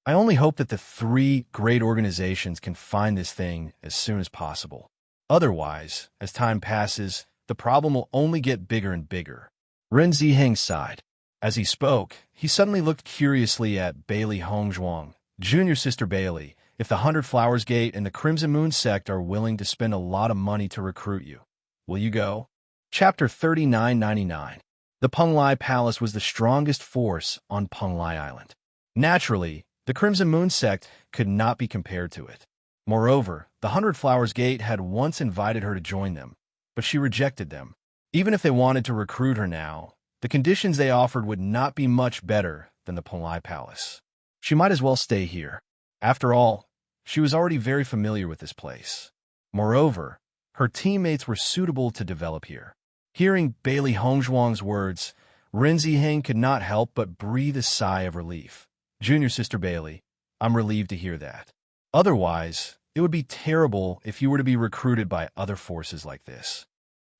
A: I only hope that the three great organizations can find this thing as soon as possible. Otherwise, as time passes, the problem will only get bigger and bigger. Ren Ziheng sighed. As he spoke, he suddenly looked curiously at Bailey Hongzhuang. Junior sister Bailey, if the 100 Flowers Gate and the Crimson Moon sect are willing to spend a lot of money to recruit you, will you go? Chapter 3999. The Penglai Palace was the strongest force on Penglai Island. Naturally, the Crimson Moon sect could not be compared to it. Moreover, the 100 Flowers Gate had once invited her to join them, but she rejected them. Even if they wanted to recruit her now, the conditions they offered would not be much better than the Penglai Palace. She might as well stay here. After all, she was already very familiar with this place. Moreover, her teammates were suitable to develop here. Hearing Bailey Hongzhuang's words, Ren Ziheng could not help but breathe a sigh of relief. Junior sister Bailey, I'm relieved to hear that. Otherwise, it would be terrible if you were to be recruited by other forces like this.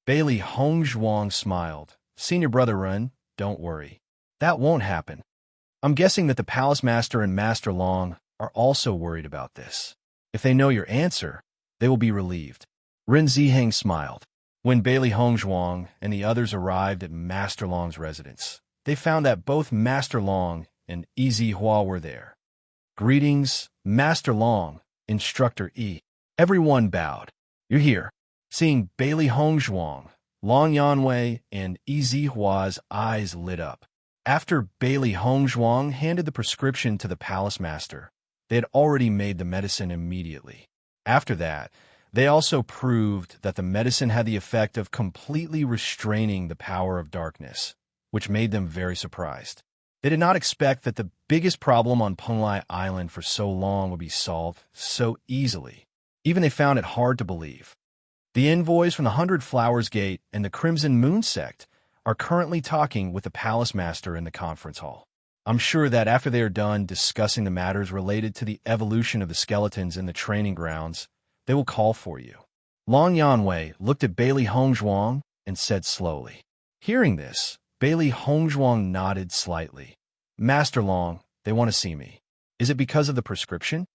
A: Bailey Hongzhuang smiled. Senior brother Ren, don't worry. That won't happen. I'm guessing that the Palace Master and Master Long are also worried about this. If they know your answer, they will be relieved. Ren Ziheng smiled. When Bailey Hongzhuang and the others arrived at Master Long's residence, they found that both Master Long and Yi Hua were there. Greetings, Master Long, Instructor Yi. Everyone bowed. You're here. Seeing Bailey Hongzhuang, Long Yanwei, and Yi Hua's eyes lit up. After Bailey Hongzhuang handed the prescription to the Palace Master, they had already made the medicine immediately. After that, they also proved that the medicine had the effect of completely restraining the power of darkness, which made them very surprised. They did not expect that the biggest problem on Penglai Island for so long would be solved so easily. Even they found it hard to believe. The envoys from the 100 Flowers Gate and the Crimson Moon sect are currently talking with the Palace Master in the conference hall. I'm sure that after they are done discussing the matters related to the evolution of the skeletons in the training grounds, they will call for you. Long Yanwei looked at Bailey Hongzhuang and said slowly. Hearing this, Bailey Hongzhuang nodded slightly. Master Long, they want to see me. Is it because of the prescription?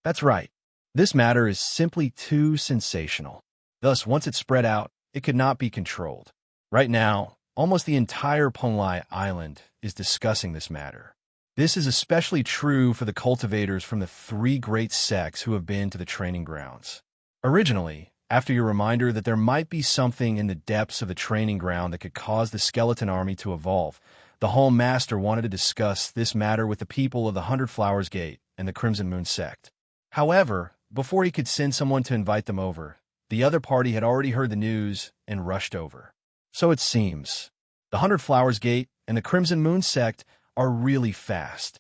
A: That's right. This matter is simply too sensational. Thus, once it spread out, it could not be controlled. Right now, almost the entire Penglai Island is discussing this matter. This is especially true for the cultivators from the three great sects who have been to the training grounds. Originally, after your reminder that there might be something in the depths of the training ground that could cause the skeleton army to evolve, the Hall Master wanted to discuss this matter with the people of the 100 Flowers Gate and the Crimson Moon sect. However, before he could send someone to invite them over, the other party had already heard the news and rushed over. So it seems, the 100 Flowers Gate and the Crimson Moon sect are really fast.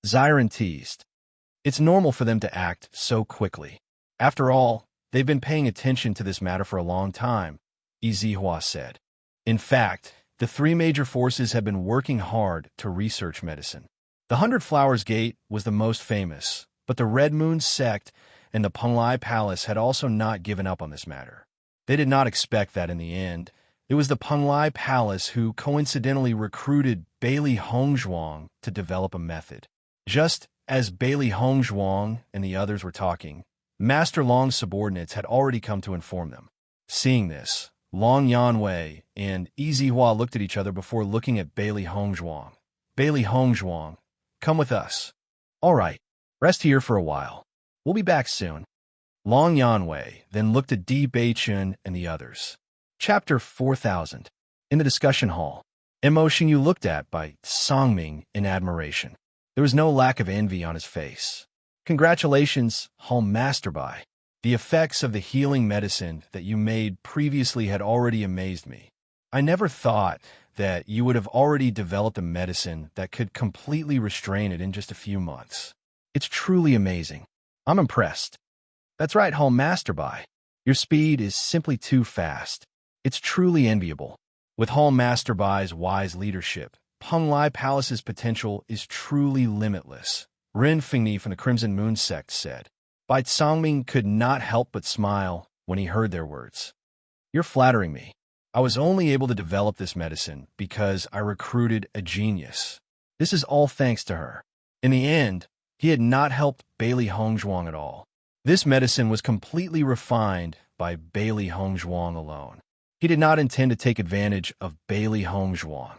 A: Xiren teased. It's normal for them to act so quickly. After all, they've been paying attention to this matter for a long time, Yi Hua said. In fact, the three major forces have been working hard to research medicine. The 100 Flowers Gate was the most famous, but the Red Moon sect and the Penglai Palace had also not given up on this matter. They did not expect that in the end. It was the Penglai Palace who coincidentally recruited Bailey Hongzhuang to develop a method. Just As Bailey Hongzhuang and the others were talking, Master Long's subordinates had already come to inform them. Seeing this, Long Yanwei and Yizihua looked at each other before looking at Bailey Hongzhuang. Bailey Hongzhuang, come with us. All right, rest here for a while. We'll be back soon. Long Yanwei then looked at Di Beichun and the others. Chapter 4000. In the discussion hall, Mo Xingyu looked at by Songming in admiration. There was no lack of envy on his face. Congratulations, Hall Master Bai. The effects of the healing medicine that you made previously had already amazed me. I never thought that you would have already developed a medicine that could completely restrain it in just a few months. It's truly amazing. I'm impressed. That's right, Hall Master Bai. Your speed is simply too fast. It's truly enviable. With Hall Master Bai's wise leadership, Penglai Palace's potential is truly limitless, Ren Fingni from the Crimson Moon sect said. Bai Tsangming could not help but smile when he heard their words. You're flattering me. I was only able to develop this medicine because I recruited a genius. This is all thanks to her. In the end, he had not helped Bailey Hongzhuang at all. This medicine was completely refined by Bailey Hongzhuang alone. He did not intend to take advantage of Bailey Hongzhuang.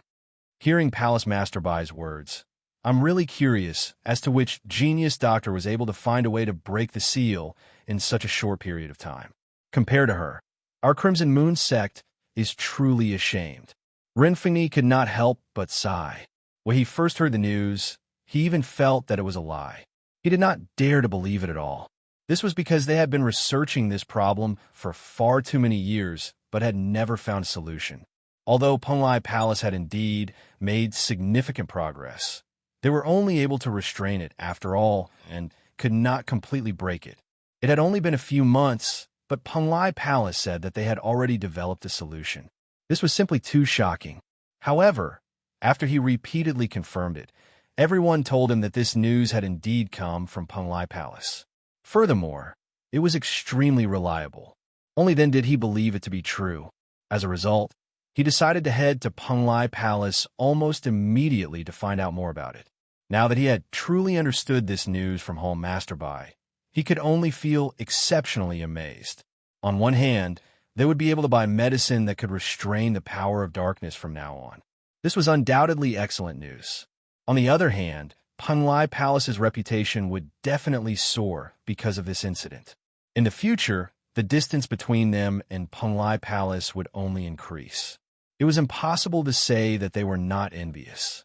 A: Hearing Palace Master Bai's words, I'm really curious as to which genius doctor was able to find a way to break the seal in such a short period of time. Compared to her, our Crimson Moon sect is truly ashamed. Renfengni could not help but sigh. When he first heard the news, he even felt that it was a lie. He did not dare to believe it at all. This was because they had been researching this problem for far too many years, but had never found a solution. Although Penglai Palace had indeed made significant progress, they were only able to restrain it after all and could not completely break it. It had only been a few months, but Penglai Palace said that they had already developed a solution. This was simply too shocking. However, after he repeatedly confirmed it, everyone told him that this news had indeed come from Penglai Palace. Furthermore, it was extremely reliable. Only then did he believe it to be true. As a result, he decided to head to Penglai Palace almost immediately to find out more about it. Now that he had truly understood this news from Hall Master Bai, he could only feel exceptionally amazed. On one hand, they would be able to buy medicine that could restrain the power of darkness from now on. This was undoubtedly excellent news. On the other hand, Penglai Palace's reputation would definitely soar because of this incident. In the future, the distance between them and Penglai Palace would only increase. It was impossible to say that they were not envious.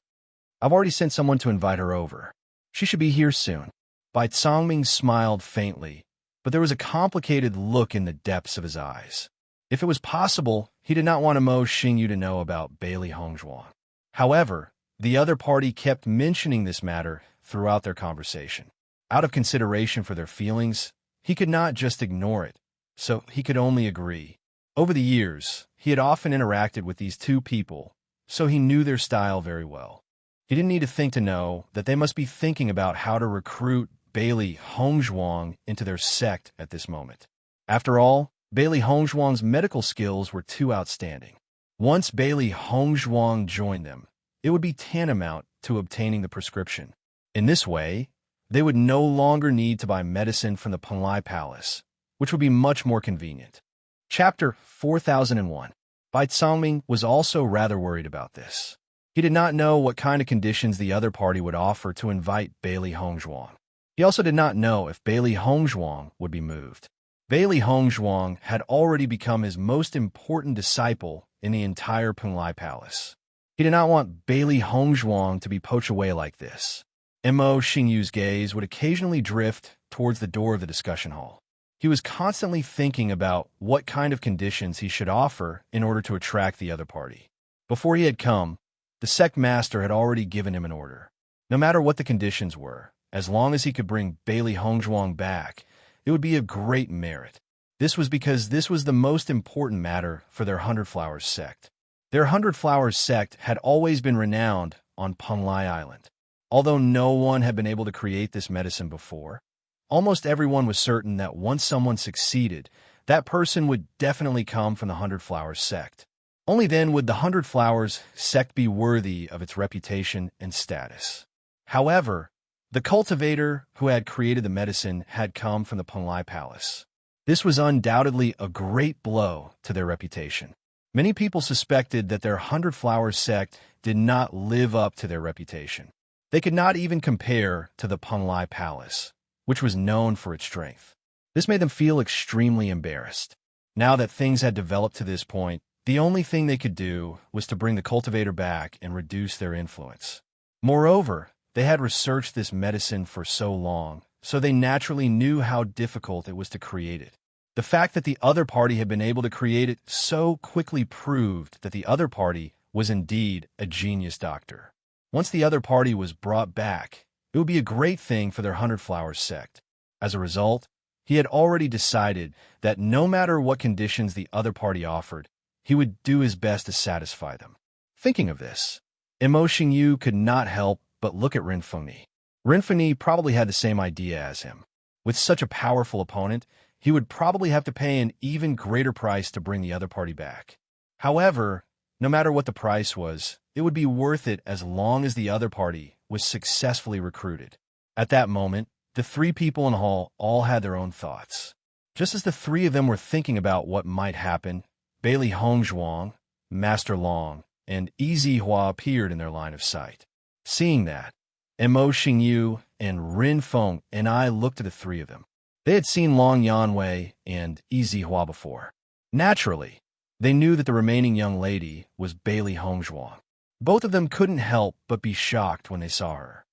A: I've already sent someone to invite her over. She should be here soon. Bai Tsangming smiled faintly, but there was a complicated look in the depths of his eyes. If it was possible, he did not want Mo Xingyu to know about Bailey Hongzhuang. However, the other party kept mentioning this matter throughout their conversation. Out of consideration for their feelings, he could not just ignore it, so he could only agree. Over the years, he had often interacted with these two people, so he knew their style very well. He didn't need to think to know that they must be thinking about how to recruit Bailey Hongzhuang into their sect at this moment. After all, Bailey Hongzhuang's medical skills were too outstanding. Once Bailey Hongzhuang joined them, it would be tantamount to obtaining the prescription. In this way, they would no longer need to buy medicine from the Penglai Palace, which would be much more convenient. Chapter 4001. Bai Tsangming was also rather worried about this. He did not know what kind of conditions the other party would offer to invite Bailey Hongzhuang. He also did not know if Bailey Hongzhuang would be moved. Bailey Hongzhuang had already become his most important disciple in the entire Penglai Palace. He did not want Bailey Hongzhuang to be poached away like this. Mo Xingyu's gaze would occasionally drift towards the door of the discussion hall. He was constantly thinking about what kind of conditions he should offer in order to attract the other party. Before he had come, the sect master had already given him an order. No matter what the conditions were, as long as he could bring Bailey Hongzhuang back, it would be a great merit. This was because this was the most important matter for their Hundred Flowers sect. Their Hundred Flowers sect had always been renowned on Penglai Island. Although no one had been able to create this medicine before, almost everyone was certain that once someone succeeded, that person would definitely come from the Hundred Flowers sect. Only then would the Hundred Flowers sect be worthy of its reputation and status. However, The cultivator who had created the medicine had come from the Penglai Palace. This was undoubtedly a great blow to their reputation. Many people suspected that their 100 Flowers sect did not live up to their reputation. They could not even compare to the Penglai Palace, which was known for its strength. This made them feel extremely embarrassed. Now that things had developed to this point, the only thing they could do was to bring the cultivator back and reduce their influence. Moreover, they had researched this medicine for so long, so they naturally knew how difficult it was to create it. The fact that the other party had been able to create it so quickly proved that the other party was indeed a genius doctor. Once the other party was brought back, it would be a great thing for their 100 Flowers sect. As a result, he had already decided that no matter what conditions the other party offered, he would do his best to satisfy them. Thinking of this, Mo Xingyu could not help but look at Ren Fengni. Ren Fengni probably had the same idea as him. With such a powerful opponent, he would probably have to pay an even greater price to bring the other party back. However, no matter what the price was, it would be worth it as long as the other party was successfully recruited. At that moment, the three people in the hall all had their own thoughts. Just as the three of them were thinking about what might happen, Bailey Hongzhuang, Master Long, and Yi Hua appeared in their line of sight. Seeing that, Mo Xingyu and Ren Feng and I looked at the three of them. They had seen Long Yanwei and Yi Hua before. Naturally, they knew that the remaining young lady was Bailey Hongzhuang. Both of them couldn't help but be shocked when they saw her.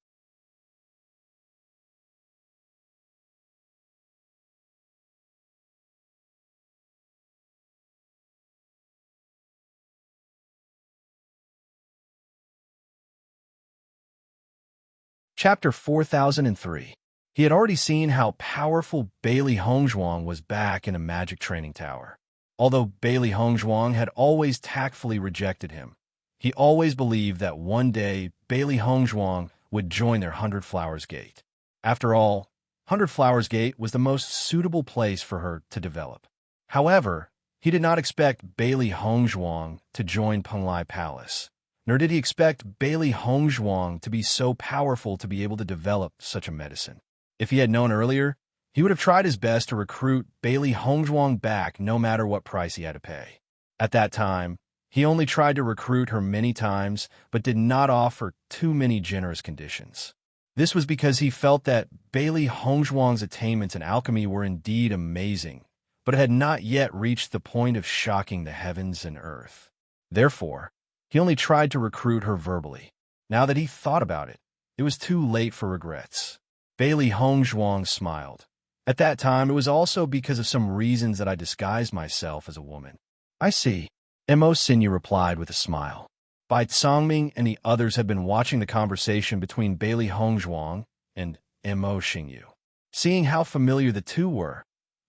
A: Chapter 4003. He had already seen how powerful Bailey Hongzhuang was back in a magic training tower. Although Bailey Hongzhuang had always tactfully rejected him, he always believed that one day Bailey Hongzhuang would join their 100 Flowers Gate. After all, 100 Flowers Gate was the most suitable place for her to develop. However, he did not expect Bailey Hongzhuang to join Penglai Palace, nor did he expect Bailey Hongzhuang to be so powerful to be able to develop such a medicine. If he had known earlier, he would have tried his best to recruit Bailey Hongzhuang back no matter what price he had to pay. At that time, he only tried to recruit her many times, but did not offer too many generous conditions. This was because he felt that Bailey Hongzhuang's attainments in alchemy were indeed amazing, but it had not yet reached the point of shocking the heavens and earth. Therefore, he only tried to recruit her verbally. Now that he thought about it, it was too late for regrets. Bailey Hongzhuang smiled. At that time, it was also because of some reasons that I disguised myself as a woman. I see, Mo Xingyu replied with a smile. Bai Cangming and the others had been watching the conversation between Bailey Hongzhuang and Mo Xingyu. Seeing how familiar the two were,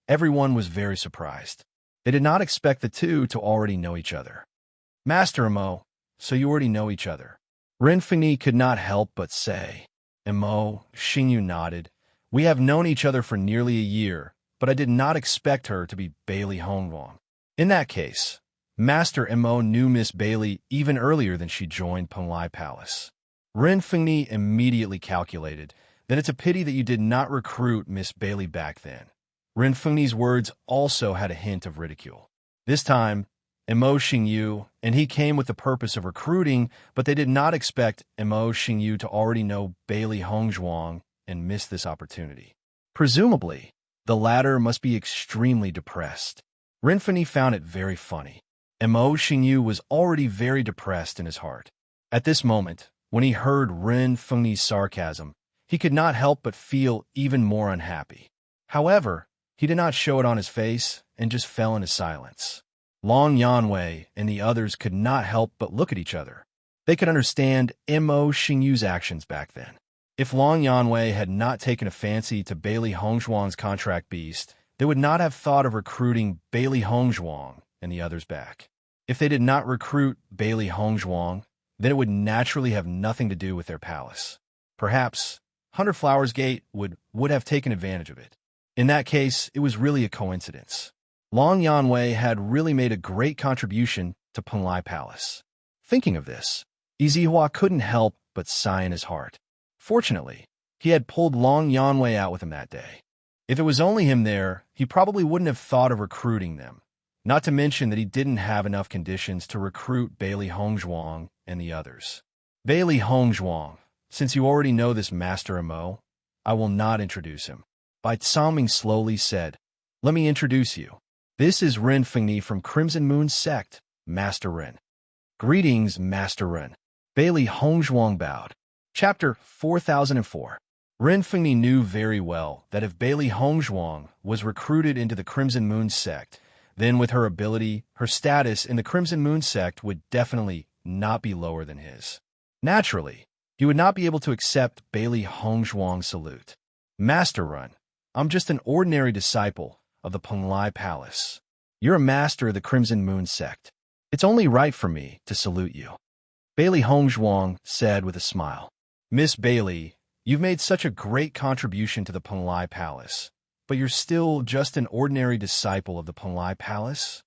A: everyone was very surprised. They did not expect the two to already know each other. Master Mo, so you already know each other. Ren Fengni could not help but say. Mo Xingyu nodded. We have known each other for nearly a year, but I did not expect her to be Bailey Hongzhuang. In that case, Master Mo knew Miss Bailey even earlier than she joined Penglai Palace. Ren Fengni immediately calculated, then it's a pity that you did not recruit Miss Bailey back then. Ren Fengni's words also had a hint of ridicule. This time, Mo Xingyu and he came with the purpose of recruiting, but they did not expect Mo Xingyu to already know Bailey Hongzhuang and miss this opportunity. Presumably, the latter must be extremely depressed. Ren Fengni found it very funny. Mo Xingyu was already very depressed in his heart. At this moment, when he heard Ren Fengni's sarcasm, he could not help but feel even more unhappy. However, he did not show it on his face and just fell into silence. Long Yanwei and the others could not help but look at each other. They could understand Mo Xingyu's actions back then. If Long Yanwei had not taken a fancy to Bailey Hongzhuang's contract beast, they would not have thought of recruiting Bailey Hongzhuang and the others back. If they did not recruit Bailey Hongzhuang, then it would naturally have nothing to do with their palace. Perhaps 100 Flowers Gate would have taken advantage of it. In that case, it was really a coincidence. Long Yanwei had really made a great contribution to Penglai Palace. Thinking of this, Yi Hua couldn't help but sigh in his heart. Fortunately, He had pulled Long Yanwei out with him that day. If it was only him there, he probably wouldn't have thought of recruiting them, not to mention that he didn't have enough conditions to recruit Bailey Hongzhuang and the others. Bailey Hongzhuang, since you already know this Master Mo, I will not introduce him. Bai Tsangming slowly said, let me introduce you. This is Ren Fengni from Crimson Moon Sect, Master Ren. Greetings, Master Ren. Bailey Hongzhuang bowed. Chapter 4004. Ren Fengni knew very well that if Bailey Hongzhuang was recruited into the Crimson Moon Sect, then with her ability, her status in the Crimson Moon Sect would definitely not be lower than his. Naturally, he would not be able to accept Bailey Hongzhuang's salute. Master Ren, I'm just an ordinary disciple of the Penglai Palace. You're a master of the Crimson Moon Sect. It's only right for me to salute you. Bailey Hongzhuang said with a smile. Miss Bailey, you've made such a great contribution to the Penglai Palace, but you're still just an ordinary disciple of the Penglai Palace?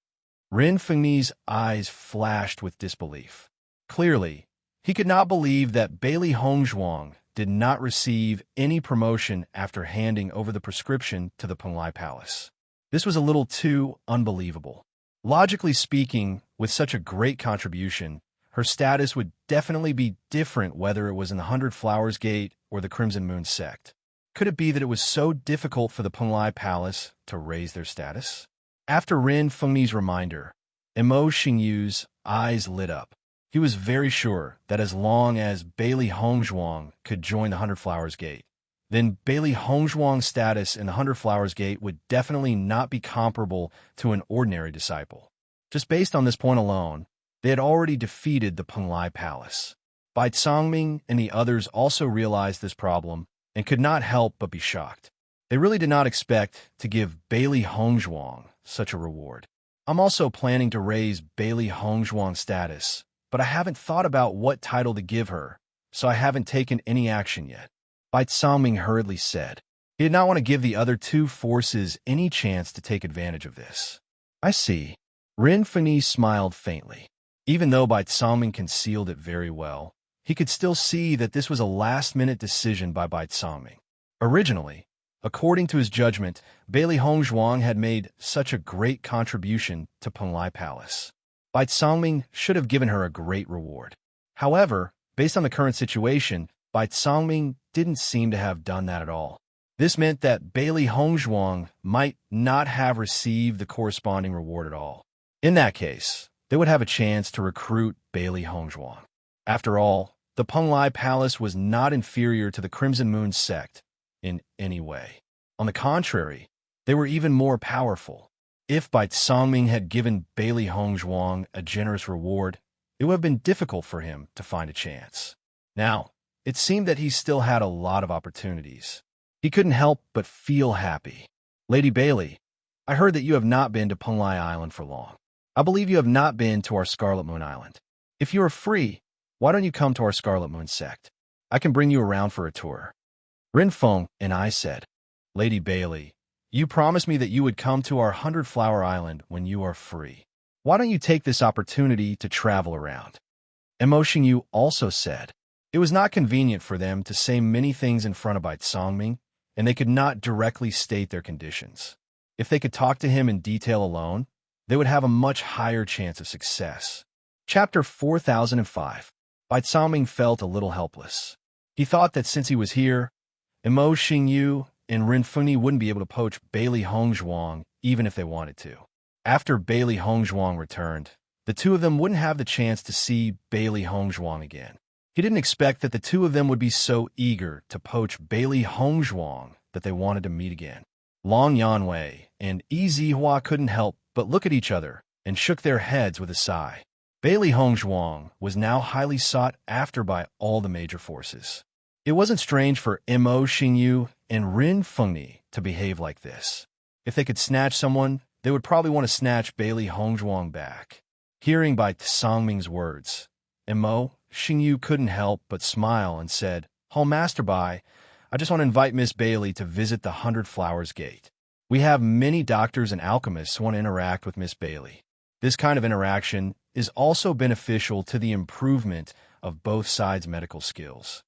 A: Ren Fengni's eyes flashed with disbelief. Clearly, he could not believe that Bailey Hongzhuang did not receive any promotion after handing over the prescription to the Penglai Palace. This was a little too unbelievable. Logically speaking, with such a great contribution, her status would definitely be different whether it was in the 100 Flowers Gate or the Crimson Moon Sect. Could it be that it was so difficult for the Penglai Palace to raise their status? After Ren Fengni's reminder, Mo Xingyu's eyes lit up. He was very sure that as long as Bailey Hongzhuang could join the 100 Flowers Gate, then Bailey Hongzhuang's status in the 100 Flowers Gate would definitely not be comparable to an ordinary disciple. Just based on this point alone, they had already defeated the Penglai Palace. Bai Tsangming and the others also realized this problem and could not help but be shocked. They really did not expect to give Bailey Hongzhuang such a reward. I'm also planning to raise Bailey Hongzhuang's status, but I haven't thought about what title to give her, so I haven't taken any action yet. Bai Tsangming hurriedly said. He did not want to give the other two forces any chance to take advantage of this. I see. Ren Fengni smiled faintly. Even though Bai Tsangming concealed it very well, he could still see that this was a last-minute decision by Bai Tsangming. Originally, according to his judgment, Bailey Hongzhuang had made such a great contribution to Penglai Palace. Bai Tsangming should have given her a great reward. However, based on the current situation, Bai Tsangming didn't seem to have done that at all. This meant that Bailey Hongzhuang might not have received the corresponding reward at all. In that case, they would have a chance to recruit Bailey Hongzhuang. After all, the Penglai Palace was not inferior to the Crimson Moon Sect in any way. On the contrary, they were even more powerful. If Bai Tsangming had given Bailey Hongzhuang a generous reward, it would have been difficult for him to find a chance. Now, it seemed that he still had a lot of opportunities. He couldn't help but feel happy. Lady Bailey, I heard that you have not been to Penglai Island for long. I believe you have not been to our Scarlet Moon Island. If you are free, why don't you come to our Scarlet Moon Sect? I can bring you around for a tour. Ren Feng and I said, Lady Bailey, you promised me that you would come to our 100 Flower Island when you are free. Why don't you take this opportunity to travel around? Mo Xingyu also said. It was not convenient for them to say many things in front of Bai Tsangming, and they could not directly state their conditions. If they could talk to him in detail alone, they would have a much higher chance of success. Chapter 4005. Bai Tsangming felt a little helpless. He thought that since he was here, Mo Xingyu and Ren Fengni wouldn't be able to poach Bailey Hongzhuang even if they wanted to. After Bailey Hongzhuang returned, the two of them wouldn't have the chance to see Bailey Hongzhuang again. He didn't expect that the two of them would be so eager to poach Bailey Hongzhuang that they wanted to meet again. Long Yanwei and Yi Zihua couldn't help but look at each other and shook their heads with a sigh. Bailey Hongzhuang was now highly sought after by all the major forces. It wasn't strange for Mo Xingyu and Ren Fengni to behave like this. If they could snatch someone, they would probably want to snatch Bailey Hongzhuang back. Hearing Bai Tsangming's words, Mo Xingyu couldn't help but smile and said, Master Bai, I just want to invite Miss Bailey to visit the 100 Flowers Gate. We have many doctors and alchemists who want to interact with Miss Bailey. This kind of interaction is also beneficial to the improvement of both sides' medical skills.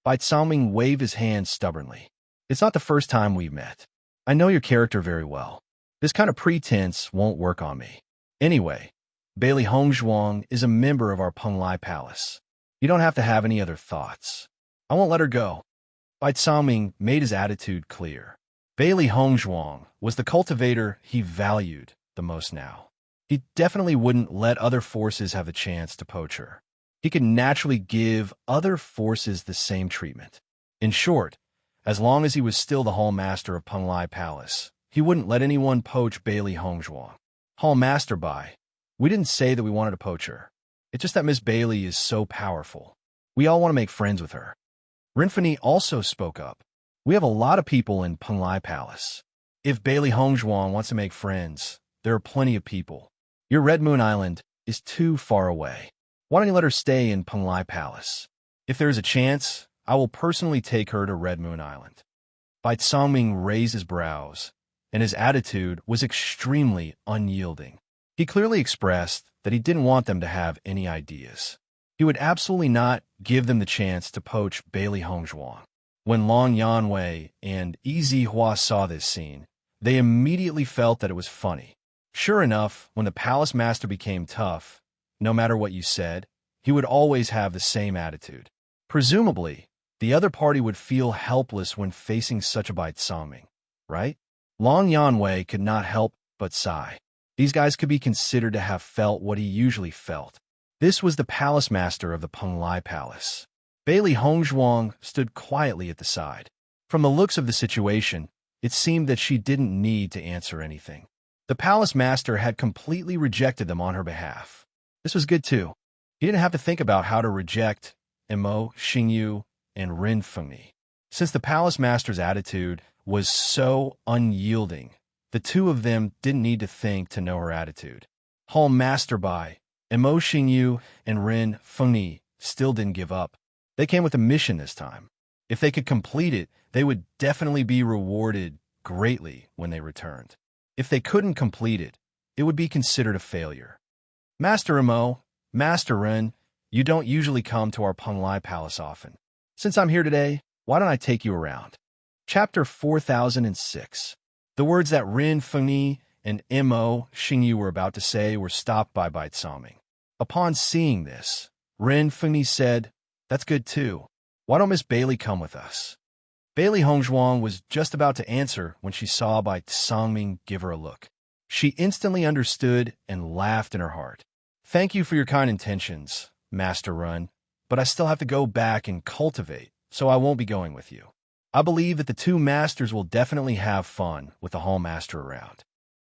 A: Bai Ming waved his hand stubbornly. It's not the first time we've met. I know your character very well. This kind of pretense won't work on me. Anyway, Bailey Hongzhuang is a member of our Penglai Palace. You don't have to have any other thoughts. I won't let her go. Bai Ming made his attitude clear. Bailey Hongzhuang was the cultivator he valued the most now. He definitely wouldn't let other forces have the chance to poach her. He could naturally give other forces the same treatment. In short, as long as he was still the Hall Master of Penglai Palace, he wouldn't let anyone poach Bailey Hongzhuang. Hall Master Bai, we didn't say that we wanted to poach her. It's just that Miss Bailey is so powerful. We all want to make friends with her. Rinfani also spoke up. We have a lot of people in Penglai Palace. If Bailey Hongzhuang wants to make friends, there are plenty of people. Your Red Moon Island is too far away. Why don't you let her stay in Penglai Palace? If there is a chance, I will personally take her to Red Moon Island. Bai Ming raised his brows, and his attitude was extremely unyielding. He clearly expressed that he didn't want them to have any ideas. He would absolutely not give them the chance to poach Bailey Hongzhuang. When Long Yanwei and Yi Zihua saw this scene, they immediately felt that it was funny. Sure enough, when the palace master became tough, no matter what you said, he would always have the same attitude. Presumably, the other party would feel helpless when facing such a Bai Ming, right? Long Yanwei could not help but sigh. These guys could be considered to have felt what he usually felt. This was the palace master of the Penglai Palace. Bailey Hongzhuang stood quietly at the side. From the looks of the situation, it seemed that she didn't need to answer anything. The palace master had completely rejected them on her behalf. This was good too. He didn't have to think about how to reject Mo Xingyu and Rin Fengni. Since the palace master's attitude was so unyielding, the two of them didn't need to think to know her attitude. Hall Master Bai, Mo Xingyu and Rin Fengni still didn't give up. They came with a mission this time. If they could complete it, they would definitely be rewarded greatly when they returned. If they couldn't complete it, it would be considered a failure. Master Mo, Master Ren, you don't usually come to our Penglai Palace often. Since I'm here today, why don't I take you around? Chapter 4006. The words that Rin Fengni and Mo Xingyu were about to say were stopped by Bai Ming. Upon seeing this, Rin Fengni said, "That's good too. Why don't Miss Bailey come with us?" Bailey Hongzhuang was just about to answer when she saw Bai Ming give her a look. She instantly understood and laughed in her heart. "Thank you for your kind intentions, Master Run, but I still have to go back and cultivate, so I won't be going with you. I believe that the two masters will definitely have fun with the Hall Master around."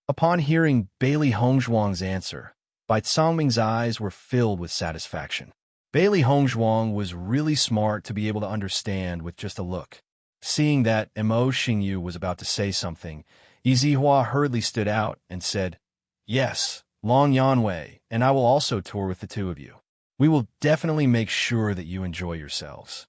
A: Upon hearing Bailey Hongzhuang's answer, Bai Ming's eyes were filled with satisfaction. Bailey Hongzhuang was really smart to be able to understand with just a look. Seeing that Mo Xingyu was about to say something, Yi Zihua hurriedly stood out and said, "Yes, Long Yanwei, and I will also tour with the two of you. We will definitely make sure that you enjoy yourselves."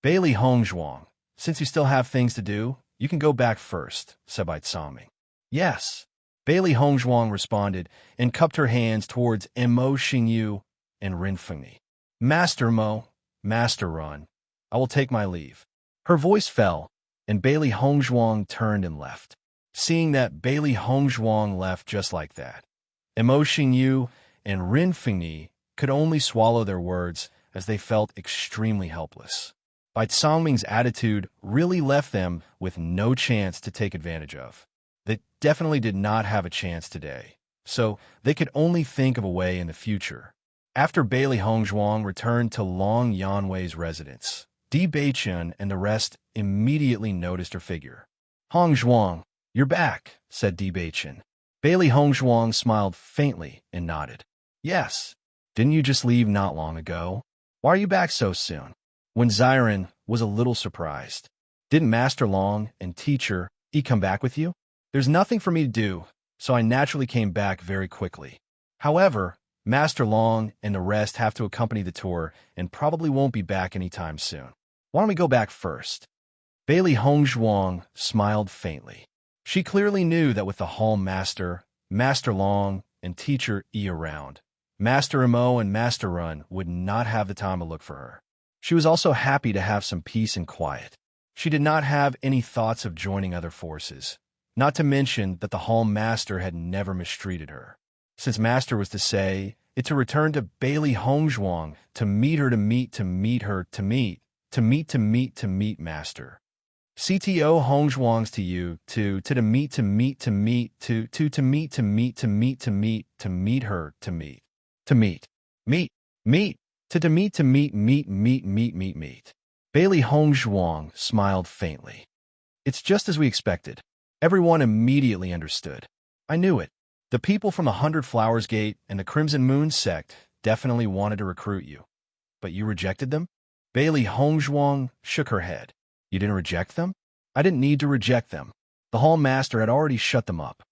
A: Bailey Hongzhuang, since you still have things to do, you can go back first, said Bai Ming. "Yes." Bailey Hongzhuang responded and cupped her hands towards Mo Xingyu and Rin Fengni. "Master Mo, Master Ron, I will take my leave." Her voice fell, and Bailey Hongzhuang turned and left. Seeing that Bailey Hongzhuang left just like that, Mo Xingyu and Rin Fengni could only swallow their words as they felt extremely helpless. Bai Ming's attitude really left them with no chance to take advantage of. They definitely did not have a chance today, so they could only think of a way in the future. After Bailey Hongzhuang returned to Long Yanwei's residence, Di Beichen and the rest immediately noticed her figure. "Hongzhuang, you're back," said Di Beichen. Bailey Hongzhuang smiled faintly and nodded. "Yes. Didn't you just leave not long ago? Why are you back so soon?" When Xiren was a little surprised. "Didn't Master Long and Teacher Yi come back with you?" "There's nothing for me to do, so I naturally came back very quickly. However, Master Long and the rest have to accompany the tour and probably won't be back anytime soon. Why don't we go back first?" Bailey Hongzhuang smiled faintly. She clearly knew that with the Hall Master, Master Long, and Teacher Yi around, Master Mo and Master Run would not have the time to look for her. She was also happy to have some peace and quiet. She did not have any thoughts of joining other forces, not to mention that the Hall Master had never mistreated her. Since Master was to say it to return to Bailey Hongzhuang, to meet her, to meet Master. CTO Hongzhuang's to you, to meet her, meet. Bailey Hongzhuang smiled faintly. It's just as we expected. Everyone immediately understood. I knew it. The people from the 100 Flowers Gate and the Crimson Moon sect definitely wanted to recruit you. But you rejected them? Bailey Hongzhuang shook her head. You didn't reject them? I didn't need to reject them. The Hall Master had already shut them up.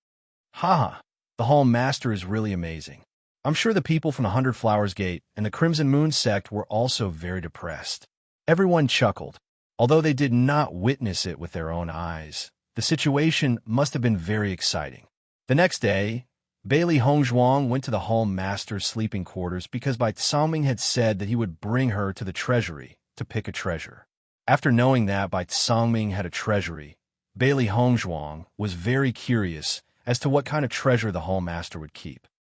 A: Haha, the Hall Master is really amazing. I'm sure the people from the 100 Flowers Gate and the Crimson Moon sect were also very depressed. Everyone chuckled. Although they did not witness it with their own eyes, the situation must have been very exciting. The next day, Bailey Hongzhuang went to the Hall Master's sleeping quarters because Bai Tsangming had said that he would bring her to the treasury to pick a treasure. After knowing that Bai Tsangming had a treasury, Bailey Hongzhuang was very curious as to what kind of treasure the Hall Master would keep.